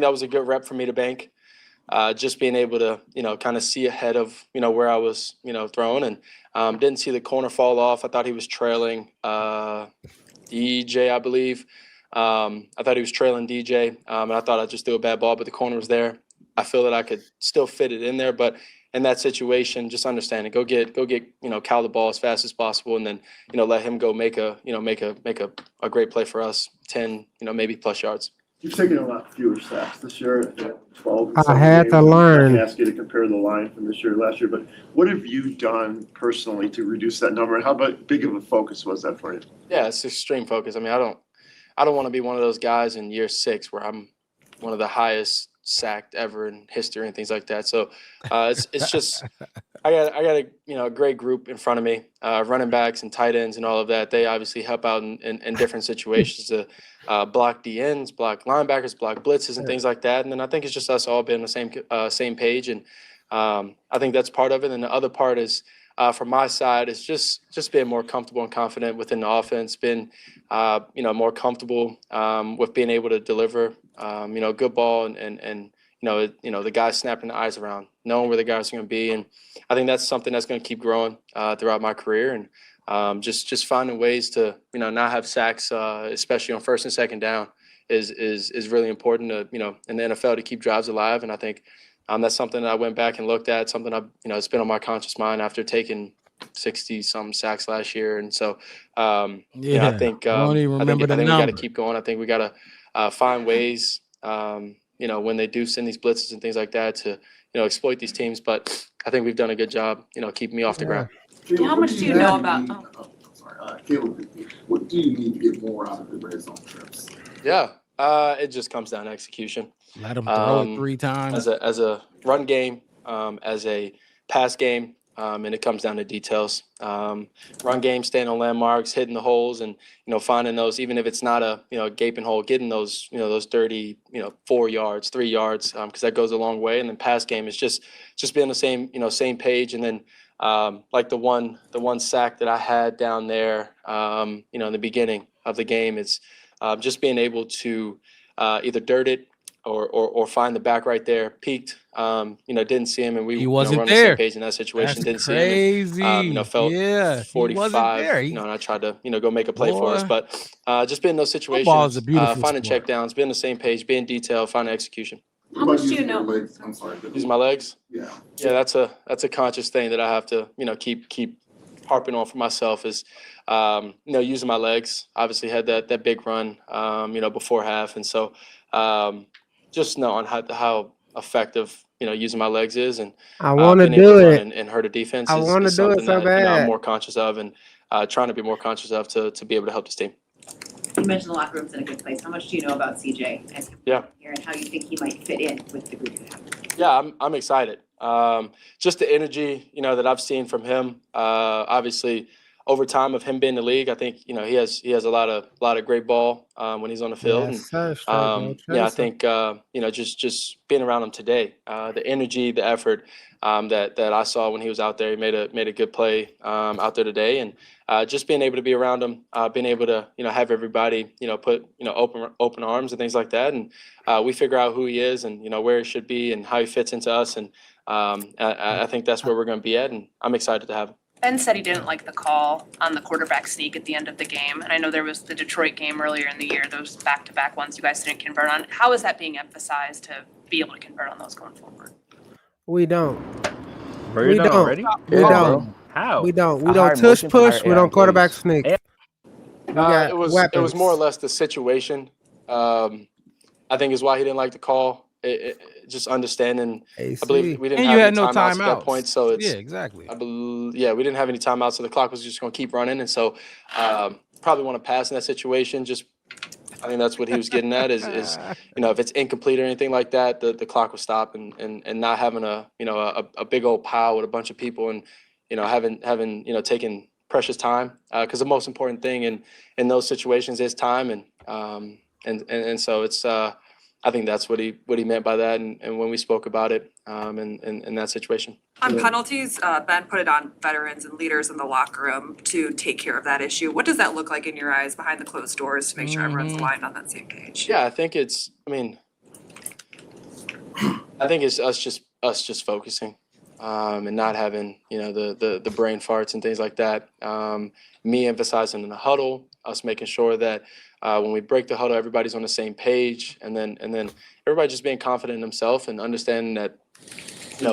that was a good rep for me to bank. Just being able to, kind of see ahead of, where I was, throwing, and didn't see the corner fall off. I thought he was trailing DJ, I believe. I thought he was trailing DJ, and I thought I just threw a bad ball, but the corner was there. I feel that I could still fit it in there, but in that situation, just understand it. Go get Cal the ball as fast as possible, and then let him go make a great play for us, 10 maybe plus yards. You've taken a lot fewer sacks this year, 12. I had to learn. I can ask you to compare the line from this year to last year, but what have you done personally to reduce that number, and how big of a focus was that for you? Yeah, it's extreme focus. I mean, I don't want to be one of those guys in year 6 where I'm one of the highest sacked ever in history and things like that. So it's just I got a great group in front of me, running backs and tight ends and all of that. They obviously help out in different situations to block DNs, block linebackers, block blitzes and things like that. And then I think it's just us all being on the same page, and I think that's part of it. And the other part is from my side is just being more comfortable and confident within the offense, been more comfortable with being able to deliver good ball and the guys snapping the eyes around, knowing where the guys are going to be. And I think that's something that's going to keep growing throughout my career, and just finding ways to not have sacks, especially on first and second down, is really important to in the NFL to keep drives alive. And I think that's something that I went back and looked at, something it's been on my conscious mind after taking 60-some sacks last year. And so, I think we got to keep going. I think we got to find ways, when they do send these blitzes and things like that to, exploit these teams. But I think we've done a good job, keeping me off the ground. How much do you know about? Caleb, what do you need to get more out of the red zone trips? Yeah, it just comes down to execution. Let them throw it 3 times. As a run game, as a pass game, and it comes down to details. Run game, staying on landmarks, hitting the holes, and finding those, even if it's not a gaping hole, getting those those dirty 4 yards, 3 yards, because that goes a long way. And then pass game is just being on the same page. And then like the one sack that I had down there, in the beginning of the game, it's just being able to either dirt it or find the back right there, peeked, didn't see him, and we were on the same page in that situation. That's didn't crazy. see him, and, felt 45, and I tried to, go make a play for us. But just being in those situations, finding check downs, being on the same page, being detailed, finding execution. How much do you know? I'm sorry. Use my legs? Yeah. Yeah, that's a conscious thing that I have to, keep harping on for myself is, using my legs. Obviously had that big run, before half. And so just knowing how effective, using my legs is, and I want to being able do to it. run and hurt a defense I want to is do it something so that I'm bad. more conscious of, and trying to be more conscious of to be able to help this team. You mentioned the locker room's in a good place. How much do you know about CJ as here, and how you think he might fit in with the group you have? Yeah, I'm excited. Just the energy, that I've seen from him. Obviously, over time of him being in the league, I think he has a lot of great ball when he's on the field. Yes, sir. I think just being around him today, the energy, the effort that I saw when he was out there, he made a good play out there today, and just being able to be around him, being able to have everybody put open arms and things like that, and we figure out who he is and where he should be and how he fits into us, and I think that's where we're going to be at, and I'm excited to have him. Ben said he didn't like the call on the quarterback sneak at the end of the game. And I know there was the Detroit game earlier in the year, those back-to-back ones you guys didn't convert on. How is that being emphasized to be able to convert on those going forward? We don't. We don't already? We don't. How? We don't. We don't tush push. We don't quarterback sneak. It was more or less the situation. I think is why he didn't like the call. Just understanding. I believe we didn't have any timeouts at that point, so it's exactly. we didn't have any timeouts, so the clock was just going to keep running, and so probably want to pass in that situation. Just I think that's what he was getting at is if it's incomplete or anything like that, the clock will stop, and not having a big old pile with a bunch of people, and having taken precious time, because the most important thing in those situations is time, and so it's I think that's what he meant by that, and when we spoke about it in that situation. On penalties, Ben put it on veterans and leaders in the locker room to take care of that issue. What does that look like in your eyes behind the closed doors to make sure everyone's aligned on that same page? Yeah, I think it's us just focusing and not having the brain farts and things like that. Me emphasizing in the huddle, us making sure that when we break the huddle, everybody's on the same page, and then everybody just being confident in themselves and understanding that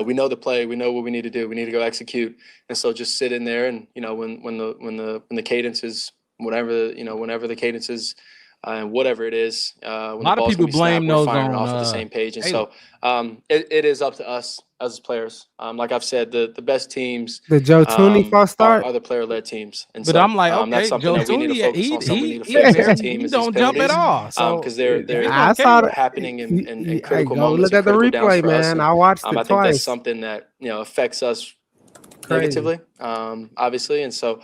we know the play, we know what we need to do, we need to go execute, and so just sit in there and when the cadence is whenever the cadence is and whatever it is, when a lot of people blame those on off at the same page, and so it is up to us as players. Like I've said, the best teams, the Joe Tooney false start, are the player-led teams, and but so I'm like, okay, that's something Joe that we need to focus on. Something we need to fix as a team. He don't jump at all, so because they're happening in critical moments. Look at the replay, man. I watched it I twice. think that's something that affects us negatively, obviously, and so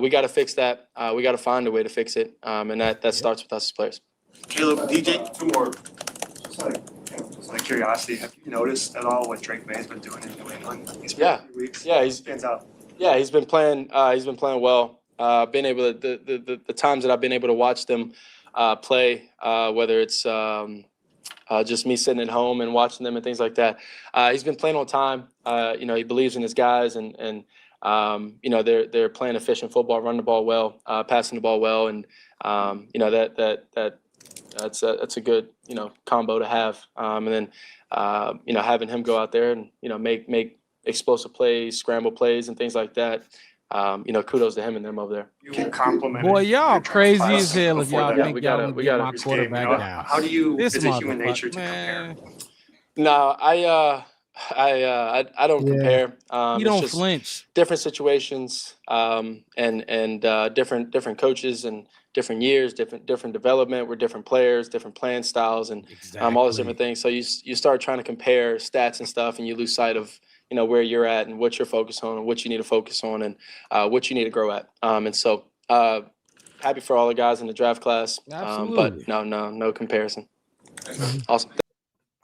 we got to fix that. We got to find a way to fix it, and that starts with us as players. Caleb, DJ, two more. Just like curiosity, have you noticed at all what Drake May's been doing in New England these past few weeks? Yeah, he stands out. Yeah, he's been playing. He's been playing well. Been able to the times that I've been able to watch them play, whether it's just me sitting at home and watching them and things like that. He's been playing on time. He believes in his guys, and they're playing efficient football, running the ball well, passing the ball well, and that's a good combo to have. And then having him go out there and make explosive plays, scramble plays, and things like that. Kudos to him and them over there. You can compliment. Boy, y'all crazy as hell if y'all think we y'all gotta get my quarterback down. How do you? This is it human motherfucker, nature to man. compare? No, I don't compare. You don't flinch. Different situations, and different coaches and different years, different development. We're different players, different playing styles, and all those different things. So you start trying to compare stats and stuff, and you lose sight of where you're at and what you're focused on and what you need to focus on and what you need to grow at. And so happy for all the guys in the draft class. But no comparison. Awesome.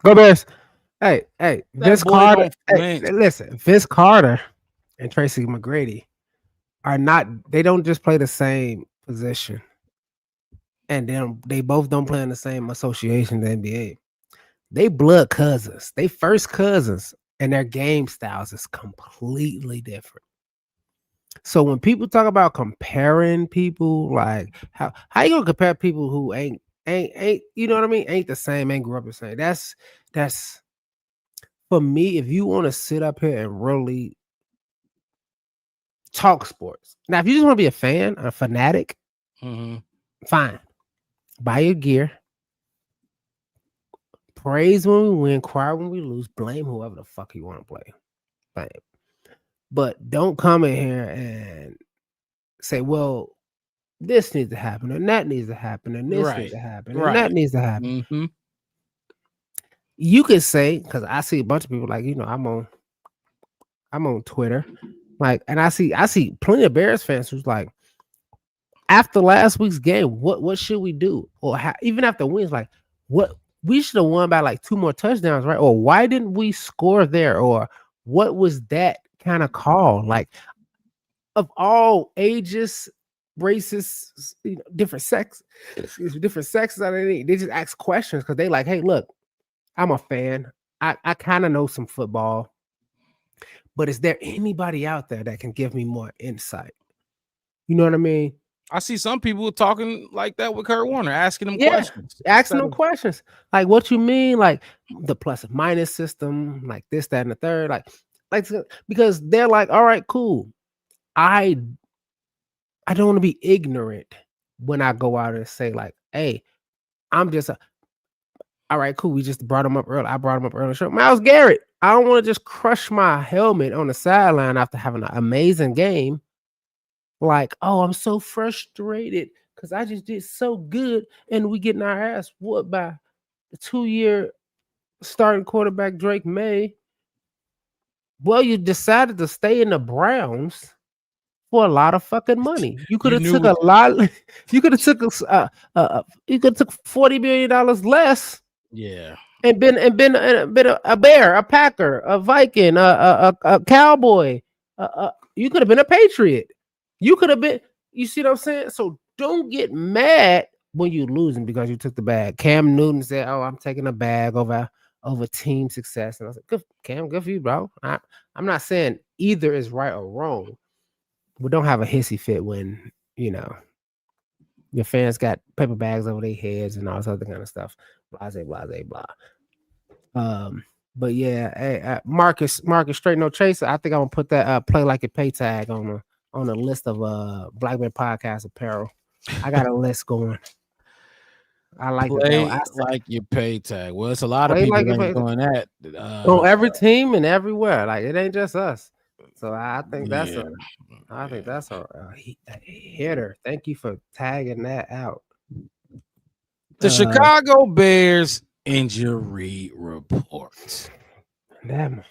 Go Bears. Hey, Vince Carter. Hey, listen, Vince Carter and Tracy McGrady they don't just play the same position. And then they both don't play in the same association, the NBA. They blood cousins. They first cousins, and their game styles is completely different. So when people talk about comparing people, like how you gonna compare people who ain't you know what I mean? Ain't the same, ain't grew up the same. That's for me. If you want to sit up here and really talk sports, now if you just want to be a fan, a fanatic, fine. Buy your gear. Praise when we win, cry when we lose, blame whoever the fuck you want to play. Blame. But don't come in here and say, well, this needs to happen, and that needs to happen, and this needs to happen, and that needs to happen. You could say, because I see a bunch of people like, I'm on Twitter, like, and I see plenty of Bears fans who's like, after last week's game, what should we do? Or even after wins, like, what we should have won by like 2 more touchdowns, right? Or why didn't we score there? Or what was that kind of call? Like, of all ages, races, different sexes, they just ask questions because they like, hey, look, I'm a fan. I kind of know some football. But is there anybody out there that can give me more insight? You know what I mean? I see some people talking like that with Kurt Warner, asking him Yeah, questions. asking them questions. Like, what you mean? Like the plus and minus system, like this, that, and the third. Like because they're like, all right, cool. I don't want to be ignorant when I go out and say, like, hey, I'm just all right, cool. We just brought him up early. I brought him up early. Sure. Myles Garrett. I don't want to just crush my helmet on the sideline after having an amazing game. Like, oh, I'm so frustrated because I just did so good, and we getting our ass whooped by the 2-year starting quarterback Drake May. Well, you decided to stay in the Browns for a lot of fucking money. You could have took a lot. You could have took you could have took $40 million less. Yeah. And been a Bear, a Packer, a Viking, a Cowboy. You could have been a Patriot. You could have been. You see what I'm saying? So don't get mad when you're losing because you took the bag. Cam Newton said, "Oh, I'm taking a bag over team success," and I was like, "Good, Cam, good for you, bro." I'm not saying either is right or wrong, but don't have a hissy fit when your fans got paper bags over their heads and all this other kind of stuff. Blase, blase, blah. But yeah, hey, Marcus, straight no chaser. I think I'm gonna put that play like a pay tag on a list of Black Man Podcast apparel. I got a list going. I like play it. Like your pay tag. Well, it's a lot of Play people like that your ain't pay doing that. on every team and everywhere. Like it ain't just us. So I think that's Yeah. a hitter. Thank you for tagging that out. The Chicago Bears injury report. Damn,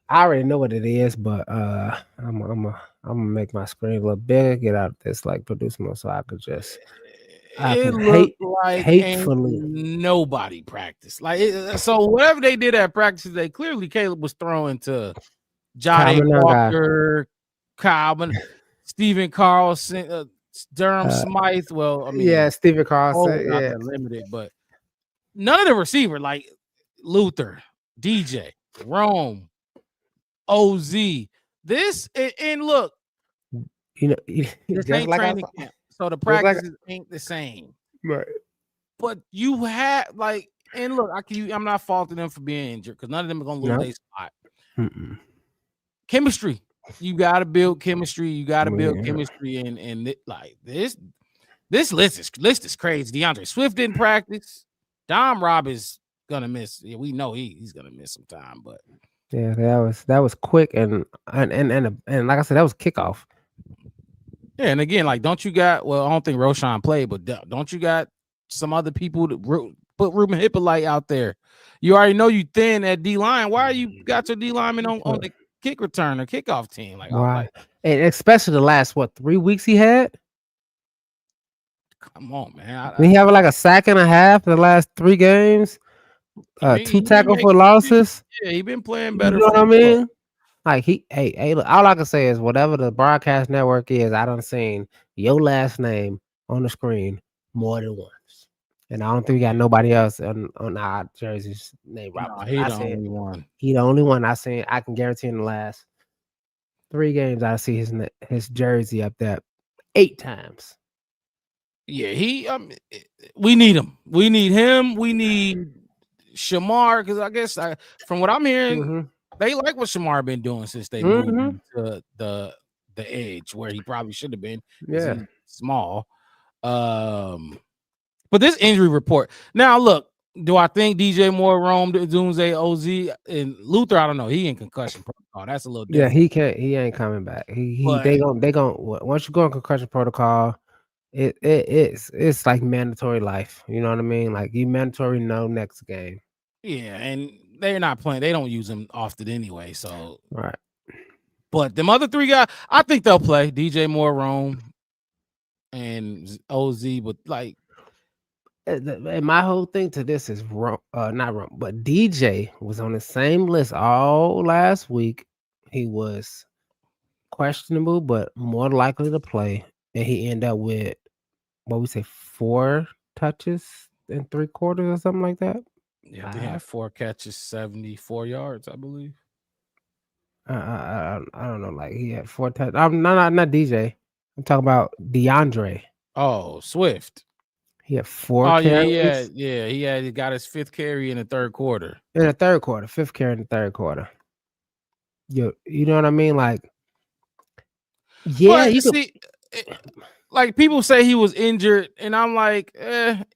I already know what it is, but I'm gonna make my screen a little bigger, get out of this like produce mode, so I could just. It looked like hatefully nobody practiced. Like so, whatever they did at practice today, clearly Caleb was throwing to Jade Walker, Stephen Carlson, Durham Smythe. Well, I mean, yeah, Stephen Carlson, not that limited, but none of the receiver like Luther, DJ, Rome, OZ. This and look, this ain't like training camp, so the practices ain't the same. Right. But you have and look, I'm not faulting them for being injured because none of them are gonna lose their spot. Chemistry. You gotta build chemistry. You gotta build chemistry, and like this list is crazy. DeAndre Swift didn't practice. Dom Rob is gonna miss. Yeah, we know he's gonna miss some time, but yeah, that was quick and like I said, that was kickoff. Yeah, and again, like, don't you got? Well, I don't think Roshan played, but don't you got some other people to put Ruben Hippolyte out there? You already know you thin at D line. Why are you got your D lineman on the kick return or kickoff team? Like, why? And especially the last 3 weeks he had. Come on, man. He have like a sack and a half the last 3 games. 2 tackle for losses. Yeah, he been playing better. You know what I mean? Like hey, look, all I can say is whatever the broadcast network is, I done seen your last name on the screen more than once. And I don't think we got nobody else on our jerseys named Robert. He the only one. He the only one I seen. I can guarantee in the last 3 games I see his jersey up there 8 times. Yeah, we need him. We need him. We need Shamar because I guess from what I'm hearing, they like what Shamar been doing since they moved to the edge where he probably should have been. Yeah, he's small. But this injury report. Now, look, do I think DJ Moore, Rome, Dunze, OZ, and Luther? I don't know. He in concussion protocol. That's a little different. Yeah, he can't. He ain't coming back. They gon' once you go in concussion protocol, it's like mandatory life. You know what I mean? Like you mandatory no next game. Yeah, and they're not playing. They don't use him often anyway. So right. But them other 3 guys, I think they'll play. DJ Moore, Rome, and OZ. But like. And my whole thing to this is not wrong, but DJ was on the same list all last week. He was questionable, but more likely to play, and he ended up with 4 touches in 3 quarters or something like that. Yeah, they had 4 catches, 74 yards, I believe. I don't know. Like he had 4 touchdowns. I'm not DJ. I'm talking about DeAndre. Oh, Swift. He had 4 Oh carries. he got his 5th carry in the third quarter. In the third quarter, 5th carry in the third quarter. You know what I mean? Like, yeah, but you see, like people say he was injured, and I'm like,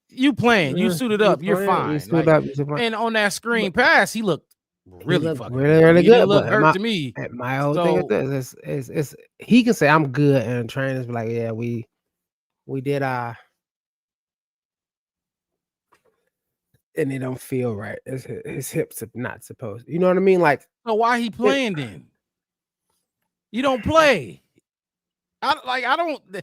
you playing, you suited up, you're fine. You suited up, and on that screen pass, he looked really fucking really He good. didn't look But hurt to me. My whole thing is this: is he can say I'm good, and trainers be like, yeah, we did our. And it don't feel right. His hips are not supposed. You know what I mean? Like, so why he playing then? You don't play. I don't do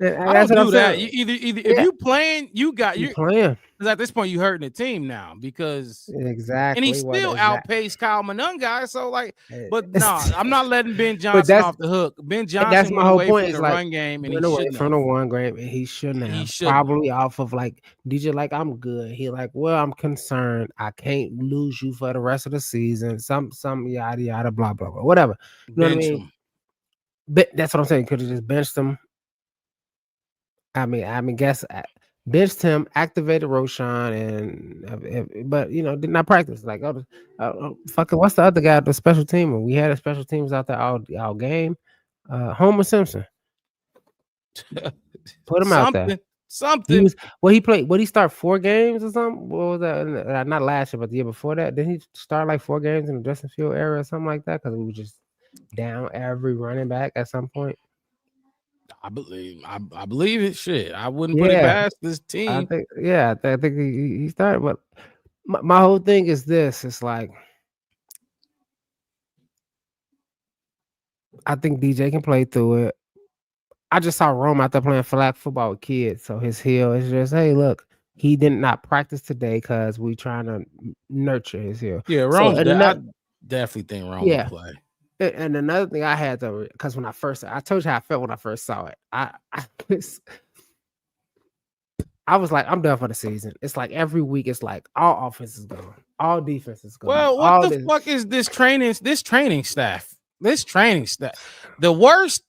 that. You either if you playing, you playing. Because at this point you hurting the team now because exactly, and he still outpaced Kyle Manunga. So but no, I'm not letting Ben Johnson off the hook. Ben Johnson that's my whole point. From the run game, and he shouldn't from the one game, and he shouldn't have. Probably off of like DJ. Like I'm good. He like, well, I'm concerned. I can't lose you for the rest of the season. Some yada yada blah blah blah whatever. You know what I mean? But that's what I'm saying. Could have just benched him. I mean, guess benched him, activated Roshan, but did not practice. Like, fucking, what's the other guy? The special teamer. We had a special teams out there all game. Homer Simpson. Put him out there. Something. He played. What he start 4 games or something? What was that? Not last year, but the year before that. Didn't he start like 4 games in the Justin Field era or something like that? Because we were just down every running back at some point. I believe it. Shit, I wouldn't put it past this team. I think he started. But my whole thing is this: it's like I think DJ can play through it. I just saw Rome out there playing flag football with kids, so his heel is just, hey, look, he did not practice today because we trying to nurture his heel. Yeah, Rome. I definitely think Rome will play. And another thing I had to, because when I told you how I felt when I first saw it. I was like, I'm done for the season. It's like every week, it's like all offense is gone, all defense is gone. Well, what the fuck is this training staff? The worst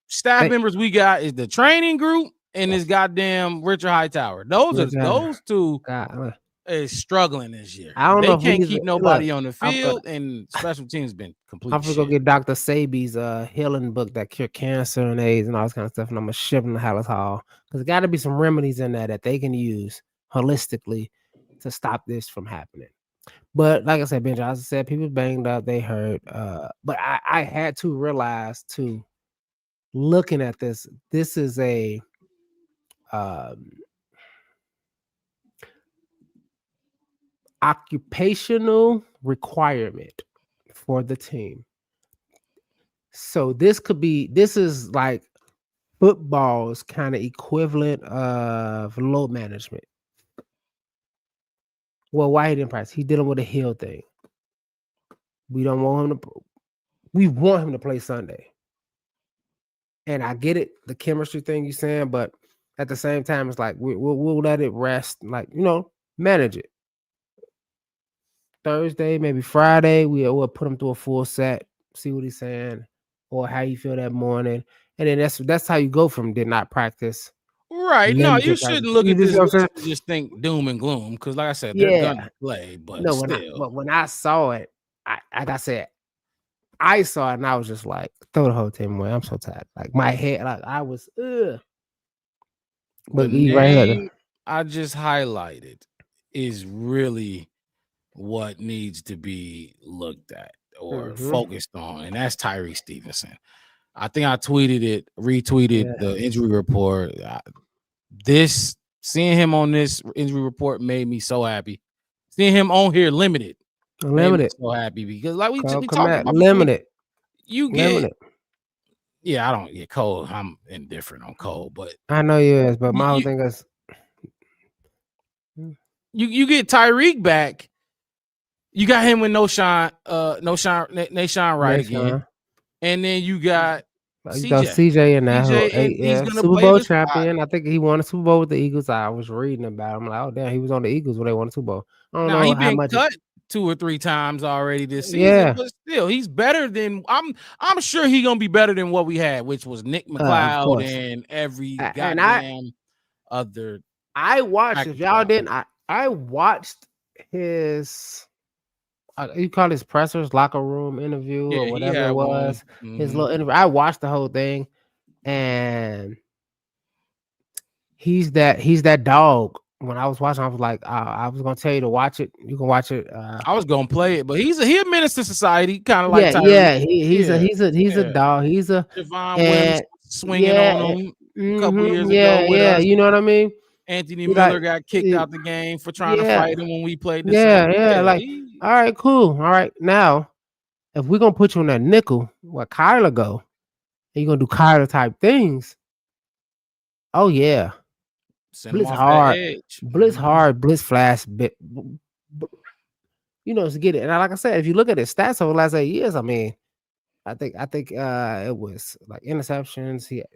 staff members we got is the training group and this goddamn Richard Hightower. Those two is struggling this year. I don't know. They can't keep nobody on the field, and special teams been complete. I'm gonna go get Dr. Sabi's healing book that cure cancer and AIDS and all this kind of stuff, and I'm gonna ship them to Hallis Hall because there got to be some remedies in there that they can use holistically to stop this from happening. But like I said, Ben Johnson said people banged up, they hurt. But I had to realize too, looking at this is a occupational requirement for the team. So this is like football's kind of equivalent of load management. Well, why he didn't practice? He dealing with a heel thing. We want him to play Sunday. And I get it, the chemistry thing you're saying, but at the same time, it's like we'll let it rest, like, manage it. Thursday, maybe Friday, we'll put him through a full set, see what he's saying, or how you feel that morning, and then that's how you go from did not practice. Right? No, you shouldn't look at this and just think doom and gloom because, like I said, they're gonna play. But no, still, when I saw it, like I said, I saw it and I was just like, throw the whole team away. I'm so tired. Like my head, like I was. But the name I just highlighted is really what needs to be looked at or focused on, and that's Tyree Stevenson. I think I retweeted the injury report. Seeing him on this injury report made me so happy. Seeing him on here limited made me so happy because like we talked about limited. You get limited. Yeah, I don't get Cole. I'm indifferent on Cole, but I know you is, but my whole thing is you get Tyreek back. You got him with Nahshon Wright again. And then you got CJ in that. He's gonna Super Bowl champion. I think he won a Super Bowl with the Eagles. I was reading about him. Like, oh damn, he was on the Eagles when they won the Super Bowl. I don't know he been cut. 2 or 3 times already this season. Yeah. But still, he's better than I'm sure he's gonna be better than what we had, which was Nick Of McLeod course. and every And goddamn other. I watched. If practice y'all squad. didn't, I watched his. You call his pressers locker room interview Yeah, or he whatever had it one. was. His Mhm. little interview. I watched the whole thing, and he's that dog. When I was watching, I was like, I was gonna tell you to watch it. You can watch it. I was gonna play it, but he a menace to society, kind of like Yeah, Tyreek. yeah. He's a yeah. dog. He's a Javon Wims and swinging on him a couple years ago with yeah. us. You know what I mean? Anthony He Miller like, got kicked out the game for trying to yeah, fight him when we played the yeah, same. yeah. Like, all right, cool. All right, now if we're gonna put you on that nickel, where Kyler go, and you're gonna do Kyler type things. Oh yeah, Send him blitz off that hard, edge. blitz hard, blitz flash, bit. You know, to get it. And like I said, if you look at his stats over the last 8 years, I mean, I think it was like interceptions. He had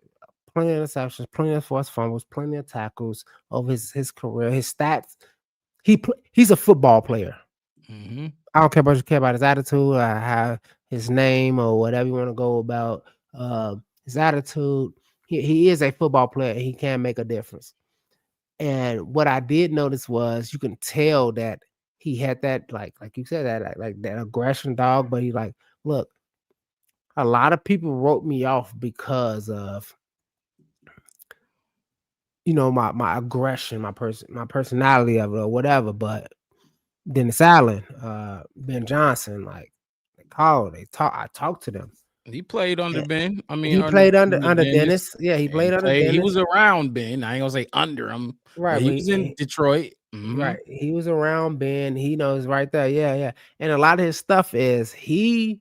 plenty of interceptions, plenty of forced fumbles, plenty of tackles over his career. His stats. He's a football player. Mm-hmm. I don't care about his attitude, how his name or whatever you want to go about. His attitude. He is a football player. And he can make a difference. And what I did notice was you can tell that he had that like you said that like that aggression dog. But he like, look, a lot of people wrote me off because of my aggression, my personality of it or whatever. But Dennis Allen, Ben Johnson, like they called, I talked to them. He played under Ben. I mean, he played under Dennis. Yeah, he played under Dennis. He was around Ben. I ain't gonna say under him. Right, he was in Detroit. Mm-hmm. Right, he was around Ben. He knows right there. Yeah. And a lot of his stuff is You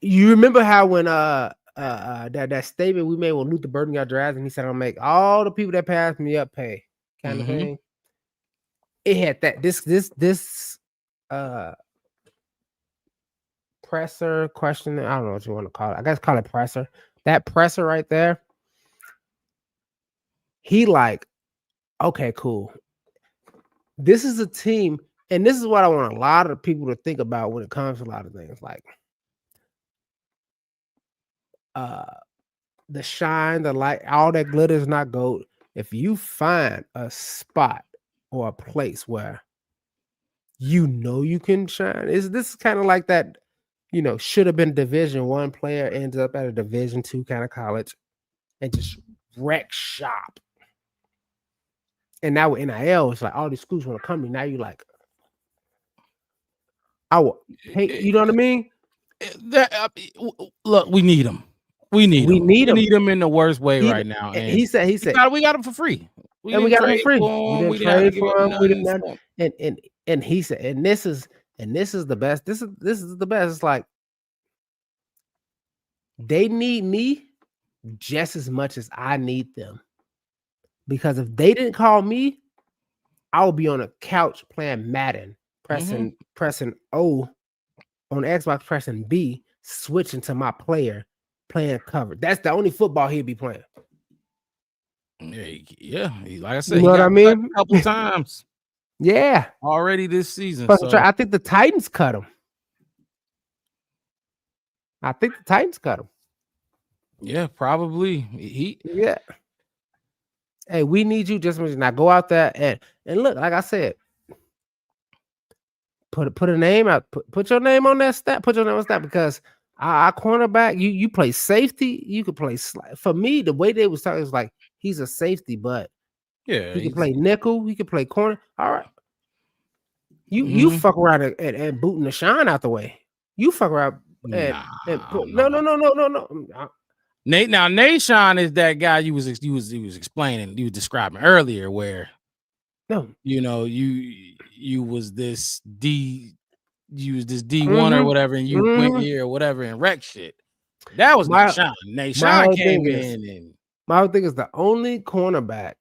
remember how when that statement we made when Luther Burden got drafted, and he said, "I'll make all the people that passed me up pay," kind of thing. It had that this presser question. I don't know what you want to call it. I guess call it presser. That presser right there. He like, okay, cool. This is a team, and this is what I want a lot of people to think about when it comes to a lot of things like the shine, the light, all that glitter is not gold. If you find a spot or a place where you can shine, this is kind of like that, should have been Division I player, ends up at a Division II kind of college and just wreck shop. And now with NIL, it's like all these schools want to come to. Now you like, I will pay. You know what I mean? Look, we need them. We need them in the worst way right now. And he said we got them for free. We got them for free. We didn't trade for them. We didn't. And he said, and this is the best. This is the best. It's like they need me just as much as I need them. Because if they didn't call me, I would be on a couch playing Madden, pressing O on Xbox, pressing B, switching to my player, playing cover. That's the only football he'd be playing. Yeah. Like I said, you know what I mean? A couple times. Yeah, already this season. So I think the Titans cut him. Yeah, probably. Yeah. Hey, we need you just now. Go out there and look, like I said, put a name out. Put your name on that stat. Put your name on that because our cornerback, you play safety. You could play for me. The way they was talking is like he's a safety, but he can play nickel. He can play corner. All right. You fuck around and booting the shine out the way. You fuck around and no. Nate Sean is that guy you was explaining, you was describing earlier, where you was this D1 or whatever, and you went here or whatever and wreck shit. That was Nate Sean. Nate Sean came in and my whole thing is the only cornerback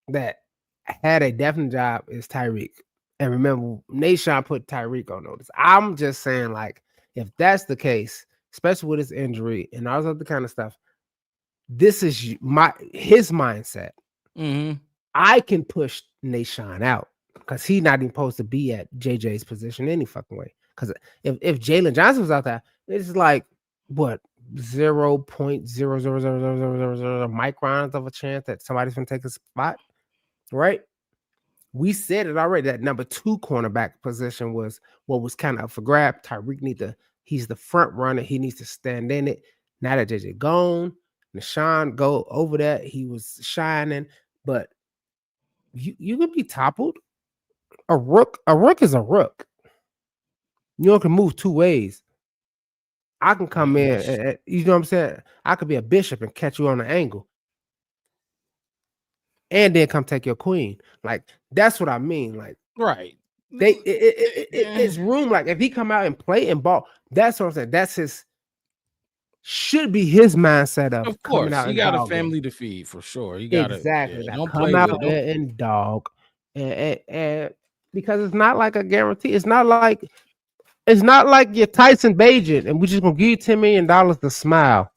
that had a definite job is Tyreek. And remember, Nate Sean put Tyreek on notice. I'm just saying, like, if that's the case, especially with his injury and all this other kind of stuff, this is his mindset. Mm-hmm. I can push Nate Sean out. because he's not even supposed to be at JJ's position any fucking way. Because if Jalen Johnson was out there, it's like what 0.0000000 microns of a chance that somebody's gonna take a spot, right? We said it already. That number 2 cornerback position was what was kind of up for grab. He's the front runner. He needs to stand in it. Now that JJ gone, Nashawn go over that. He was shining, but you can be toppled. A rook is a rook. You can move 2 ways. I can come in, and, you know what I'm saying? I could be a bishop and catch you on an angle. And then come take your queen. Like, that's what I mean. Like, right. It's room. Like, if he come out and play and ball, that's what I'm saying. That's should be his mindset of course, coming out. You got a family to feed for sure. You got exactly. Don't come play out and dog, and because it's not like a guarantee. It's not like you're Tyson Bagent and we're just gonna give you $10 million to smile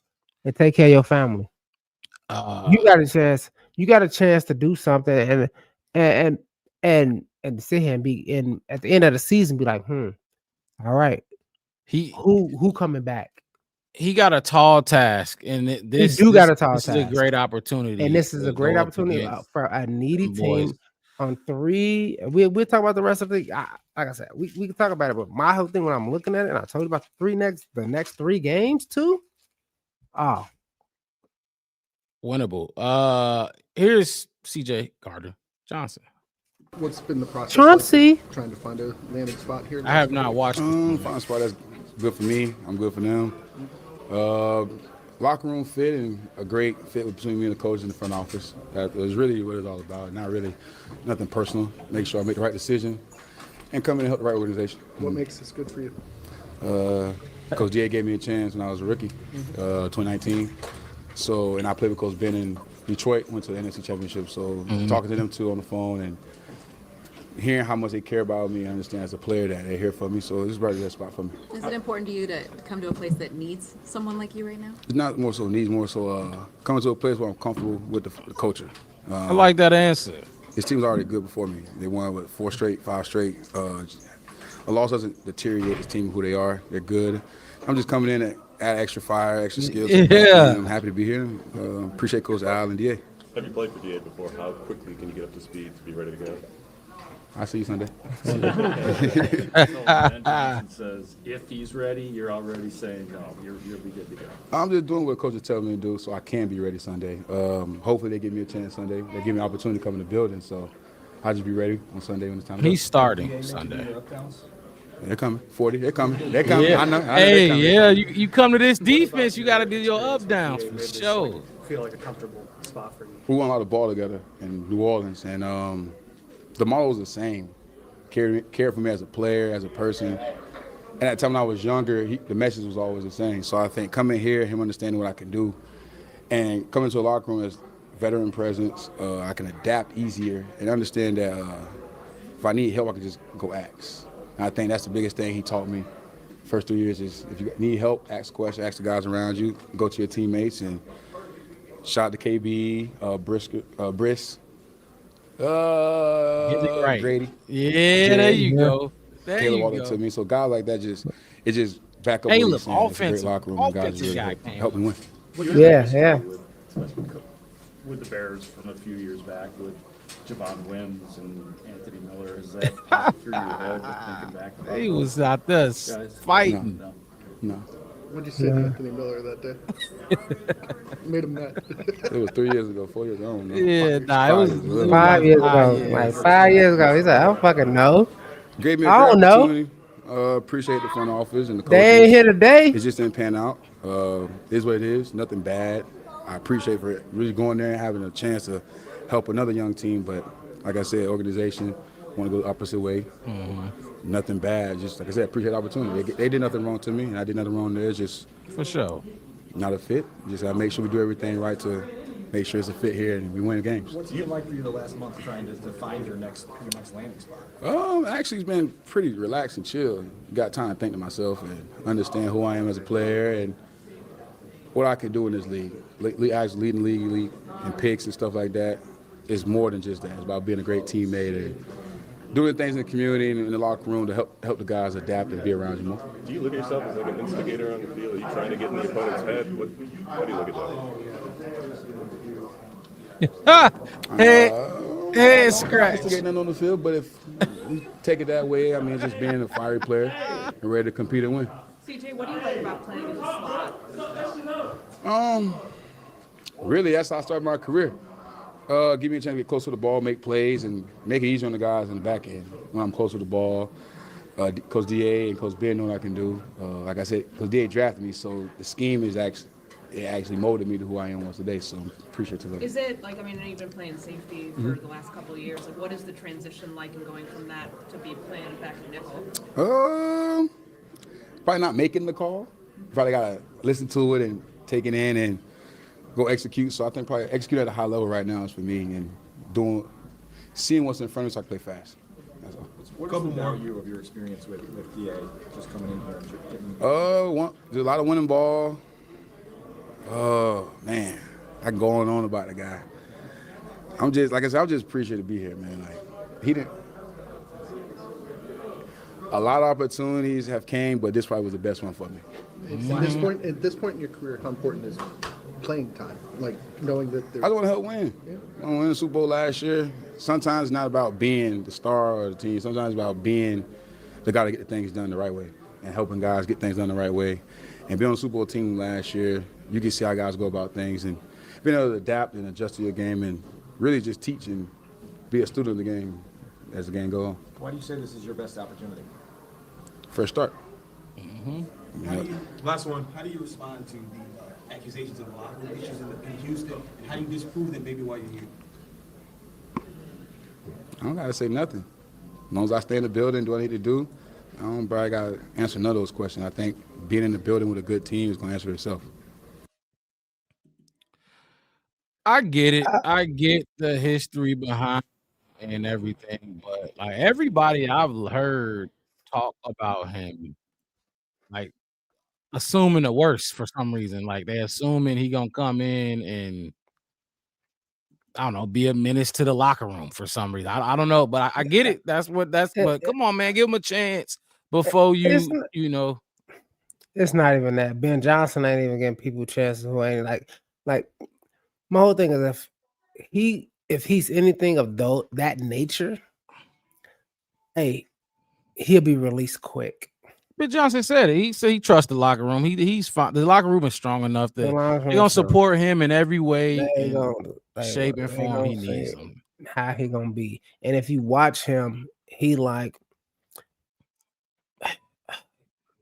and take care of your family. You got a chance. You got a chance to do something and sit here and be in at the end of the season. Be like, all right, who coming back? He got a tall task, and this is a great opportunity. And this is a great opportunity for a needy team on 3. We'll talk about the rest of the. Like I said, we can talk about it. But my whole thing when I'm looking at it, and I told you about the next 3 games too. Winnable. Here's CJ Gardner Johnson. What's been the process Chauncey trying to find a landing spot here? I have not watched. Find a spot that's good for me. I'm good for them. Locker room fit and a great fit between me and the coach in the front office. That was really what it's all about. Not really nothing personal. Make sure I make the right decision and come in and help the right organization. What makes this good for you? Coach DA gave me a chance when I was a rookie, 2019. And I played with Coach Ben in Detroit, went to the NFC Championship. So talking to them too on the phone and hearing how much they care about me, I understand as a player that they're here for me. So this is right that spot for me. Is it important to you to come to a place that needs someone like you right now? It's not more so needs, more so coming to a place where I'm comfortable with the culture. I like that answer. His team was already good before me. They won with 4 straight, 5 straight. A loss doesn't deteriorate his team who they are. They're good. I'm just coming in to add extra fire, extra skills. Yeah. I'm happy to be here. Appreciate Coach Al and DA. Have you played for DA before? How quickly can you get up to speed to be ready to go? I'll see you Sunday. Johnson says if he's ready, you're already saying no, you'll be good to go. I'm just doing what Coach is telling me to do so I can be ready Sunday. Hopefully they give me a chance Sunday. They give me an opportunity to come in the building, so I'll just be ready on Sunday when it's time. He's starting Sunday. They're coming. 40. They're coming. They're coming. Yeah. I know Hey, yeah, you come to this defense, you got to do your up downs for sure. Feel like a comfortable spot for you. We won a lot of ball together in New Orleans, and the model was the same. Cared for me as a player, as a person. And at the time when I was younger, the message was always the same. So I think coming here, him understanding what I can do, and coming to a locker room as veteran presence, I can adapt easier and understand that if I need help, I can just go ask. And I think that's the biggest thing he taught me. First 3 years is if you need help, ask questions, ask the guys around you, go to your teammates, and shout out to KB, Briss. Right. Grady. Yeah, there you go. There Caleb you walked go. up to me. So guys like that just back up. Caleb, what he's saying. It's a great offensive- locker room. And guys offensive really guy, help me win. Yeah. With the Bears from a few years back with Javon Wims and Anthony Miller, is that passing through your head thinking back about He those was out there guys? fighting. No. What'd you say to Anthony Miller that day? Made him mad. It was 3 years ago, 4 years ago. I don't know. Yeah, nah, it was 5 years ago. years. Like 5 years ago. He said, I don't fucking know. Gave me a I great don't know. opportunity. Appreciate the front office and the coaches. They ain't here today. It just didn't pan out. It is what it is. Nothing bad. I appreciate for it really going there and having a chance to help another young team. But like I said, organization want to go the opposite way. Nothing bad. Just like I said, appreciate the opportunity. They did nothing wrong to me, and I did nothing wrong there. It's just For sure. not a fit. Just gotta make sure we do everything right to make sure it's a fit here and we win games. What's it been like for you the last month trying to find your next landing spot? Actually, it's been pretty relaxed and chill. Got time to think to myself and understand who I am as a player and what I can do in this league. Actually leading the league and picks and stuff like that is more than just that. It's about being a great teammate and doing things in the community and in the locker room to help the guys adapt and be around you more. Do you look at yourself as like an instigator on the field? Are you trying to get in the opponent's head? How do you look at that? Head scratch. Instigating nothing on the field, but if you take it that way, I mean, just being a fiery player and ready to compete and win. CJ, what do you like about playing in the slot? Really, that's how I started my career. Give me a chance to get close to the ball, make plays, and make it easy on the guys in the back end when I'm close to the ball. Coach DA and Coach Ben know what I can do. Like I said, Coach DA drafted me, so the scheme is actually molded me to who I am today. So I'm appreciative of it. Is it like, I mean, you've been playing safety for the last couple of years. Like, what is the transition like in going from that to be playing back in nickel? Probably not making the call. Probably gotta listen to it and take it in and go execute. So I think probably execute at a high level right now is for me, and seeing what's in front of me so I can play fast. That's all. What is the value of your experience with DA just coming in here and getting? There's a lot of winning ball. Oh man, I can go on and on about the guy. I'm just appreciative to be here, man. Like he didn't. A lot of opportunities have came, but this probably was the best one for me. At this point in your career, how important is playing time? Like knowing that I just want to help win. Yeah. I won the Super Bowl last year. Sometimes it's not about being the star or the team. Sometimes it's about being the guy to get the things done the right way and helping guys get things done the right way. And being on the Super Bowl team last year, you can see how guys go about things and being able to adapt and adjust to your game and really just teach and be a student of the game as the game goes on. Why do you say this is your best opportunity? First start. Last one. How do you respond to the accusations of the locker room issues in Houston? And how do you disprove them maybe while you're here? I don't got to say nothing. As long as I stay in the building, do what I need to do, I don't probably got to answer none of those questions. I think being in the building with a good team is going to answer itself. I get it. I get the history behind and everything, but like everybody I've heard talk about him, like assuming the worst for some reason. Like they assuming he gonna come in and I don't know, be a menace to the locker room for some reason. I don't know, but I get it. But come on, man, give him a chance before you know. It's not even that. Ben Johnson ain't even getting people chances who ain't like my whole thing is if he's anything of that nature, hey, he'll be released quick. Ben Johnson said it. He said he trusts the locker room. He's fine. The locker room is strong enough that they're gonna support him in every way, shape, and form he needs him. How he gonna be? And if you watch him, he like. I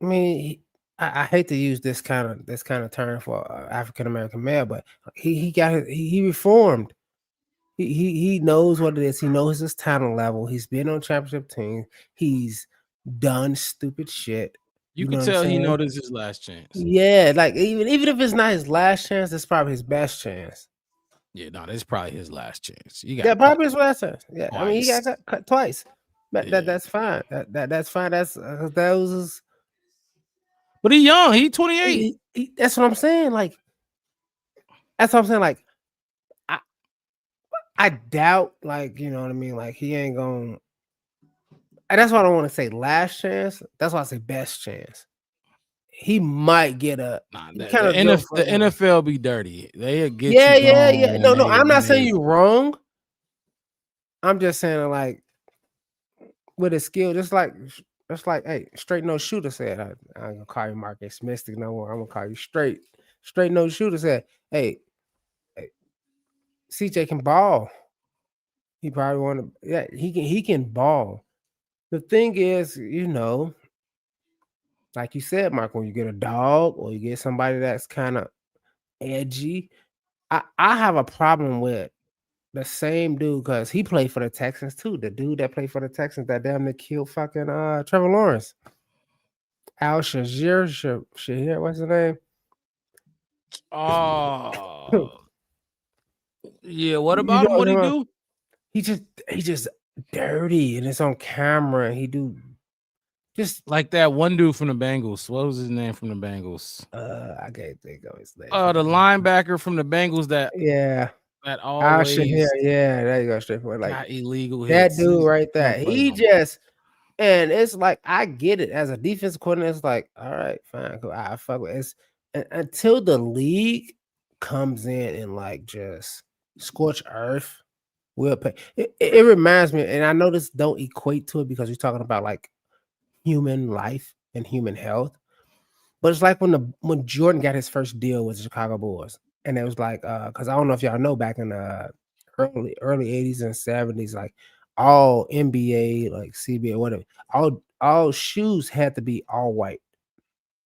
mean, I hate to use this kind of term for African American male, but he reformed. He knows what it is. He knows his talent level. He's been on championship teams. He's done stupid shit. You can tell he knows this is his last chance. Yeah, like even if it's not his last chance, it's probably his best chance. Yeah, no, this is probably his last chance. Probably his last chance. Yeah, twice. I mean, he got cut twice. But that's fine. That's fine. Those. But he young. He 28. That's what I'm saying. Like, that's what I'm saying. Like, I doubt. Like, you know what I mean. Like, he ain't gonna. And that's why I don't want to say last chance. That's why I say best chance. He might get a. The NFL be dirty. They'll get yeah. No. I'm not saying you're wrong. I'm just saying like with a skill, just like hey, straight no shooter said. I'm gonna call you Marcus Mystic no more. I'm gonna call you straight no shooter said. Hey, CJ can ball. He probably want to. Yeah, he can ball. The thing is, you know, like you said, Mark, when you get a dog or you get somebody that's kind of edgy, I have a problem with the same dude because he played for the Texans too. The dude that played for the Texans that damn near killed fucking Trevor Lawrence. Al Shahir, what's his name? Oh, yeah. What about him? What he do? He just dirty and it's on camera. He do just like that one dude from the Bengals. What was his name from the Bengals? I can't think of his name. The linebacker from the Bengals that that always yeah, there you go, straight for it. Like got illegal that hits. dude right there. Don't play He no more. just and it's like I get it as a defensive coordinator. It's like, all right, fine, cool. I fuck with it. Until the league comes in and like just scorch earth. We'll pay. It reminds me, and I know this don't equate to it because you're talking about like human life and human health. But it's like when Jordan got his first deal with the Chicago Bulls, and it was like, because I don't know if y'all know, back in the early 80s and 70s, like all NBA, like CBA, whatever, all shoes had to be all white.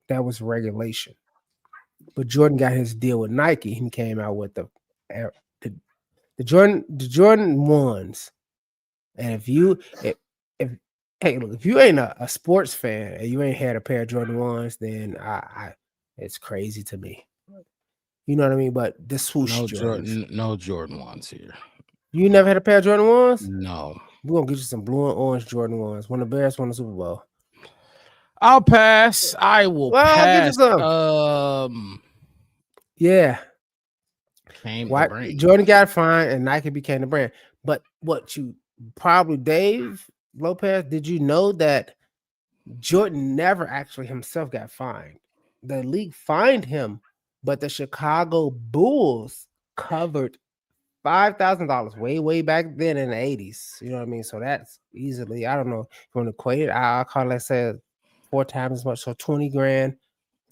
That was regulation. But Jordan got his deal with Nike. He came out with the Jordan ones. And if hey, look, if you ain't a sports fan and you ain't had a pair of Jordan ones, then I it's crazy to me. You know what I mean? But the swoosh no Jordan ones here. You never had a pair of Jordan ones? No. We're gonna get you some blue and orange Jordan ones when the Bears won the Super Bowl. I'll pass. I will pass. I'll get you some. Yeah. Jordan got fined and Nike became the brand. But what you probably, Dave Lopez, did you know that Jordan never actually himself got fined? The league fined him, but the Chicago Bulls covered $5,000 way back then in the 80s. You know what I mean? So that's easily, I don't know if you want to equate it. I'll call it, let's say, 4 times as much. So 20 grand,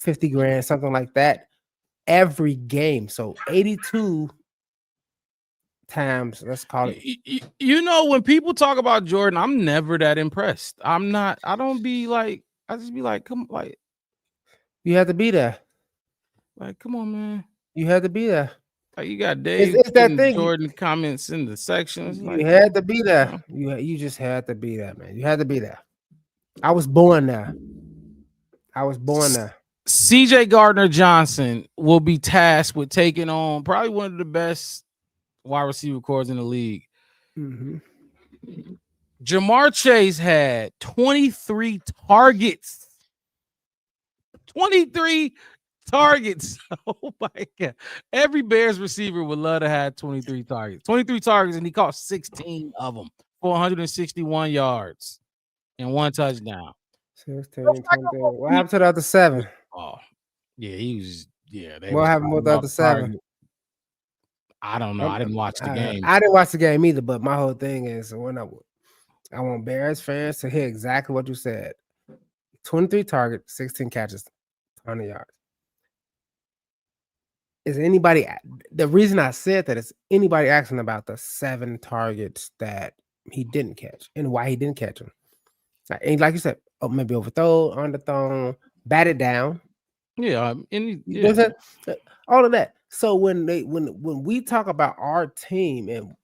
50 grand, something like that every game. So 82 times, let's call it. You know, when people talk about Jordan, I'm never that impressed. I don't be like, I just be like, come, like, you have to be there. Like, come on, man. You had to be there. Like, you got Dave it's that thing. Jordan comments in the sections. You had to be there. You just had to be there, man. You had to be there. I was born there. CJ Gardner-Johnson will be tasked with taking on probably one of the best wide receiver cores in the league. Mm-hmm. Jamar Chase had 23 targets. 23 targets. Oh my God. Every Bears receiver would love to have 23 targets. 23 targets, and he caught 16 of them for 161 yards and 1 touchdown. 16, 20. What happened to the other 7? Oh, yeah, he was. Yeah, what happened with the other 7? I don't know. I didn't watch the game. I didn't watch the game either. But my whole thing is, when I want Bears fans to hear exactly what you said. 23 targets, 16 catches, 100 yards. Is anybody? The reason I said that is anybody asking about the 7 targets that he didn't catch and why he didn't catch them. Like you said, maybe overthrown, underthrown, batted down. Yeah, you know what I'm saying? All of that. So when we talk about our team and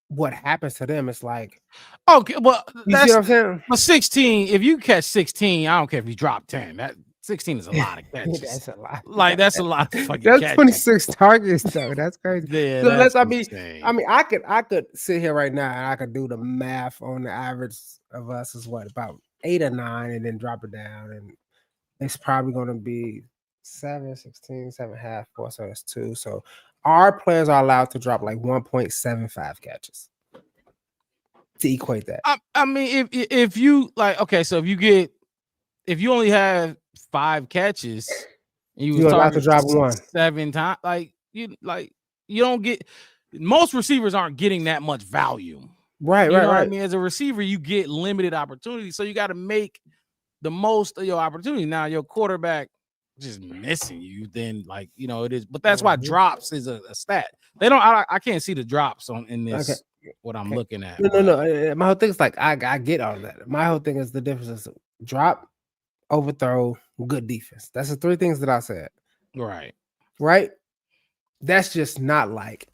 what happens to them, it's like, okay, well, you see what I'm saying? But 16, if you catch 16, I don't care if you drop 10. That 16 is a lot of catches. That's a lot. Like, that's a lot of fucking that's catches. 26 targets, though. That's crazy. Yeah, so that's I could sit here right now and I could do the math on the average of us is what, about 8 or 9, and then drop it down, and it's probably going to be 7, 16, 7.5, 4, so that's 2. So our players are allowed to drop like 1.75 catches to equate that. I mean, if you like, okay, so if you only have 5 catches, and you're allowed to drop 1 7 times, like you don't get, most receivers aren't getting that much value. Right. I mean, as a receiver, you get limited opportunity, so you got to make the most of your opportunity. Now, your quarterback just missing you, then it is. But that's why drops is a stat. They don't. I can't see the drops in this. Okay. What I'm looking at. No. My whole thing is like I get all of that. My whole thing is the difference is drop, overthrow, good defense. That's the 3 things that I said. Right. That's just not like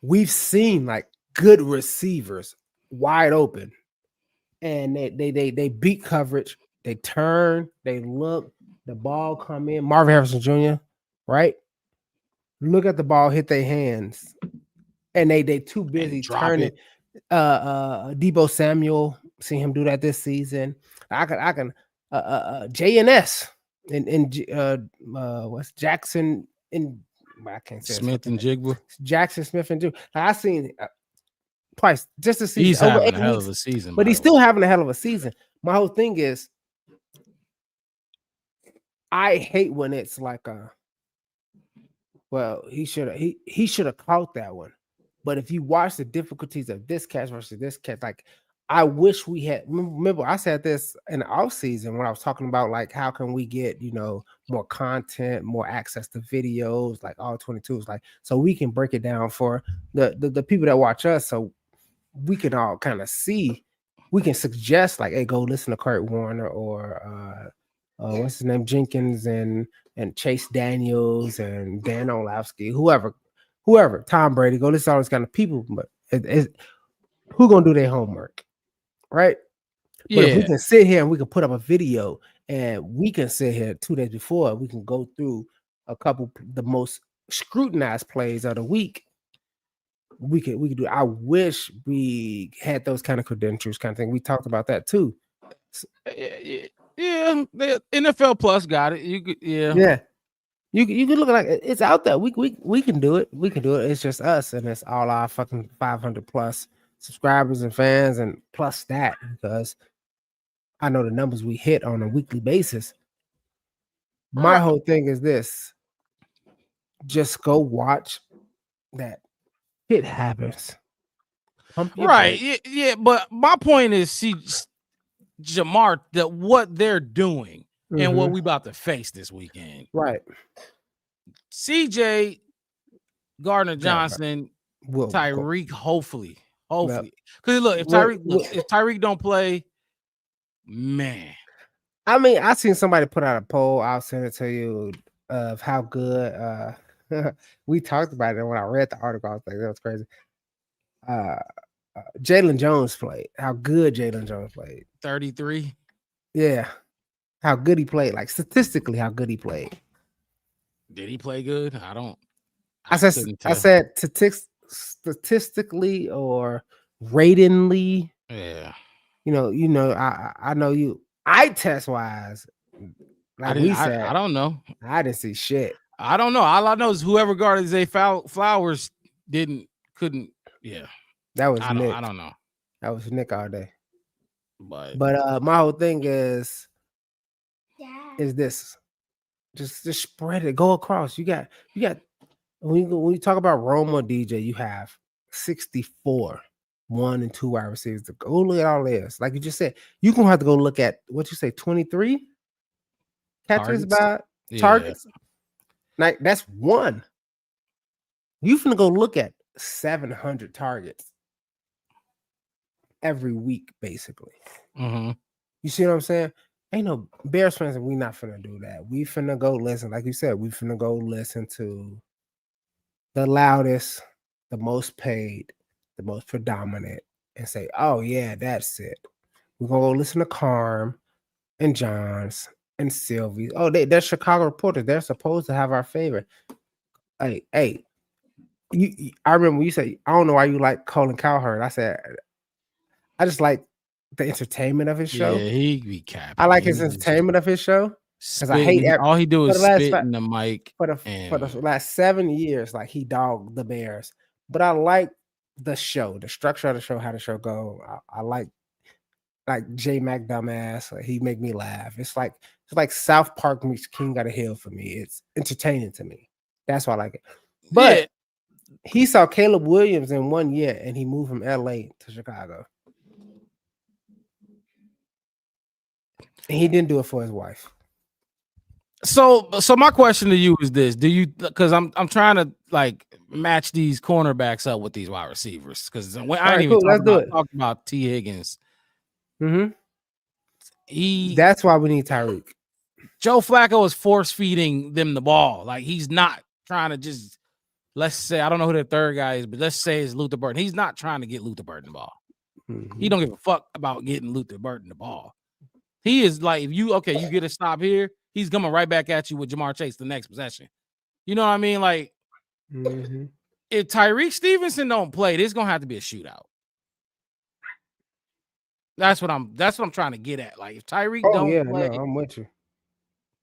we've seen like good receivers wide open, and they beat coverage. They turn, they look, the ball come in. Marvin Harrison Jr., right? Look at the ball, hit their hands, and they too busy turning. Debo Samuel, seen him do that this season. I can JNS and what's Jackson and but I can't say Smith and Jigba. Jackson Smith and Jigba. Like, I seen twice just to see. He's over having 8 a hell weeks, of a season, but he's still having a hell of a season. My whole thing is, I hate when it's like well, he should have caught that one. But if you watch the difficulties of this catch versus this catch, like I wish we had. Remember, I said this in the off season when I was talking about like how can we get more content, more access to videos, like all 22s, like so we can break it down for the people that watch us, so we can all kind of see. We can suggest like, hey, go listen to Kurt Warner or what's his name, Jenkins and Chase Daniels and Dan Orlovsky, whoever, Tom Brady, go listen to all those kind of people. But who gonna do their homework, right? Yeah. But if we can sit here and we can put up a video and we can sit here 2 days before, we can go through a couple the most scrutinized plays of the week. We could do. I wish we had those kind of credentials, kind of thing. We talked about that too. Yeah, the NFL Plus got it. You could, yeah. You can look like it's out there. We can do it. We can do it. It's just us, and it's all our fucking 500 plus subscribers and fans, and plus that, because I know the numbers we hit on a weekly basis. My whole thing is this: just go watch that. It happens. Right. Yeah. But my point is, see, Jamar, that what they're doing and what we about to face this weekend. Right. CJ Gardner-Johnson, Tyreek, hopefully. Because look, if Tyreek don't play, man. I mean, I seen somebody put out a poll. I'll send it to you of how good we talked about it when I read the article. I was like, that was crazy. Jalen Jones played. How good Jalen Jones played. 33. Yeah. How good he played. Like statistically, how good he played. Did he play good? I said statistically or ratingly. Yeah. I know you. Eye test wise, like I don't know. I didn't see shit. I don't know. All I know is whoever guarded Zay Flowers couldn't. Yeah. That was Nick. I don't know. That was Nick all day. But my whole thing is this. Just spread it. Go across. You got when you talk about Roma DJ, you have 64 1 and 2 wide receivers. Go look at all this. Like you just said, you're gonna have to go look at what you say, 23 catches by targets. Like that's one. You finna go look at 700 targets every week, basically. You see what I'm saying? Ain't no Bears fans, and we not finna do that. We finna go listen, like you said, we finna go listen to the loudest, the most paid, the most predominant, and say, oh yeah, that's it. We're gonna go listen to Carm and Johns and Sylvie. Oh, they're Chicago reporters. They're supposed to have our favorite. Hey, I remember when you said, I don't know why you like Colin Cowherd. I said, I just like the entertainment of his show. Yeah, he be capping. I like his entertainment of his show. Because I hate all he do is spit in the mic. For the last 7 years, like he dogged the Bears. But I like the show, the structure of the show, how the show go. I like J Mac dumbass. Like, he make me laugh. It's like South Park meets King of the Hill for me. It's entertaining to me. That's why I like it. But he saw Caleb Williams in 1 year and he moved from LA to Chicago. And he didn't do it for his wife. So my question to you is this: do you? Because I'm trying to like match these cornerbacks up with these wide receivers. Because I ain't even talking about T. Higgins. That's why we need Tyreek. Joe Flacco is force feeding them the ball. Like he's not trying to just. Let's say I don't know who the third guy is, but let's say it's Luther Burton. He's not trying to get Luther Burton the ball. He don't give a fuck about getting Luther Burton the ball. He is like, if you get a stop here, he's coming right back at you with Jamar Chase the next possession. You know what I mean? Like, if Tyreek Stevenson don't play, there's gonna have to be a shootout. That's what I'm trying to get at. Like, if Tyreek don't play, I'm with you.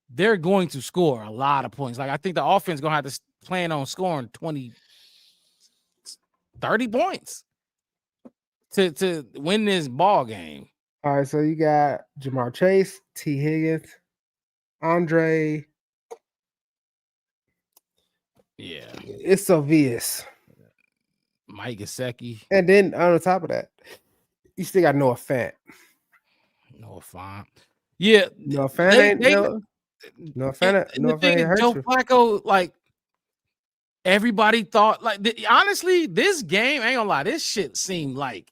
They're going to score a lot of points. Like, I think the offense gonna have to plan on scoring 20, 30 points to win this ball game. All right, so you got Jamar Chase, T. Higgins, Andre. Yeah, it's obvious. Mike Gesicki, and then on the top of that, you still got Noah Fant. Noah Fant. Yeah, Noah Fant ain't Noah Fant. The thing is, Joe Flacco, like everybody thought, like honestly, this game ain't gonna lie, this shit seemed like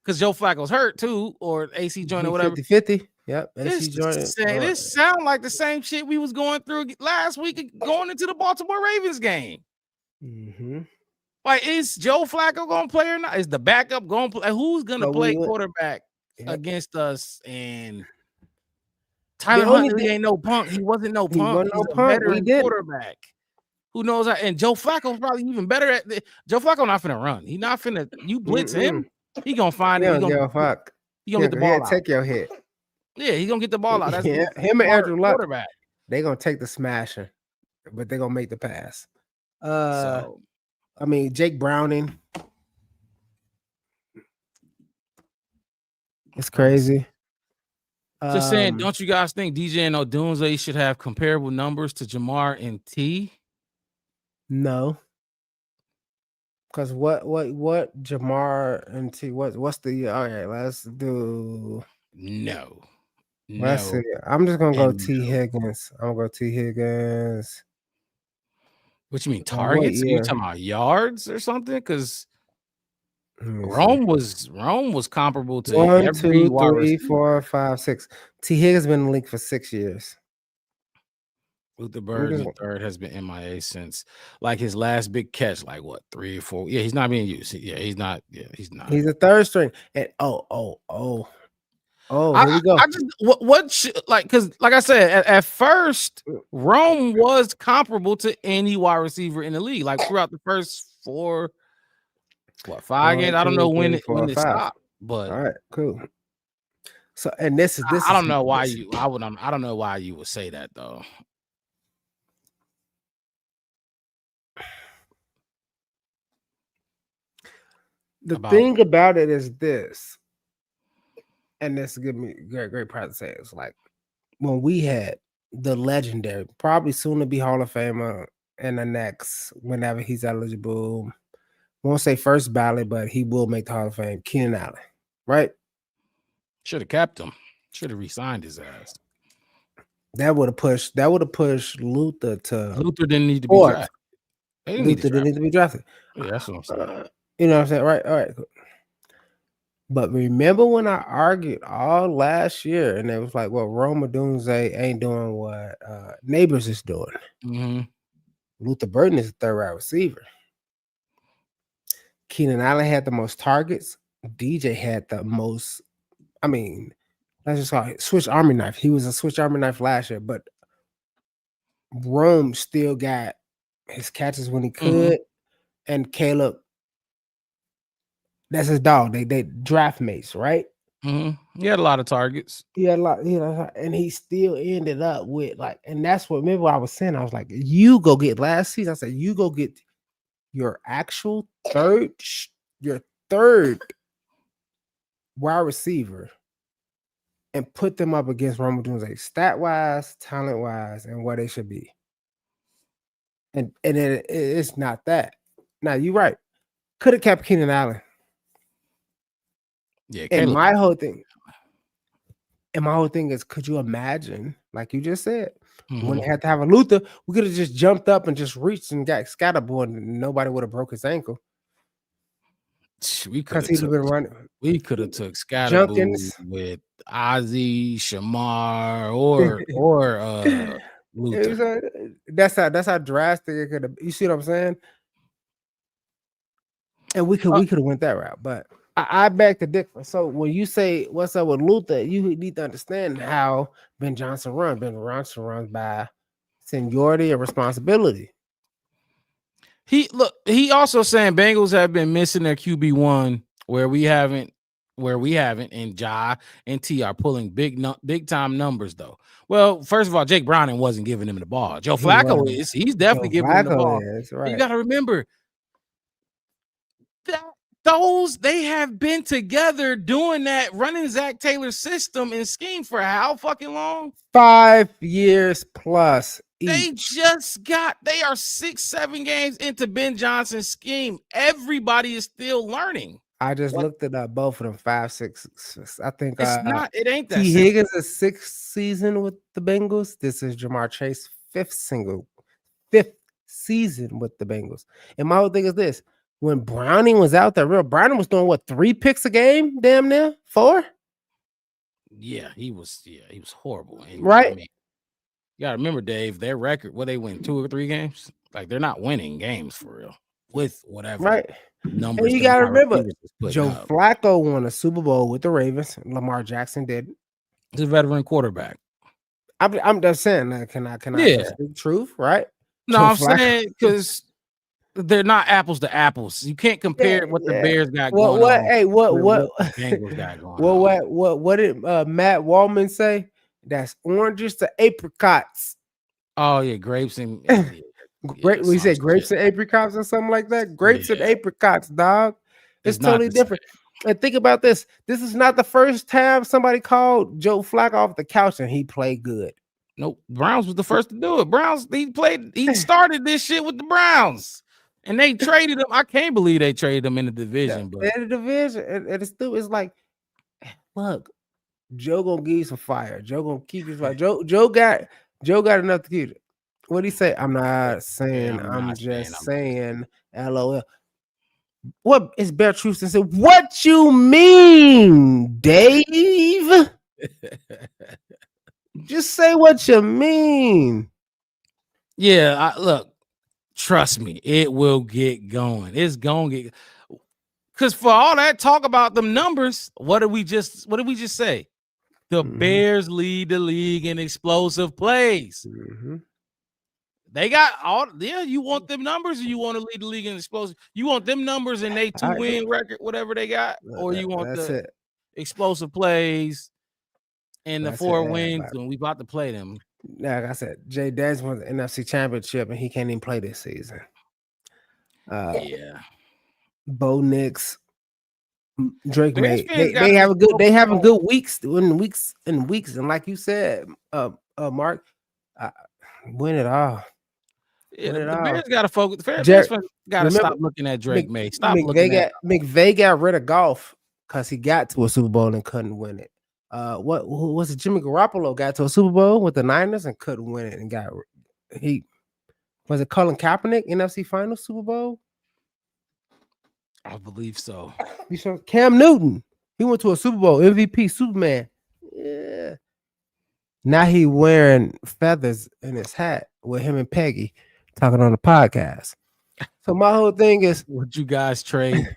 because Joe Flacco's hurt too, or AC joint or whatever. 50-50. Yep, AC joint. This sound like the same shit we was going through last week going into the Baltimore Ravens game. Mm-hmm. Like, is Joe Flacco gonna play or not? Is the backup gonna play? Who's gonna play quarterback against us? And Tyler Huntley ain't no punk. He wasn't no punk. He's a veteran quarterback. Who knows? And Joe Flacco's probably even better at Joe Flacco not finna run. He not finna. You blitz him, he gonna find it. He gonna get the ball out. Take your hit. Yeah, he's gonna get the ball out. That's him and Andrew Luck. They gonna take the smashing, but they gonna make the pass. I mean, Jake Browning. It's crazy. Just saying, don't you guys think DJ and Odunze should have comparable numbers to Jamar and T? No. Because what Jamar and T, what's the, all right, let's do. No. Let's see. I'm just going to go T. Higgins. I'm going to go T. Higgins. What you mean, targets? Are you talking about yards or something? Because Rome was comparable to 1, every 2, 3, 4, 5, 6. T. Higgins been in the league for 6 years. Luther Burden III has been MIA since like his last big catch, like what, 3 or 4? Yeah, he's not being used. Yeah, he's not. Yeah, he's not. He's a third string. And here we go. I just because like I said, at first, Rome was comparable to any wide receiver in the league. Like throughout the first 5 games. I don't know when it stopped, but all right, cool. So and this is I don't know why I don't know why you would say that though. The thing about it is this, and this give me great pride to say it's like when we had the legendary, probably soon to be Hall of Famer in the next whenever he's eligible. Won't say first ballot, but he will make the Hall of Fame. Keenan Allen, right? Should have kept him. Should have re-signed his ass. That would have pushed Luther to. Luther didn't need to be drafted. Luther didn't need to be drafted. Yeah, that's what I'm saying. You know what I'm saying? Right. All right. Cool. But remember when I argued all last year and it was like, well, Rome Odunze ain't doing what Neighbors is doing. Mm-hmm. Luther Burden is a third wide receiver. Keenan Allen had the most targets. DJ had the most, I mean, let's just call it switch army knife. He was a switch army knife last year, but Rome still got his catches when he could. And Caleb, that's his dog. They draft mates, right? Mm-hmm. He had a lot of targets. He had a lot, and he still ended up with like, and that's what, remember what I was saying? I was like, you go get last season. I said, you go get your actual third wide receiver and put them up against Rome Odunze, stat-wise, talent-wise, and where they should be. And it's not that. Now, you're right. Could have kept Keenan Allen. Yeah, and my whole thing is, could you imagine, like you just said, when they had to have a Luther, we could have just jumped up and just reached and got Scatterboard and nobody would have broke his ankle. We could have took Scatterboard with Ozzy, Shamar, or Luther. That's how drastic it could have. You see what I'm saying? And we could have went that route, but I beg to differ. So when you say what's up with Luther, you need to understand how Ben Johnson runs. Ben Johnson runs by seniority and responsibility. He also saying Bengals have been missing their QB1 where we haven't where we haven't, and Ja and T are pulling big time numbers though. Well, first of all, Jake Browning wasn't giving him the ball. Joe Flacco is. He's definitely giving him the ball. Right. You got to remember that they have been together doing that, running Zach Taylor's system and scheme for how fucking long? 5 years plus. They are 6-7 games into Ben Johnson's scheme. Everybody is still learning. I just looked it up, both of them 5, 6. I think it ain't that. T. Higgins' 6th season with the Bengals. This is Jamar Chase's 5th season with the Bengals. And my whole thing is this: when Browning was out there, Browning was doing what, 3 picks a game, damn near 4. Yeah, he was horrible. And, right. I mean, you gotta remember, Dave, their record, they win 2 or 3 games. Like, they're not winning games for real with whatever. Right. Numbers. And you gotta remember, Joe Flacco won a Super Bowl with the Ravens. Lamar Jackson did. He's a veteran quarterback. I'm just saying, can I speak truth, right? No, I'm saying because they're not apples to apples. You can't compare what the Bears got going on. Hey, what the Bengals got going on. What did Matt Wallman say? That's oranges to apricots. Oh yeah, grapes and we said grapes and apricots or something like that. Grapes and apricots, dog. It's totally different. And think about this. This is not the first time somebody called Joe Flacco off the couch and he played good. Nope. Browns was the first to do it. Browns, he started this shit with the Browns. And they traded him. I can't believe they traded him in the division. But in the division. And it's like, look, Joe gonna give you some fire. Joe gonna keep you fire. Joe got enough to keep it. What'd he say? I'm not saying, I'm just saying, LOL. What is Bear Truth and said? What you mean, Dave? Just say what you mean. Yeah, look, trust me, it will get going. It's gonna get, because for all that talk about them numbers, what did we just say? The Bears lead the league in explosive plays. They got all, you want them numbers, or you want to lead the league in explosive? You want them numbers and they 2-win record, whatever they got, or you want the explosive plays and the 4 wins, and we about to play them. Like I said, Jay Dez won the NFC Championship, and he can't even play this season. Bo Nix, Drake May, they have good weeks, and like you said, Mark, win it all. Yeah, the Bears got to focus. The Bears got to stop looking at Drake May. Stop looking at McVay got rid of golf because he got to a Super Bowl and couldn't win it. What was it? Jimmy Garoppolo got to a Super Bowl with the Niners and couldn't win it, and was it Colin Kaepernick NFC Final Super Bowl? I believe so. You saw Cam Newton. He went to a Super Bowl MVP, Superman. Yeah. Now he wearing feathers in his hat with him and Peggy talking on the podcast. So my whole thing is, would you guys trade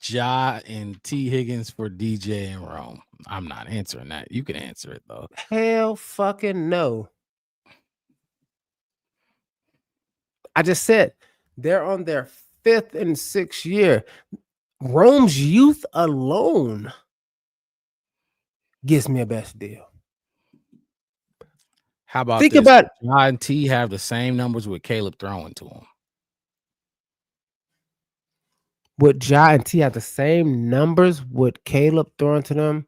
Ja and T. Higgins for DJ and Rome? I'm not answering that. You can answer it though. Hell fucking no. I just said they're on their 5th and 6th year. Rome's youth alone gives me a best deal. How about this? Ja and T have the same numbers with Caleb throwing to them? Would Ja and T have the same numbers with Caleb throwing to them?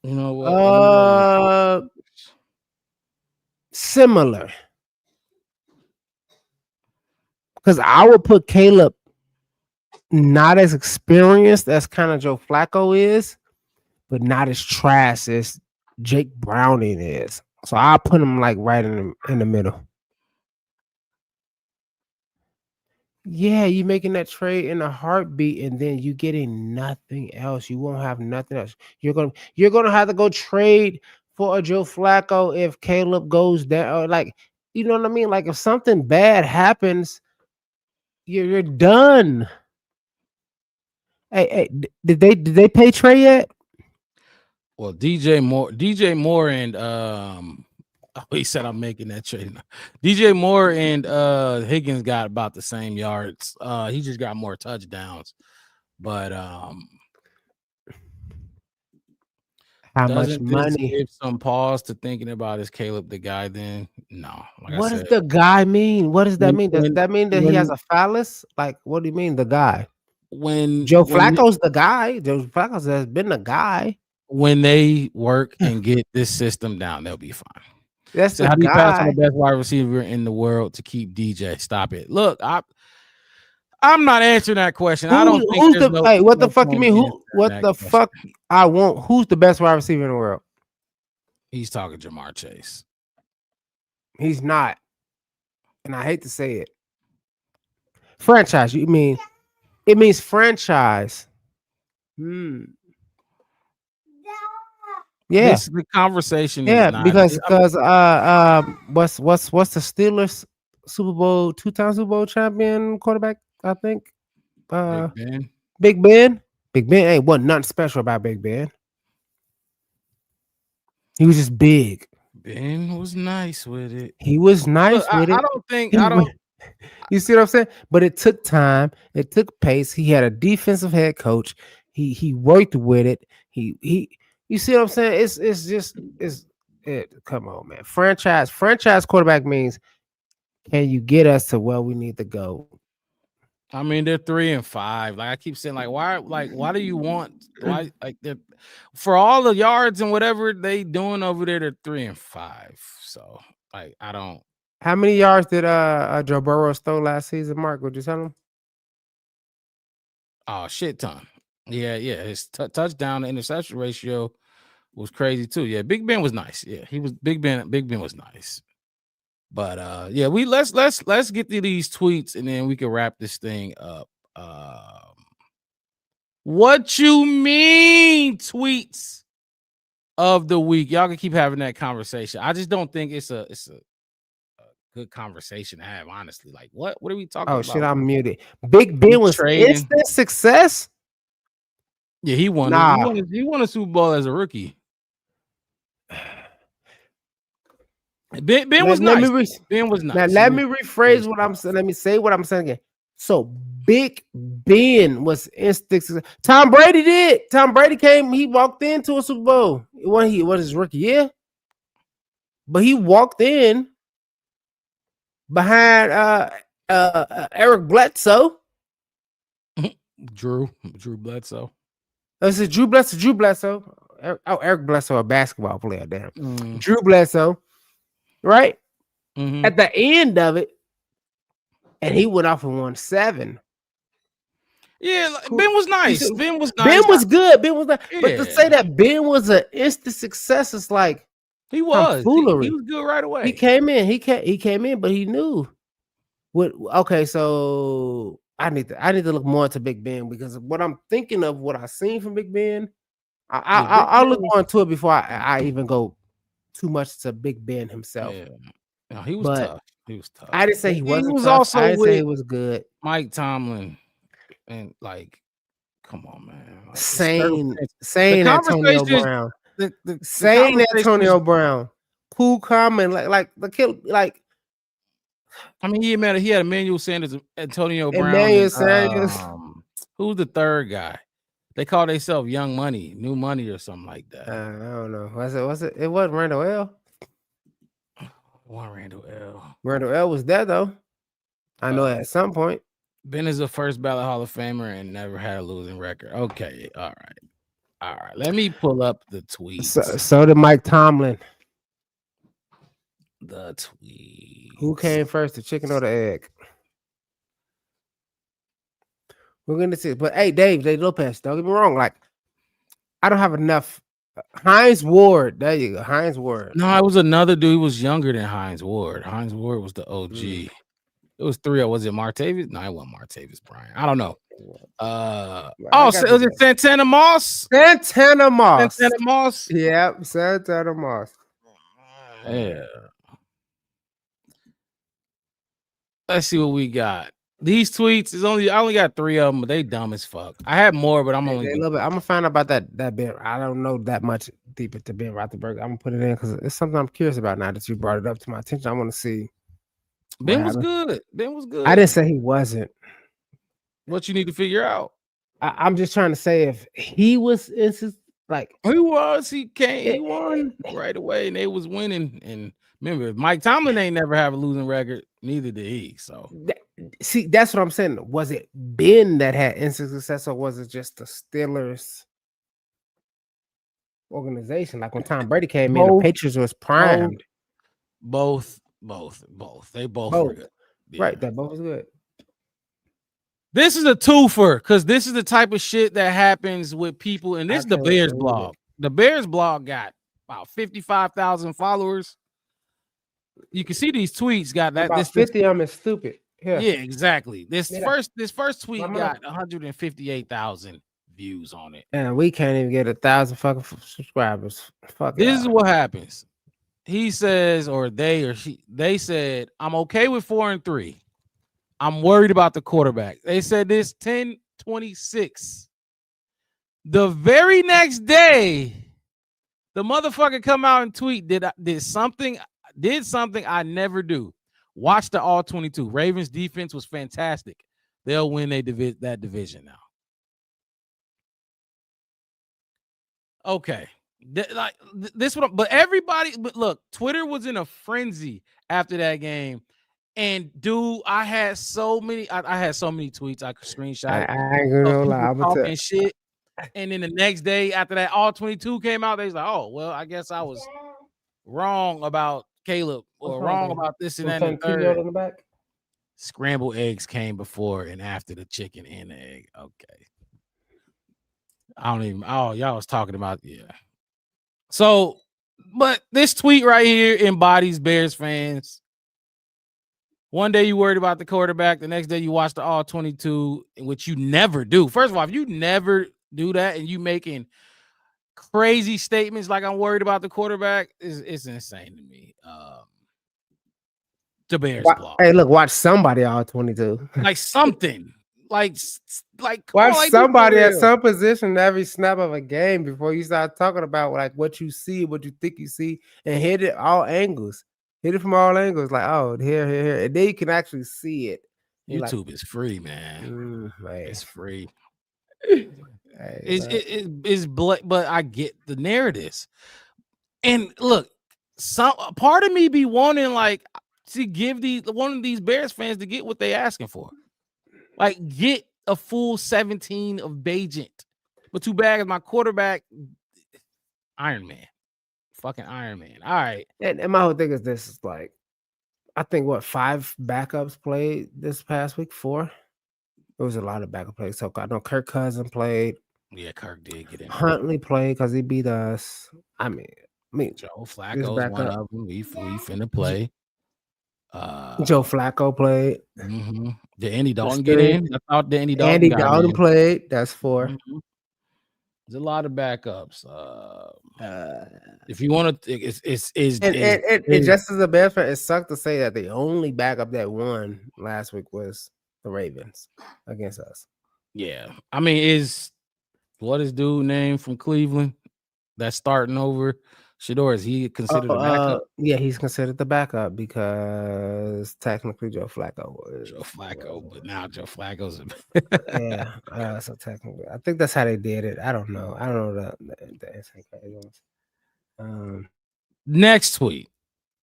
You know what? Similar. Because I would put Caleb not as experienced as kind of Joe Flacco is, but not as trash as Jake Browning is. So I'll put him like right in the middle. Yeah, you making that trade in a heartbeat, and then you getting nothing else. You won't have nothing else. You're gonna have to go trade for a Joe Flacco if Caleb goes down. Or like, you know what I mean? Like if something bad happens, you're done. Hey, did they pay Trey yet? Well, DJ Moore and he said I'm making that trade now. DJ Moore and Higgins got about the same yards. He just got more touchdowns. But How Doesn't much this money? give some pause to thinking about is Caleb the guy? Then no, like What I does said, the guy mean? What does that mean? Does that mean that he has when a phallus? Like, what do you mean, the guy? when Joe when Flacco's the guy. Joe Flacco has been the guy. when they work and get this system down, they'll be fine. That's So the how do you pass on the guy. best wide receiver in the world to keep DJ? Stop it. Look, I'm not answering that question. I don't think Who's there's the hey? What the no fuck you point mean? in Who? answering What that the question. fuck? I want. Who's the best wide receiver in the world? He's talking Jamar Chase. He's not, and I hate to say it. Franchise. You mean? It means franchise. Yeah. The conversation is Yeah, not. because what's the Steelers Super Bowl 2-time Super Bowl champion quarterback? I think Big Ben. Big Ben. Big Ben ain't wasn't nothing special about Big Ben. He was just big. Ben was nice with it. He was nice with it. I don't think I don't. You see what I'm saying? But it took time. It took pace. He had a defensive head coach. He worked with it. He. You see what I'm saying? It's just come on, man. Franchise quarterback means, can you get us to where we need to go? I mean, they're 3-5. Like I keep saying, why do you want for all the yards and whatever they doing over there? They're 3-5. So I don't. How many yards did Joe Burrow stole last season, Mark? Would you tell him? Oh, shit ton. Yeah. His touchdown to interception ratio was crazy too. Yeah, Big Ben was nice. Yeah, he was Big Ben. Big Ben was nice. But yeah, let's get to these tweets and then we can wrap this thing up. What you mean tweets of the week? Y'all can keep having that conversation. I just don't think it's a good conversation to have, honestly. Like, what are we talking about? Oh shit, I'm muted. Big Ben was instant success. Yeah, he won. Nah. He won a Super Bowl as a rookie. Ben was nice. Ben was nice. Now let me rephrase what I'm saying. Let me say what I'm saying again. So Big Ben was instant success. Tom Brady did. Tom Brady came. He walked into a Super Bowl. It was his rookie year, but he walked in behind Eric Bledsoe. Drew Bledsoe. This is Drew Bledsoe. Eric Bledsoe, a basketball player. Damn. Drew Bledsoe. Right? Mm-hmm. At the end of it, and he went off and won 7. Yeah, Ben was nice. Ben was nice. Ben was good. Ben was nice. Yeah. But to say that Ben was an instant success is like he was. Foolery. He was good right away. He came in. He came in, but he knew what. Okay, so I need to look more into Big Ben because what I'm thinking of, what I've seen from Big Ben, I'll look more into it before I even go too much to Big Ben himself. Yeah. No, he was tough. He was tough. I didn't say he wasn't. He was tough. also I didn't with say he was good. Mike Tomlin, and come on, man. Like, Sane Antonio Brown. Sane Antonio Brown. Cool, calm, and like the kid. Like, I mean, he had Emmanuel Sanders, Antonio Brown. Emmanuel Sanders. Who's the third guy? They call themselves Young Money, New Money, or something like that. I don't know. Was it? It wasn't Randall L. Randall L. Randall L was there though. I know at some point. Ben is a first ballot Hall of Famer and never had a losing record. Okay, all right. Let me pull up the tweets. So did Mike Tomlin. The tweet. Who came first, the chicken or the egg? We're gonna see. But hey, Dave Lopez, don't get me wrong. Like, I don't have enough. Hines Ward. There you go. Hines Ward. No, it was another dude. He was younger than Hines Ward. Hines Ward was the OG. It was 3. Was it Martavis? No, it wasn't Martavis Bryant. I don't know. Was it Santana Moss? Santana Moss. Santana Moss. Yep, Santana Moss. Yeah. Let's see what we got. These tweets I only got 3 of them, but they dumb as fuck. I had more, but I'm only. I'm gonna find out about that Ben. I don't know that much deep into Ben Roethlisberger. I'm gonna put it in because it's something I'm curious about now that you brought it up to my attention. I want to see. Ben was good. Ben was good. I didn't say he wasn't. What you need to figure out. I'm just trying to say if he was instant Like he was, he came, he won right away, and they was winning. And remember, Mike Tomlin ain't never have a losing record, neither did he. So see, that's what I'm saying. Was it Ben that had instant success, or was it just the Steelers organization? Like when Tom Brady came in, the Patriots was primed. Both. They both were good. Yeah. Right, that both was good. This is a twofer because this is the type of shit that happens with people, and this is the Bears blog. The Bears blog got about 55,000 followers. You can see these tweets got that. About 50 of them is stupid. Yeah, exactly. This first tweet got 158,000 views on it, and we can't even get 1,000 fucking subscribers. Fuck. This is what happens. He says, or they said, I'm okay with 4-3. I'm worried about the quarterback. They said this 10-26. The very next day, the motherfucker come out and tweet did something I never do. Watch the all 22. Ravens defense was fantastic. They'll win that division now. Okay. But everybody, look, Twitter was in a frenzy after that game. And dude, I had so many tweets I could screenshot. I ain't gonna lie, I'm talking shit. And then the next day after that, all 22 came out. They was like, "Oh, well, I guess I was wrong about Caleb or wrong about this and that." And the third. On the back? Scrambled eggs came before and after the chicken and the egg. Okay, I don't even. Oh, y'all was talking about So, but this tweet right here embodies Bears fans. One day you worried about the quarterback, the next day you watch the all 22, which you never do. First of all, if you never do that and you making crazy statements like I'm worried about the quarterback, it's insane to me. The Bears blog. Hey, look, watch somebody all 22. Like something. Like watch somebody at some position every snap of a game before you start talking about like what you see, what you think you see, and hit it all angles. Hit it from all angles, like, oh, here, and then you can actually see it. YouTube is free, man. It's free. But I get the narratives. And look, some part of me be wanting like to give one of these Bears fans to get what they asking for. Like get a full 17 of Bajent. But too bad is my quarterback, Iron Man. Fucking Iron Man. All right. And my whole thing is this is like, I think 5 backups played this past week? 4? There was a lot of backup plays. So I know Kirk Cousins played. Yeah, Kirk did get in. Huntley played because he beat us. I mean, Joe Flacco's one of them. We finna play. Joe Flacco played. Mm-hmm. Did Andy Dalton get in? I thought Andy Dalton played. That's 4. Mm-hmm. There's a lot of backups. If you want to, it's just as a Bears fan, it sucked to say that the only backup that won last week was the Ravens against us. Yeah, I mean, what is dude name from Cleveland that's starting over Shador? Is he considered a backup? Yeah, he's considered the backup because technically Joe Flacco was but now Joe Flacco's so technically, I think that's how they did it. I don't know the next tweet.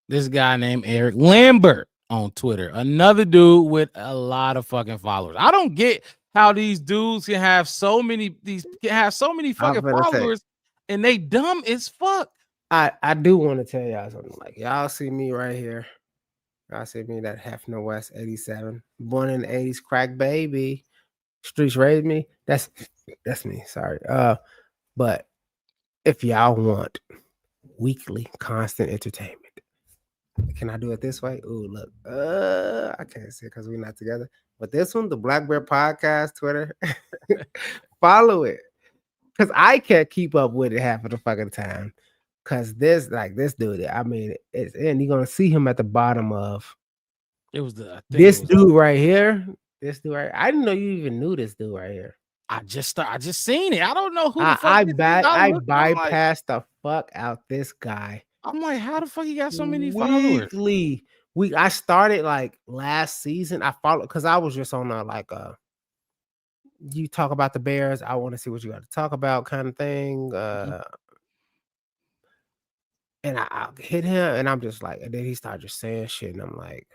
This guy named Eric Lambert on Twitter, another dude with a lot of fucking followers. I don't get how these dudes can have so many fucking followers and they dumb as fuck. I do want to tell y'all something. Like y'all see me right here. Y'all see me that Hefner West 87, born in the 80s, crack baby. Streets raised me. That's me. Sorry. But if y'all want weekly constant entertainment, can I do it this way? Ooh, look. I can't say because we're not together. But this one, the Black Bear Podcast, Twitter, follow it. Because I can't keep up with it half of the fucking time. Because this dude, I mean, and you're going to see him at the bottom of this dude right here. This dude right here. I didn't know you even knew this dude right here. I just seen it. I don't know who the fuck I bypassed the fuck out this guy. I'm like, how the fuck he got so many followers? I started like last season. I followed because I was just on you talk about the Bears. I want to see what you got to talk about, kind of thing. And I hit him, and I'm just like, and then he started just saying shit, and I'm like,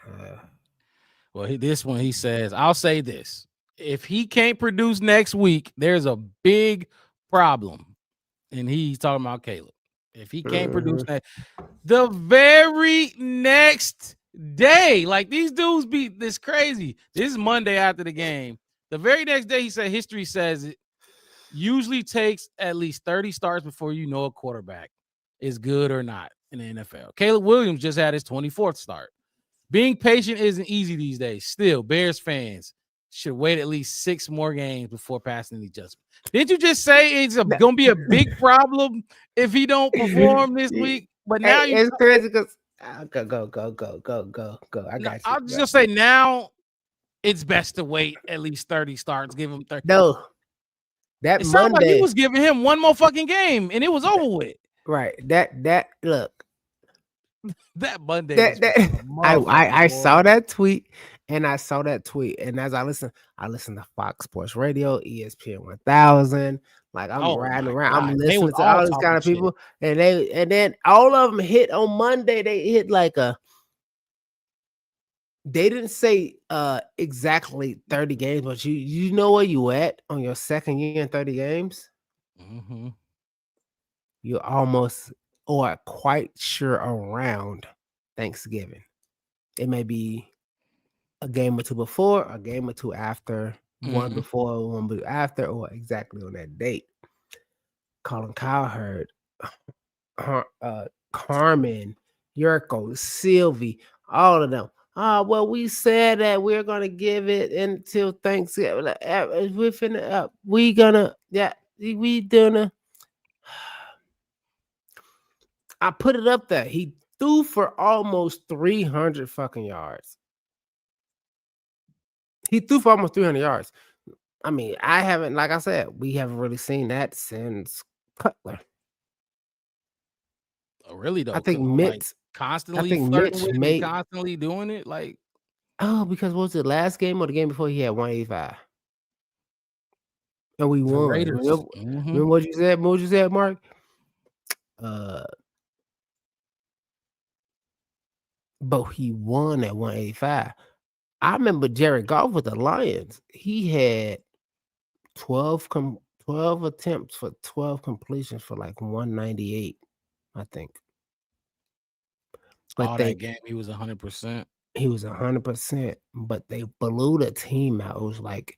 well, this one he says, I'll say this: if he can't produce next week, there's a big problem. And he's talking about Caleb. If he can't produce that, the very next day, like these dudes be this crazy. This is Monday after the game. The very next day, he said history says it usually takes at least 30 starts before you know a quarterback is good or not in the NFL. Caleb Williams just had his 24th start. Being patient isn't easy these days. Still, Bears fans should wait at least 6 more games before passing any judgment. Didn't you just say it's going to be a big problem if he don't perform this week? But now it's crazy because go. I got you. I'll just say now it's best to wait at least 30 starts. Give him 30. No, that it sounds Monday like he was giving him one more fucking game and it was over with. Right. That look. That Monday. I saw that tweet, and I saw that tweet, and as I listen to Fox Sports Radio, ESPN 1000. Like I'm riding around, I'm listening to all these kind of people, and then all of them hit on Monday. They hit like they didn't say exactly 30 games, but you know where you at on your second year in 30 games. You're almost or quite sure around Thanksgiving. It may be a game or two before, a game or two after, one before, one after, or exactly on that date. Colin Cowherd, Carmen, Yurko, Sylvie, all of them. Well, we said that we're gonna give it until Thanksgiving. We gonna. I put it up there. He threw for almost 300 fucking yards. He threw for almost 300 yards. I mean, I haven't, like I said, we haven't really seen that since Cutler. Oh, really though? I think Mitch like constantly flirting with it, constantly doing it. Like, because what was it, last game or the game before he had 185? And we won. Remember what you said? What you said, Mark? But he won at 185. I remember Jared Goff with the Lions. He had 12 attempts for 12 completions for like 198, I think. But that game, he was 100%. He was 100%, but they blew the team out. It was like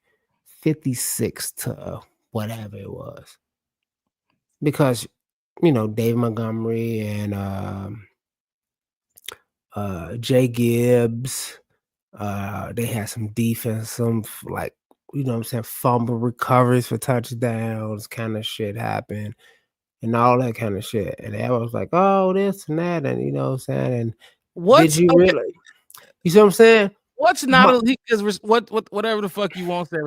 56 to whatever it was. Because, Dave Montgomery and Jay Gibbs, they had some defense, some like, fumble recoveries for touchdowns, kind of shit happened, and all that kind of shit. And I was like, oh, this and that, and you know what I'm saying? And did you really? You see what I'm saying? What's not elite? Because whatever the fuck you want to say,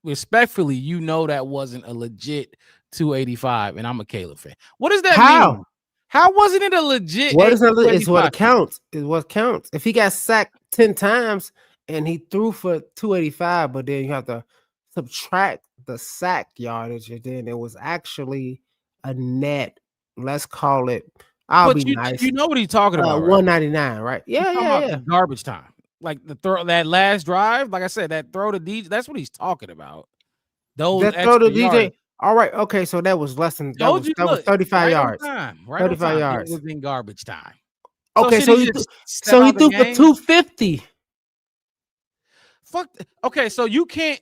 respectfully, that wasn't a legit 285, and I'm a Caleb fan. What does that mean? How wasn't it a legit? What is it's what it counts. It's what counts. If he got sacked 10 times and he threw for 285, but then you have to subtract the sack yardage, and then it was actually a net. Let's call it. Nice. You know what he's talking about? 199, right? Yeah. Garbage time, like the throw, that last drive. Like I said, that throw to DJ. That's what he's talking about. That throw to DJ. All right, okay, so that was less than that was 35 yards. 35 yards. It was in garbage time. Okay, so he threw for 250. Fuck. Okay, so you can't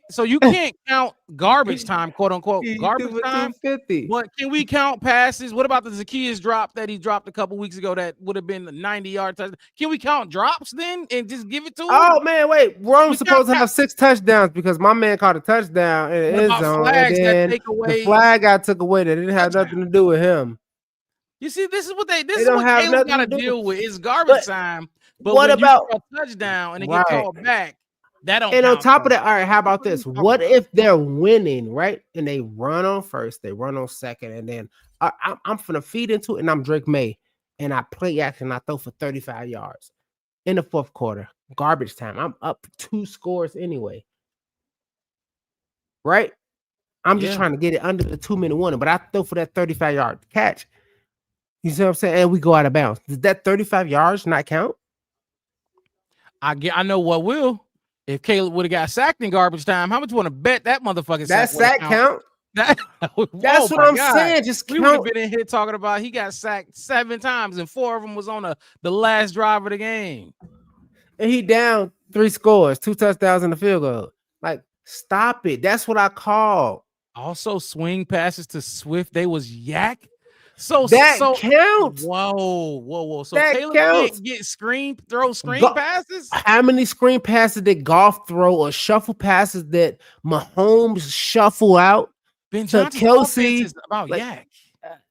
count garbage time, quote unquote, garbage time. 250. But can we count passes? What about the Zacchaeus drop that he dropped a couple weeks ago that would have been a 90-yard touchdown? Can we count drops then and just give it to him? Oh man, wait. We're supposed to have 6 touchdowns because my man caught a touchdown in his zone, and then the flag got took away. That didn't have nothing to do with him. You see, this is what Caleb got to deal with. It's garbage time. But what about a touchdown and it get called back? That don't. And on top of that, all right, how about this? What if they're winning, right? And they run on first, they run on second, and then I'm finna feed into it, and I'm Drake May, and I play action, I throw for 35 yards in the fourth quarter, garbage time. I'm up 2 scores anyway, right? I'm just trying to get it under the 2-minute warning, but I throw for that 35-yard catch. You see what I'm saying? And we go out of bounds. Does that 35 yards not count? I know what will. If Caleb would have got sacked in garbage time, how much you want to bet that motherfucking that sack count? That's what I'm saying. Just we would have been in here talking about he got sacked 7 times and 4 of them was on the last drive of the game. And he down 3 scores, 2 touchdowns and a field goal. Like, stop it. That's what I call. Also, swing passes to Swift. They was yak. So counts. Whoa. So that Caleb counts. can't get screen passes? How many screen passes did Goff throw or shuffle passes that Mahomes shuffle out Ben to Johnson's Kelsey? is about yak.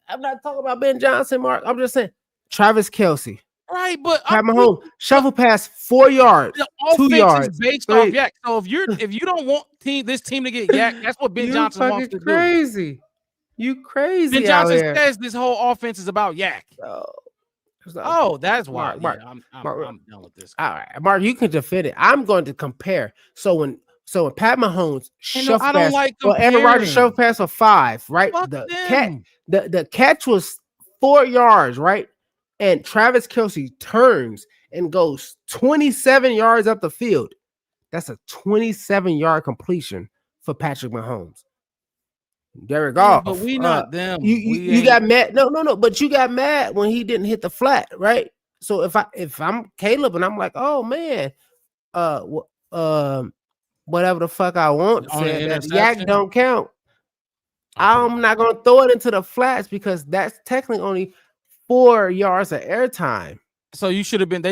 I'm not talking about Ben Johnson, Mark. I'm just saying Travis Kelsey. Right, but Pat Mahomes shuffle pass 4 yards, the 2 offense yards, is based 3. off yak. So if you don't want this team to get yak, that's what Ben Johnson wants to do. You crazy. Ben Johnson says this whole offense is about yak. Oh, that's why. Mark, I'm done with this. All right, Mark, you can defend it. I'm going to compare. So when Pat Mahomes shuffle pass, Aaron Rodgers shuffle pass for 5, right? The catch was 4 yards, right? And Travis Kelsey turns and goes 27 yards up the field. That's a 27-yard completion for Patrick Mahomes. Derek Goff. But we not them. You got mad. No. But you got mad when he didn't hit the flat, right? So if I'm Caleb and I'm like, oh man, whatever the fuck I want, said that yak don't count. I'm not gonna throw it into the flats because that's technically only 4 yards of airtime. So they should have been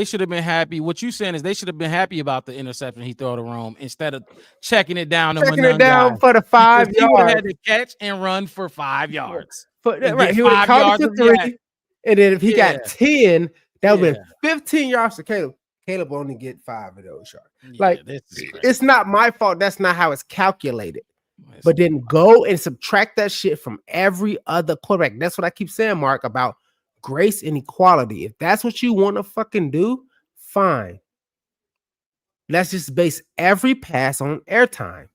happy. What you saying is they should have been happy about the interception he threw to Rome instead of checking it down for the 5 yards. He would have had to catch and run for 5 yards. Right, he would have caught it for 3, and then if he got 10, that would have been 15 yards to Caleb. Caleb only get 5 of those yards. It's not my fault. That's not how it's calculated. But then go and subtract that shit from every other quarterback. That's what I keep saying, Mark, about grace and equality. If that's what you want to fucking do, fine. Let's just base every pass on airtime.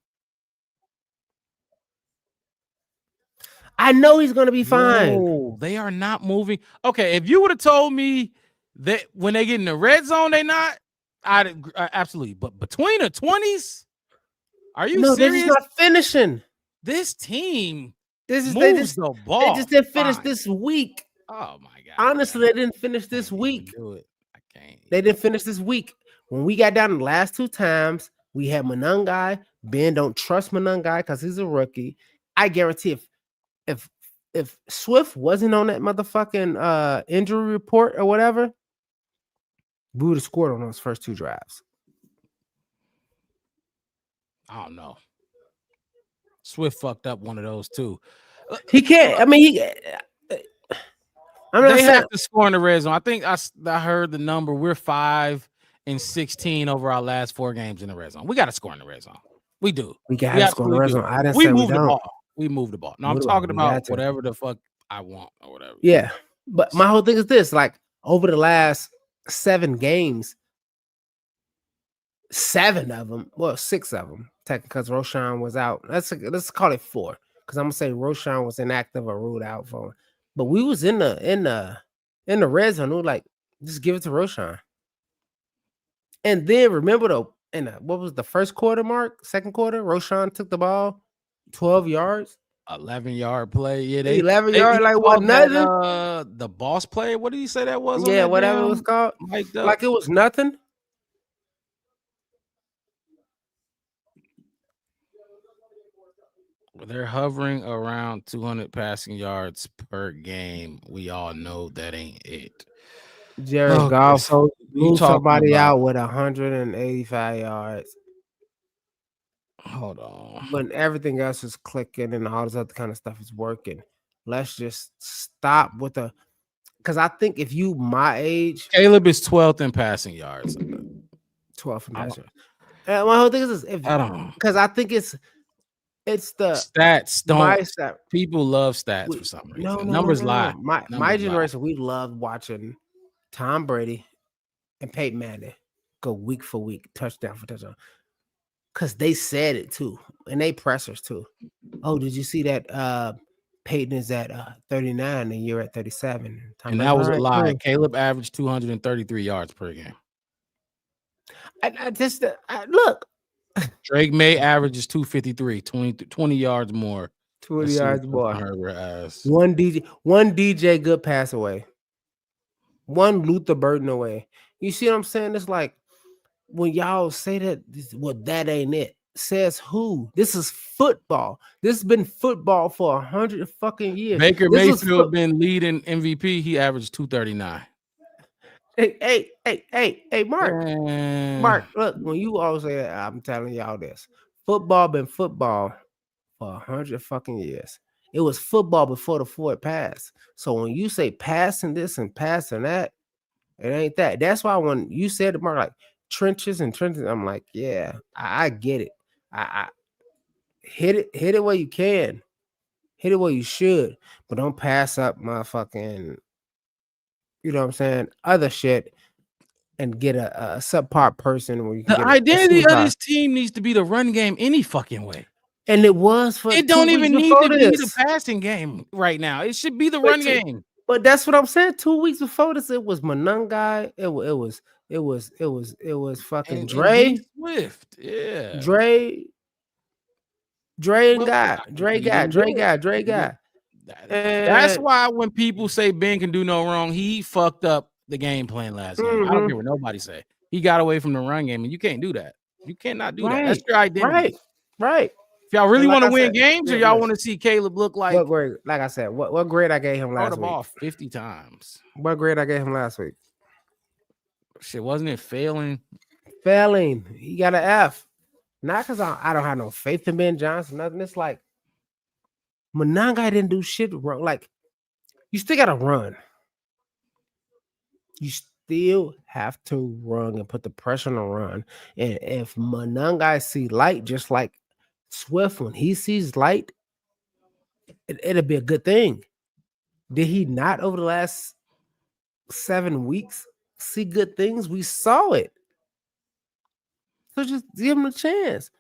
I know he's going to be fine. No, they are not moving. Okay, if you would have told me that when they get in the red zone, they not, I'd absolutely. But between the 20s, are you serious? They're just not finishing. This team they just didn't finish this week. Oh my god! Honestly, they didn't finish this week. I can't. They didn't finish this week. When we got down the last 2 times, we had Monangai. Ben don't trust Monangai because he's a rookie. I guarantee if Swift wasn't on that motherfucking injury report or whatever, we would have scored on those first 2 drives. I don't know. Swift fucked up one of those too. He can't. I mean, they have to score in the red zone. I think I heard the number. We're 5-16 over our last 4 games in the red zone. We got to score in the red zone. We do. We got to score in the red zone. I didn't we say move we the don't. ball. We move the ball. No, I'm talking about whatever the fuck I want or whatever. Yeah, but my whole thing is this: like over the last 7 games, 7 of them, well, 6 of them, technically, because Roshan was out. Let's call it 4, because I'm gonna say Roshan was inactive or ruled out for. But we was in the red zone. We were like, just give it to Roshan. And then remember what was the first quarter, Mark? Second quarter, Roshan took the ball, 12 yards. 11-yard play. Yeah, 11 yards, like what? Nothing. The boss play. What did he say that was? Yeah, whatever it was called. Like it was nothing. They're hovering around 200 passing yards per game. We all know that ain't it. Jared Goff moved somebody out with 185 yards. Hold on. When everything else is clicking and all this other kind of stuff is working, let's just stop with because I think if you my age, Caleb is 12th in passing yards. 12th in passing yards. And my whole thing is this, because I think it's the stats. People love stats for some reason. Numbers lie. My generation, we loved watching Tom Brady and Peyton Manning go week for week, touchdown for touchdown. because they said it too, and they pressers too. Oh, did you see that? Peyton is at 39 and you're at 37. And that was a lie. Caleb averaged 233 yards per game. I just look. Drake May averages 253, 20 yards more. 20 yards more. One One DJ good pass away. One Luther Burden away. You see what I'm saying? It's like when y'all say that, well, that ain't it. Says who? This is football. This has been football for 100 fucking years. Baker Mayfield been leading MVP. He averaged 239. Hey, Mark. Mark, look, when you always say that, I'm telling y'all this. Football been football for 100 fucking years. It was football before the forward pass. So when you say passing this and passing that, it ain't that. That's why when you said it, Mark, like trenches, I'm like, yeah, I get it. I hit it where you can, hit it where you should, but don't pass up motherfucking, you know what I'm saying, other shit and get a subpar person where you can the identity of this team needs to be the run game any fucking way. And it was for it don't even need to be the passing game right now. It should be the run game. But that's what I'm saying. 2 weeks before this, it was Monungai. It was fucking Dre. And Swift. Yeah. Dre guy. That's why when people say Ben can do no wrong, he fucked up the game plan last game. I don't care what nobody say. He got away from the run game, and you can't do that. You cannot do that. That's your identity. Right. If y'all really want to win games, or y'all want to see Caleb look like what grade? Like I said, what grade I gave him last week? The ball 50 times. What grade I gave him last week? Shit, wasn't it failing? Failing. He got an F. Not because I don't have no faith in Ben Johnson. Nothing. It's like Monangai didn't do shit wrong. Like you still gotta run. You still have to run and put the pressure on the run. And if Monangai see light, just like Swift, when he sees light, it'll be a good thing. Did he not over the last 7 weeks see good things? We saw it. So just give him a chance.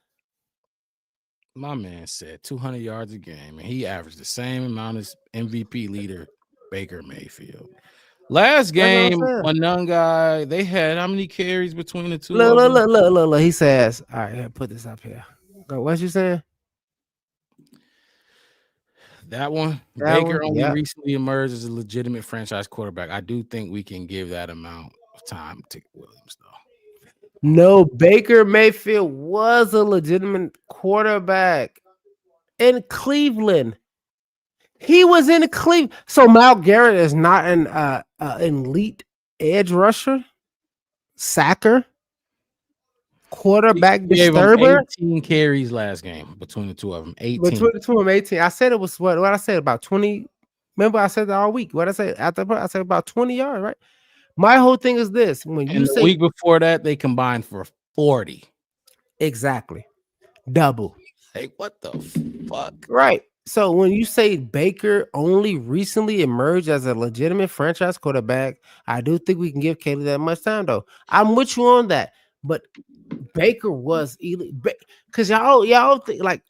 My man said 200 yards a game, and he averaged the same amount as MVP leader Baker Mayfield. Last game, Monungai, they had how many carries between the two? Look. He says, all right, put this up here. Go, what you saying? That one, Baker only recently emerged as a legitimate franchise quarterback. I do think we can give that amount of time to Williams, though. No, Baker Mayfield was a legitimate quarterback in Cleveland. He was in Cleveland. So Mal Garrett is not an elite edge rusher, sacker, quarterback disturber. 18 carries last game between the two of them. 18. Between the two of them, 18. I said it was what I said, about 20. Remember, I said that all week. What I said I said about 20 yards, right? My whole thing is this: when you say the week before that, they combined for 40. Exactly. Double. Hey, what the fuck? Right. So when you say Baker only recently emerged as a legitimate franchise quarterback, I do think we can give Caleb that much time, though. I'm with you on that. But Baker was elite. Because y'all think like,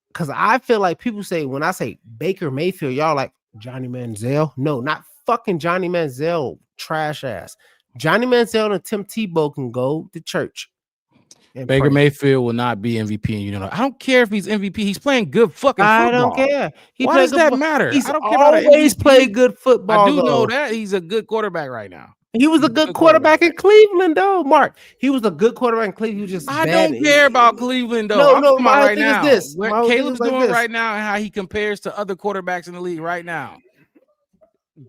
because I feel like people say when I say Baker Mayfield, y'all like Johnny Manziel. No, not fucking Johnny Manziel, trash ass. Johnny Manziel and Tim Tebow can go to church. Baker Mayfield will not be MVP, and you know, I don't care if he's MVP. He's playing good fucking football. I don't care. Why does that matter? He's I don't care about always played good football. I do know that he's a good quarterback right now. He was a good quarterback in Cleveland, though. Mark, he was a good quarterback in Cleveland. He was just I don't care about Cleveland, though. No, my right thing now. is this. What Caleb's doing right now and how he compares to other quarterbacks in the league right now.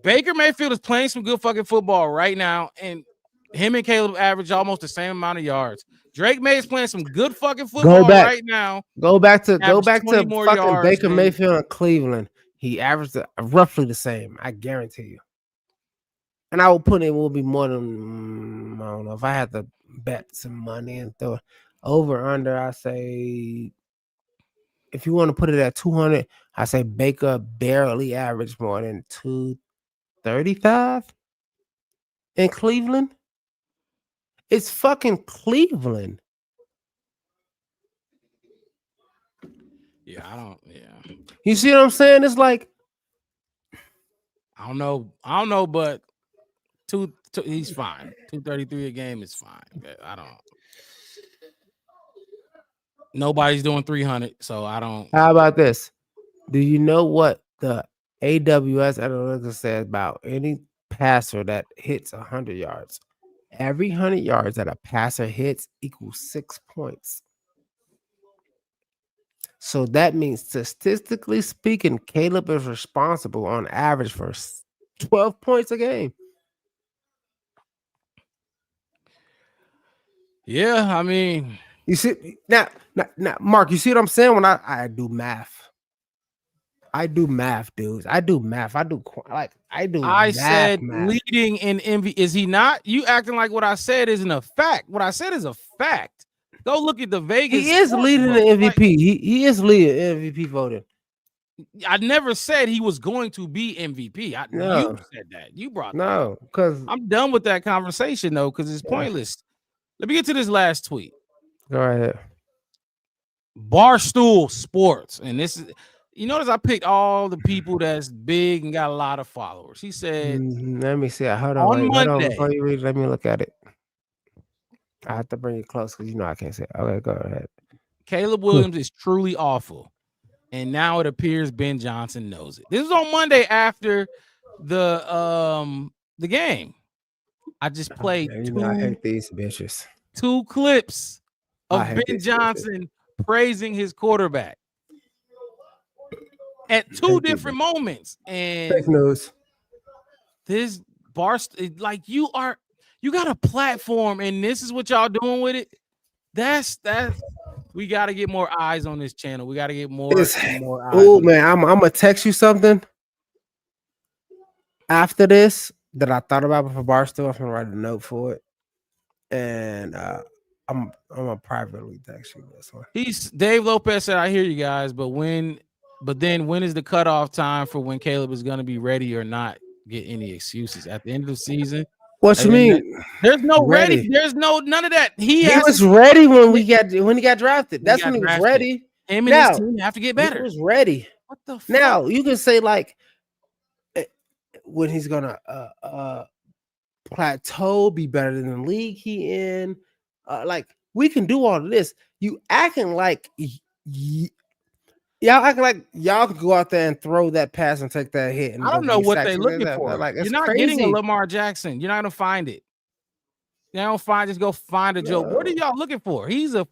Baker Mayfield is playing some good fucking football right now, and him and Caleb average almost the same amount of yards. Drake May is playing some good fucking football right now. Go back to fucking yards, Baker Mayfield in Cleveland. He averaged roughly the same. I guarantee you. And I will put it will be more than I don't know if I had to bet some money and throw it over under. I say if you want to put it at 200, I say Baker barely averaged more than 235 in Cleveland. It's fucking Cleveland. Yeah, I don't. Yeah, you see what I'm saying? It's like I don't know, but he's fine. 233 a game is fine. I don't. Nobody's doing 300, so I don't. How about this? Do you know what the AWS analytics says about any passer that hits 100 yards? Every 100 yards that a passer hits equals 6 points. So that means, statistically speaking, Caleb is responsible on average for 12 points a game. Yeah, I mean, you see now, Mark, you see what I'm saying? When I do math, dudes. I do math. I do said math. leading in MVP. Is he not? You acting like what I said isn't a fact. What I said is a fact. Go look at the Vegas. He is leading the MVP. Like, he is leading MVP voting. I never said he was going to be MVP. No. You said that. You brought that up. Because I'm done with that conversation though, because it's pointless. Let me get to this last tweet. Go ahead. Barstool Sports, and this is. You notice I picked all the people that's big and got a lot of followers. He said, let me see. Hold on. Monday. Before you read, let me look at it. I have to bring it close because I can't say it. Okay, go ahead. Caleb Williams is truly awful. And now it appears Ben Johnson knows it. This was on Monday after the game. I just played I hate these bitches. 2 clips of Ben Johnson praising his quarterback at 2 different moments. And fake news. This like you got a platform, and this is what y'all doing with it. That's we got to get more eyes on this channel. We got to get more eyes. Oh man, I'm gonna text you something after this that I thought about for Barstool. I'm gonna write a note for it, and I'm gonna privately text you this one. Dave Lopez said, "I hear you guys, but then when is the cutoff time for when Caleb is gonna be ready or not? Get any excuses at the end of the season?" What you mean? There's no ready. There's none of that. He was ready when he got drafted. That's when he was ready. Him and his team have to get better. He was ready. What the fuck? Now you can say like when he's gonna plateau, be better than the league he in. Like we can do all of this. You acting like y'all acting like y'all could go out there and throw that pass and take that hit. And I don't know what they're looking for. Like, you're not getting a Lamar Jackson. You're not gonna find it. You don't just go find a Joe. What are y'all looking for? He's a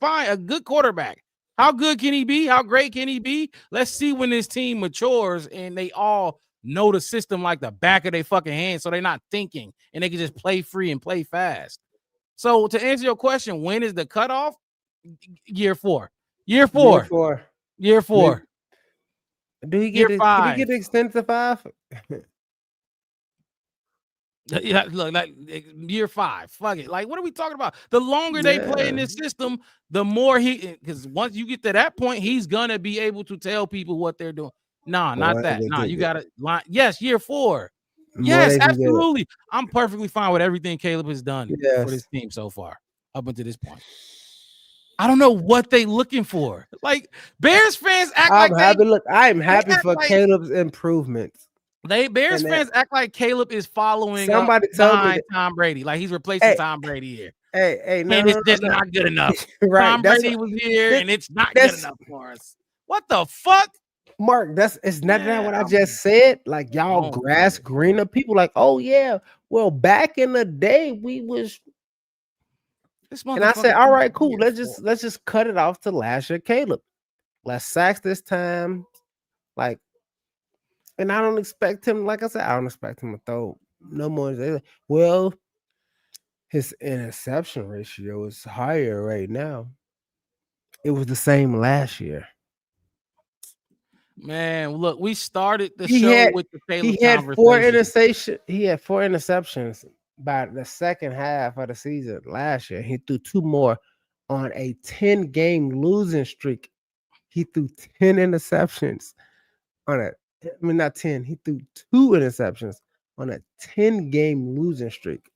good quarterback. How good can he be? How great can he be? Let's see when this team matures and they all know the system like the back of their fucking hand, so they're not thinking and they can just play free and play fast. So to answer your question, when is the cutoff? Year 4. Year 4. Year 4. Do he get extended to 5? Yeah, look, like year 5. Fuck it. Like, what are we talking about? The longer they play in this system, the more because once you get to that point, he's gonna be able to tell people what they're doing. Nah, not that. Nah, you gotta line. Yes, year 4. Yes, absolutely. I'm perfectly fine with everything Caleb has done for this team so far, up until this point. I don't know what they looking for. Like Bears fans act I'm happy for Caleb's improvements. Bears fans act like Caleb is following somebody told me Tom Brady, like he's replacing Tom Brady here. And it's just not good enough. Right, Tom Brady was here, and it's not good enough for us. What the fuck, Mark? It's not that what I just said. Like y'all grass greener people, like well, back in the day we was. And I said, all right, cool. Let's just cut it off to last year, Caleb. Less sacks this time, like. And I don't expect him, like I said, I don't expect him to throw no more. Well, his interception ratio is higher right now. It was the same last year. Man, look, we started the show with the Caleb He had 4 interceptions by the second half of the season last year. He threw 2 more on a 10-game losing streak. He threw 10 interceptions on it. I mean, not 10. He threw 2 interceptions on a 10-game losing streak.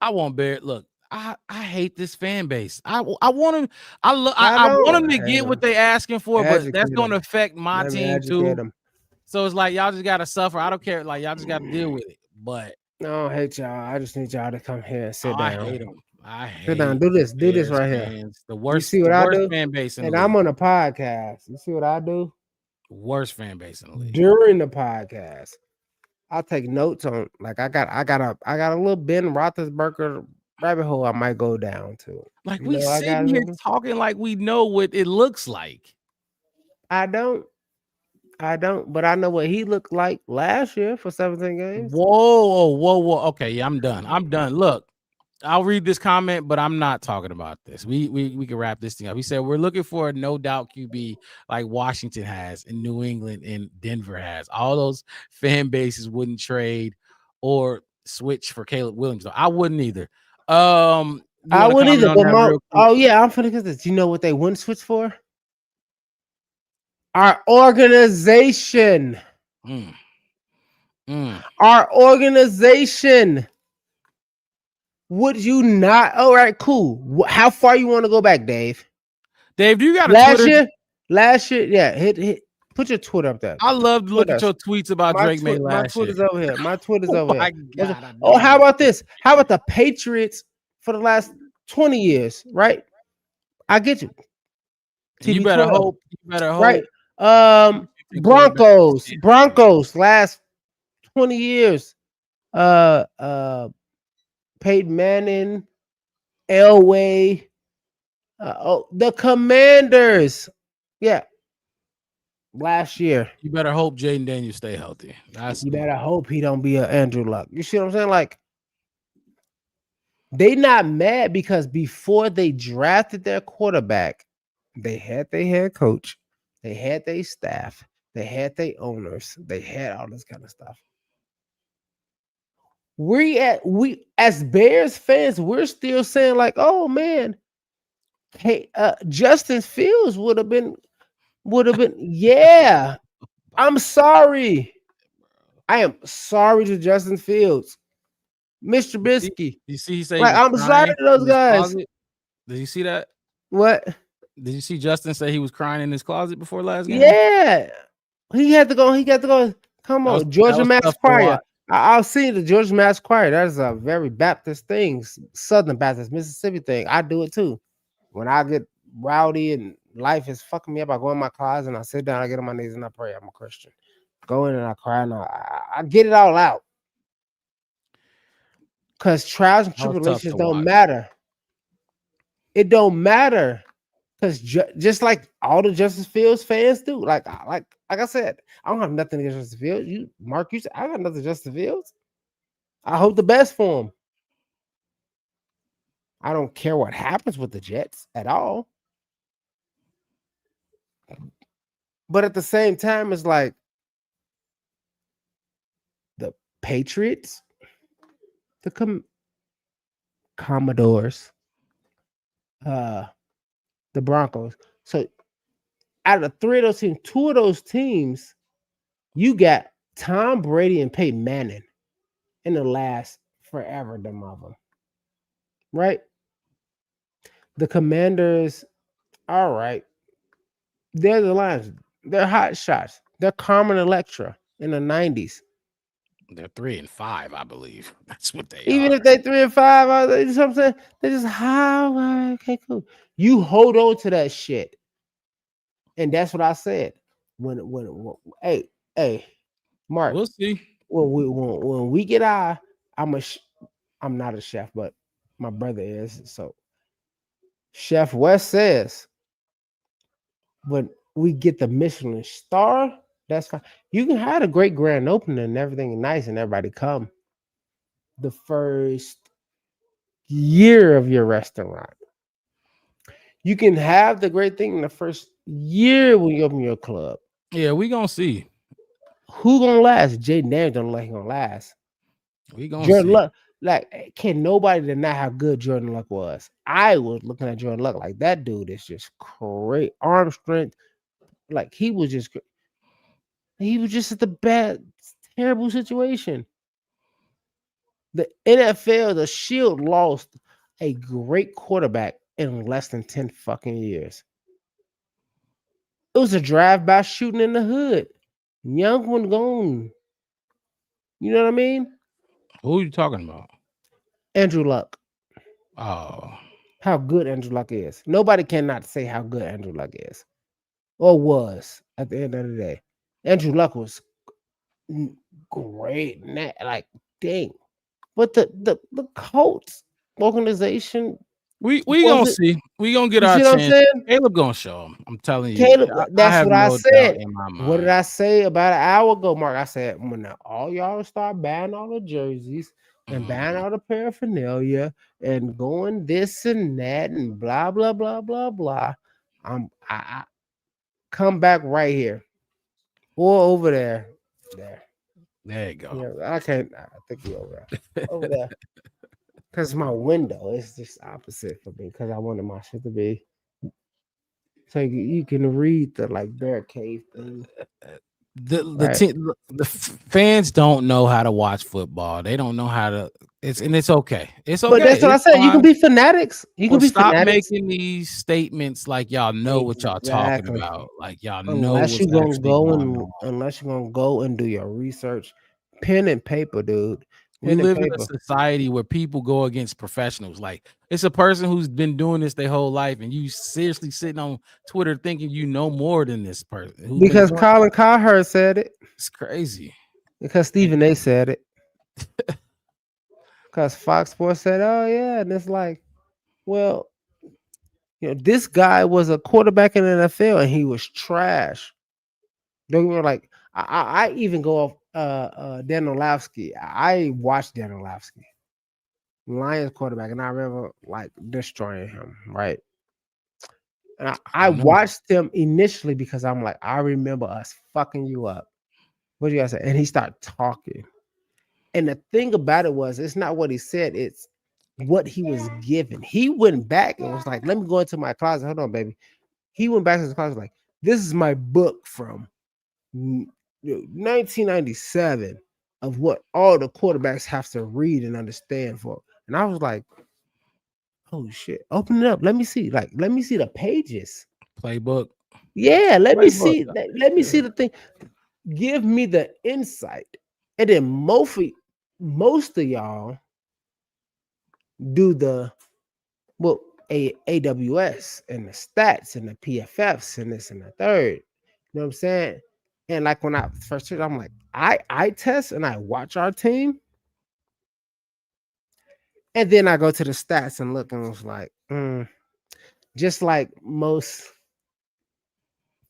I won't bear it. Look, I hate this fan base. I want them to get what they asking for, but that's going to affect my team too. So it's like y'all just got to suffer. I don't care. Like y'all just got to deal with it. But I don't hate y'all. I just need y'all to come here and sit down. I hate them. I hate. Sit down. Do this right here. The worst. You see what I do? Fan base in and the league. I'm on a podcast. You see what I do? Worst fan base in the league. During the podcast, I'll take notes on. Like I got a little Ben Roethlisberger rabbit hole I might go down to. Like we sitting here talking like we know what it looks like. I don't, but I know what he looked like last year for 17 games. Whoa. Okay, yeah, I'm done. Look, I'll read this comment, but I'm not talking about this. We can wrap this thing up. He said we're looking for a no doubt QB like Washington has and New England and Denver has. All those fan bases wouldn't trade or switch for Caleb Williams. I wouldn't either. I wouldn't either. But I'm finna get this. You know what they wouldn't switch for? Our organization. Our organization. Would you not? All right, cool. How far you want to go back, Dave? Dave, do you got a Twitter? Last year, yeah. Hit. Put your Twitter up there. I love to look at your tweets about Drake May last year. My Twitter's over here. My Twitter's over here. God, how about this? How about the Patriots for the last 20 years? Right. I get you. You better hope. Right. Broncos last 20 years. Peyton Manning, Elway, the Commanders. Yeah. Last year. You better hope Jaden Daniels stay healthy. You better hope he don't be an Andrew Luck. You see what I'm saying? Like, they not mad because before they drafted their quarterback, they had their head coach, they had their staff, they had their owners, they had all this kind of stuff. We as Bears fans, we're still saying like, oh man, hey, Justin Fields would have been, yeah. I'm sorry. I am sorry to Justin Fields, Mr. Trubisky. You see, he said, like, I'm sorry to those guys. Did you see that? What? Did you see Justin say he was crying in his closet before last game? Yeah, he had to go. He got to go. Come on, Georgia Mass Choir. I've seen the Georgia Mass Choir. That is a very Baptist thing, Southern Baptist, Mississippi thing. I do it too. When I get rowdy and life is fucking me up, I go in my closet and I sit down, I get on my knees and I pray. I'm a Christian. Go in and I cry and I get it all out. Because trials and tribulations don't matter. It don't matter. Because just like all the Justin Fields fans do, like I said, I don't have nothing against Justin Fields. Mark, you said I got nothing against Justin Fields. I hope the best for him. I don't care what happens with the Jets at all. But at the same time, it's like the Patriots, the Commodores, the Broncos. So out of the three of those teams, two of those teams, you got Tom Brady and Peyton Manning in the last forever, them of them. Right? The Commanders, all right. They're the Lions. They're hot shots. They're Carmen Electra in the 90s. They're 3-5, I believe. That's what they Even are. if they're 3-5, you know what I'm saying? They're just how okay, cool. You hold on to that shit. And that's what I said. When hey, Mark. We'll see. When we get I'm not a chef, but my brother is. So Chef West says when we get the Michelin star, that's fine. You can have a great grand opening and everything nice and everybody come the first year of your restaurant. You can have the great thing in the first year when you open your club. Yeah, we gonna see. Who gonna last? Jaden Daniels don't like gonna last. We gonna Jordan see. Luck, like, can nobody deny how good Jordan Luck was? I was looking at Jordan Luck like that dude is just great arm strength. Like he was just at the bad, terrible situation. The NFL, the Shield lost a great quarterback in less than 10 fucking years. It was a drive-by shooting in the hood. Young one gone. You know what I mean? Who are you talking about? Andrew Luck. Oh. How good Andrew Luck is. Nobody cannot say how good Andrew Luck is. Or was at the end of the day. Andrew Luck was great. Like, dang. But the Colts organization, we gonna see. We gonna get you our see what I'm chance. saying? Caleb gonna show him. I'm telling you. Caleb, I that's have what I no doubt said. in my mind. What did I say about an hour ago, Mark? I said when all y'all start buying all the jerseys and buying all the paraphernalia and going this and that and blah blah blah blah blah, I come back right here or over there. There you go. Yeah, I can't. I think you over there. Over there. Because my window is just opposite for me. Because I wanted my shit to be so you can read the like bear cave thing. The fans don't know how to watch football. They don't know how to. It's okay. It's okay. But that's what I said. You can be fanatics. You can be stop fanatics. making these statements like y'all know what y'all talking about. Like y'all know Unless what's you're gonna actually go going and on. unless you're gonna go and do your research, pen and paper, dude. We Pen and live in a paper. society where people go against professionals. Like it's a person who's been doing this their whole life, and you seriously sitting on Twitter thinking you know more than this person who's Because been doing Colin Cowherd said it. It's crazy. Because Stephen A said it. Because Fox Sports said, "Oh yeah," and it's like, well, this guy was a quarterback in the NFL and he was trash. Don't get me like I even go off Dan Orlovsky. I watched Dan Orlovsky, Lions quarterback, and I remember like destroying him, right? And I watched him initially because I'm like, I remember us fucking you up. What do you guys say? And he started talking. And the thing about it was, it's not what he said, it's what he was given. He went back and was like, let me go into my closet. Hold on, baby. He went back to his closet like, this is my book from 1997 of what all the quarterbacks have to read and understand for. And I was like, oh shit, open it up. Let me see. Like, let me see the pages. Playbook. Yeah, let me Playbook. see. Let me see the thing. Give me the insight. And then most of y'all do the AWS and the stats and the PFFs and this and the third. You know what I'm saying? And like when I first started, I'm like, I test and I watch our team. And then I go to the stats and look and was like, just like most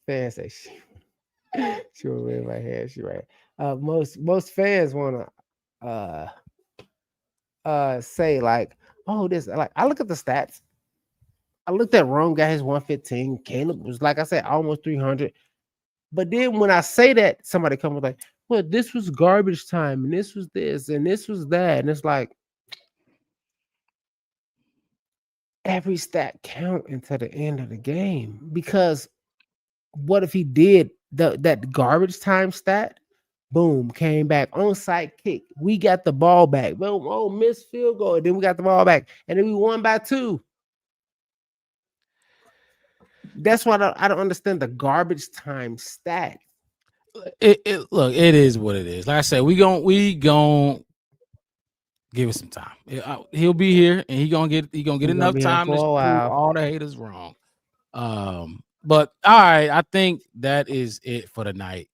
fans say, she will in my head, she right. Most fans wanna say like, oh, this like I look at the stats. I looked at Rome got his 115. Caleb was like I said, almost 300. But then when I say that, somebody comes like, well, this was garbage time, and this was this, and this was that. And it's like every stat count until the end of the game. Because what if he did that garbage time stat? Boom, came back, onside kick. We got the ball back. Boom, oh, missed field goal. Then we got the ball back. And then we won by 2. That's why I don't understand the garbage time stat. Look, it is what it is. Like I said, we gon' give it some time. He'll be here, and he gonna get enough time to prove all the haters wrong. But all right, I think that is it for tonight.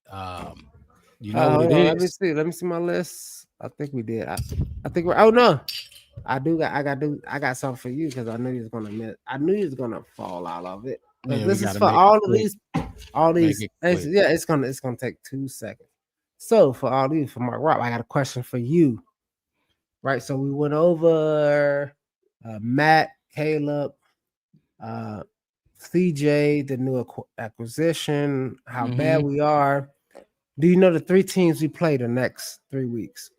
You know what it is. Let me see my list. I think we did. I think we're. Oh no, I got something for you because I knew you was gonna miss. I knew you was gonna fall out of it. Yeah, this is for all of these. All these. It's gonna take 2 seconds. So for all these, for Mark Rob, I got a question for you. Right. So we went over Matt, Caleb, CJ, the new acquisition, how bad we are. Do you know the 3 teams we play the next 3 weeks?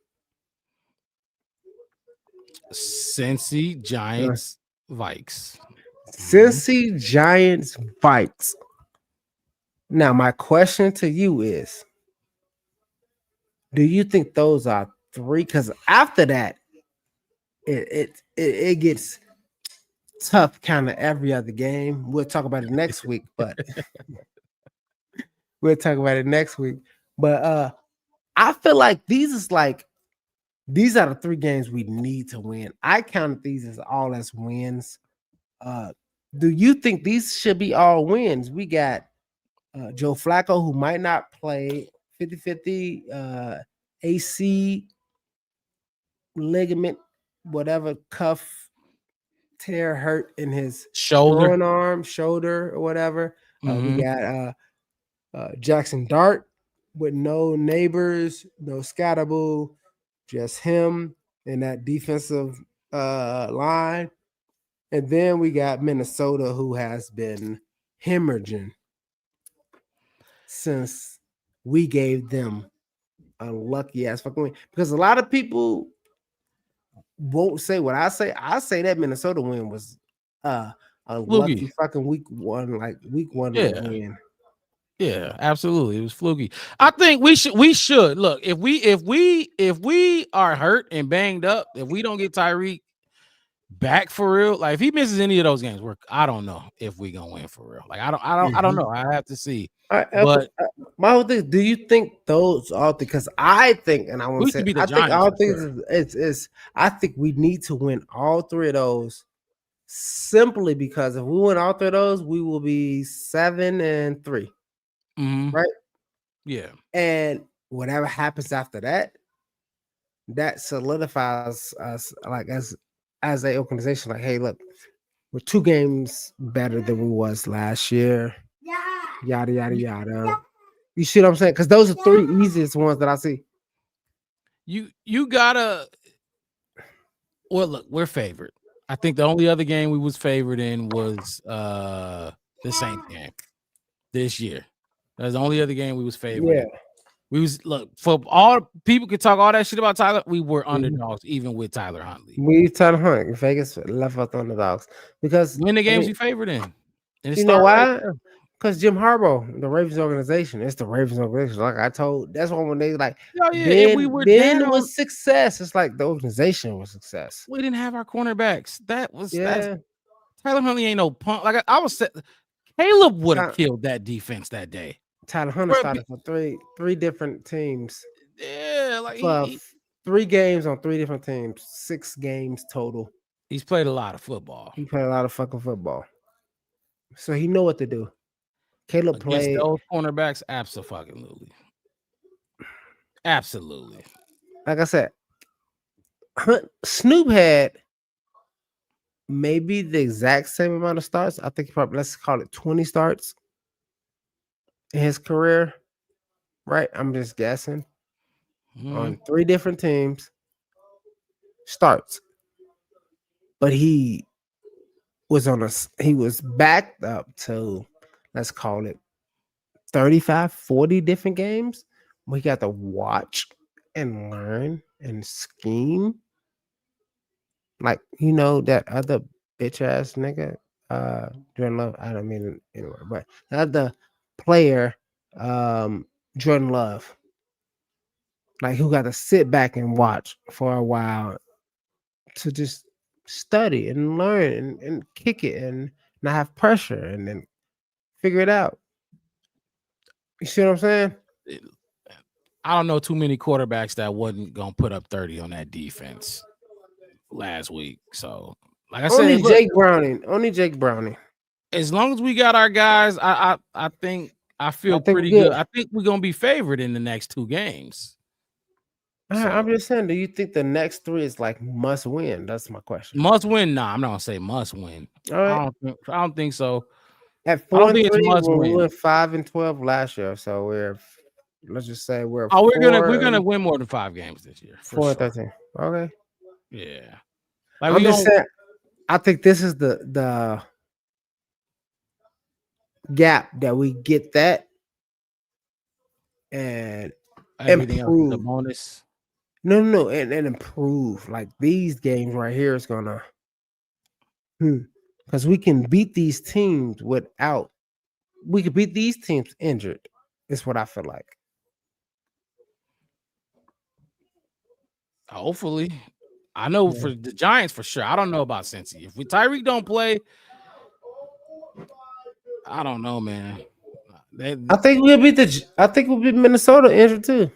Cincy, Giants, Vikes. Cincy, Giants, Vikes. Now, my question to you is, do you think those are 3? Because after that, it gets tough kind of every other game. We'll talk about it next week, but we'll talk about it next week. But I feel like these are the 3 games we need to win. I counted these as all as wins. Do you think these should be all wins? We got Joe Flacco, who might not play 50-50 AC ligament, whatever cuff tear hurt in his throwing arm, shoulder, or whatever. We got Jackson Dart with no neighbors, no Scatterboo, just him in that defensive line. And then we got Minnesota, who has been hemorrhaging since we gave them a lucky ass fucking win. Because a lot of people won't say what I say. I say that Minnesota win was a lucky fucking week one win. Yeah, absolutely. It was fluky. I think we should look if we are hurt and banged up, if we don't get Tyreek back for real, like if he misses any of those games, I don't know if we gonna win for real. Like I don't know. I have to see. But my whole thing, do you think those are because I think, and I want to say, I think all things is I think we need to win all 3 of those simply because if we win all 3 of those, we will be 7-3. Right? Yeah. And whatever happens after that, that solidifies us like as a organization. Like, hey, look, we're 2 games better than we was last year. Yada yada yada. You see what I'm saying? Because those are 3 easiest ones that I see. You gotta. Well, look, we're favored. I think the only other game we was favored in was the Saints game this year. That's the only other game we was favored. Yeah. We was for all people could talk all that shit about Tyler. We were underdogs even with Tyler Huntley. Tyler Huntley. Vegas left us underdogs because win the games you favored in. You know why? Because Jim Harbaugh, the Ravens organization, it's the Ravens organization. Like I told, that's why when they like Ben was success. It's like the organization was success. We didn't have our cornerbacks. That's Tyler Huntley ain't no punk. Like I was said, Caleb would have killed that defense that day. Tyler Hunter started for three different teams. Yeah, like for 3 games on 3 different teams, 6 games total. He's played a lot of football. He played a lot of fucking football, so he know what to do. Caleb played those cornerbacks, absolutely. Like I said, Snoop had maybe the exact same amount of starts. I think probably let's call it 20 starts in his career. Right, I'm just guessing on 3 different teams. Starts, but he was backed up to, let's call it 35, 40 different games. We got to watch and learn and scheme. Like, that other bitch ass nigga, Jordan Love. I don't mean it anyway, but the other player, Jordan Love, like who got to sit back and watch for a while to just study and learn and kick it and not have pressure and then figure it out. You see what I'm saying? I don't know too many quarterbacks that wasn't gonna put up 30 on that defense last week. So, like I said, only Jake Browning. As long as we got our guys, I think I feel pretty good. I think we're gonna be favored in the next 2 games. I'm just saying, do you think the next 3 is like must win? That's my question. Must win? Nah, I'm not gonna say must win. All right. I don't think so. At 4-3, we went 5-12 last year, so let's just say we're gonna win more than 5 games this year. 4-13. Okay. Yeah. Like I'm just saying, I think this is the gap that we get that and everything improve. Else, the bonus. No, and improve. Like these games right here is gonna, because we can beat these teams we could beat these teams injured. Is what I feel like. Hopefully, I know for the Giants for sure. I don't know about Cincy. If Tyreek don't play, I don't know, man. I think we'll beat Minnesota injured too.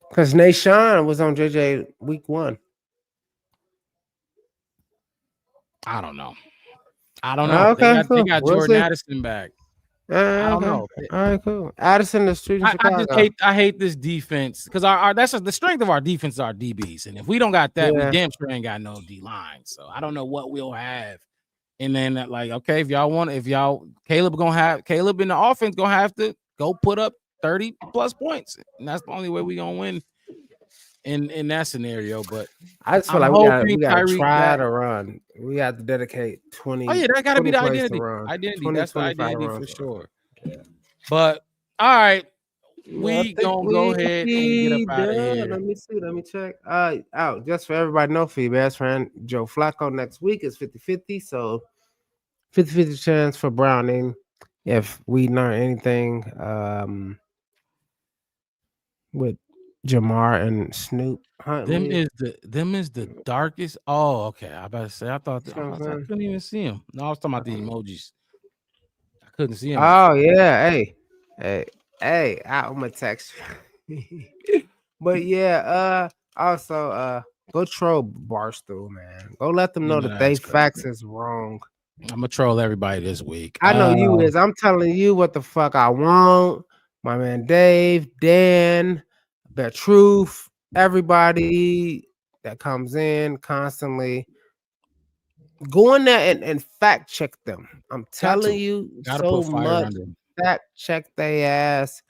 Because Nashawn was on JJ week 1. I don't know. Okay, They got we'll Jordan see. Addison back. I don't know. All right, cool. Addison is street in Chicago. I hate this defense because our that's the strength of our defense is our DBs, and if we don't got that, we damn sure ain't got no D line. So I don't know what we'll have. And then okay, if Caleb in the offense gonna have to go put up 30 plus points, and that's the only way we gonna win in that scenario. But I just feel like we gotta try to run. We have to dedicate 20. Oh yeah, that gotta be the identity. 20, That's the 25 identity runs for sure. But all right, we gonna go ahead and get up out of here. Let me see. Let me check. Out just for everybody know, for your best friend Joe Flacco next week is 50-50. So 50-50 chance for Browning. If we learn anything with Jamar and Snoop Huntley. Them is the darkest. Oh, okay. I about to say I couldn't even see him. No, I was talking about the emojis. I couldn't see him. Oh yeah, hey, I'm gonna text you. But yeah, also go troll Barstool, man. Go let them know that they facts is wrong. I'm gonna troll everybody this week. I know you is. I'm telling you what the fuck I want. My man Dave, Dan, the truth, everybody that comes in constantly. Go in there and fact check them. I'm telling you so much. Fact check they ass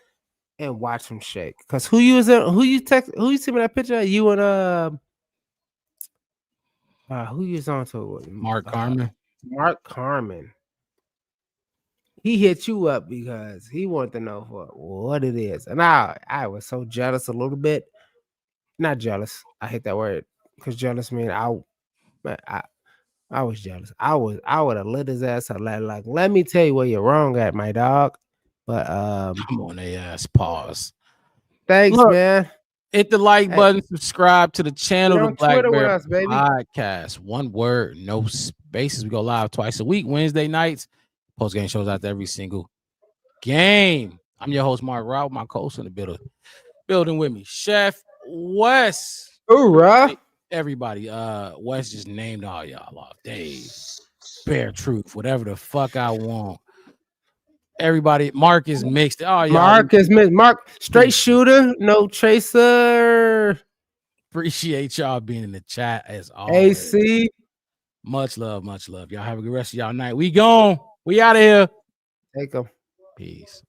and watch them shake. Cause who you see me that picture? You and who you was on to? Mark Carmen. Mark Carmen. He hit you up because he wanted to know what it is. And I was so jealous a little bit. Not jealous. I hate that word. Because jealous means I was jealous. I would have lit his ass up. Like, let me tell you where you're wrong at, my dog. But I'm on a ass. Pause. Thanks, man. Hit the like button, subscribe to the channel, the Black Twitter Bear with us, baby. Podcast. One word, no spaces. We go live twice a week, Wednesday nights. Post game shows out every single game. I'm your host, Mark Rob. My co-host in the building with me, Chef Wes. Hoorah. Everybody, Wes just named all y'all off. Dave, Bear Truth, whatever the fuck I want. Everybody, Mark is mixed. Oh, y'all. Mark is mixed. Mark, straight shooter, no chaser. Appreciate y'all being in the chat as always. AC. Much love, much love. Y'all have a good rest of y'all night. We gone. We out of here. Take them. Peace.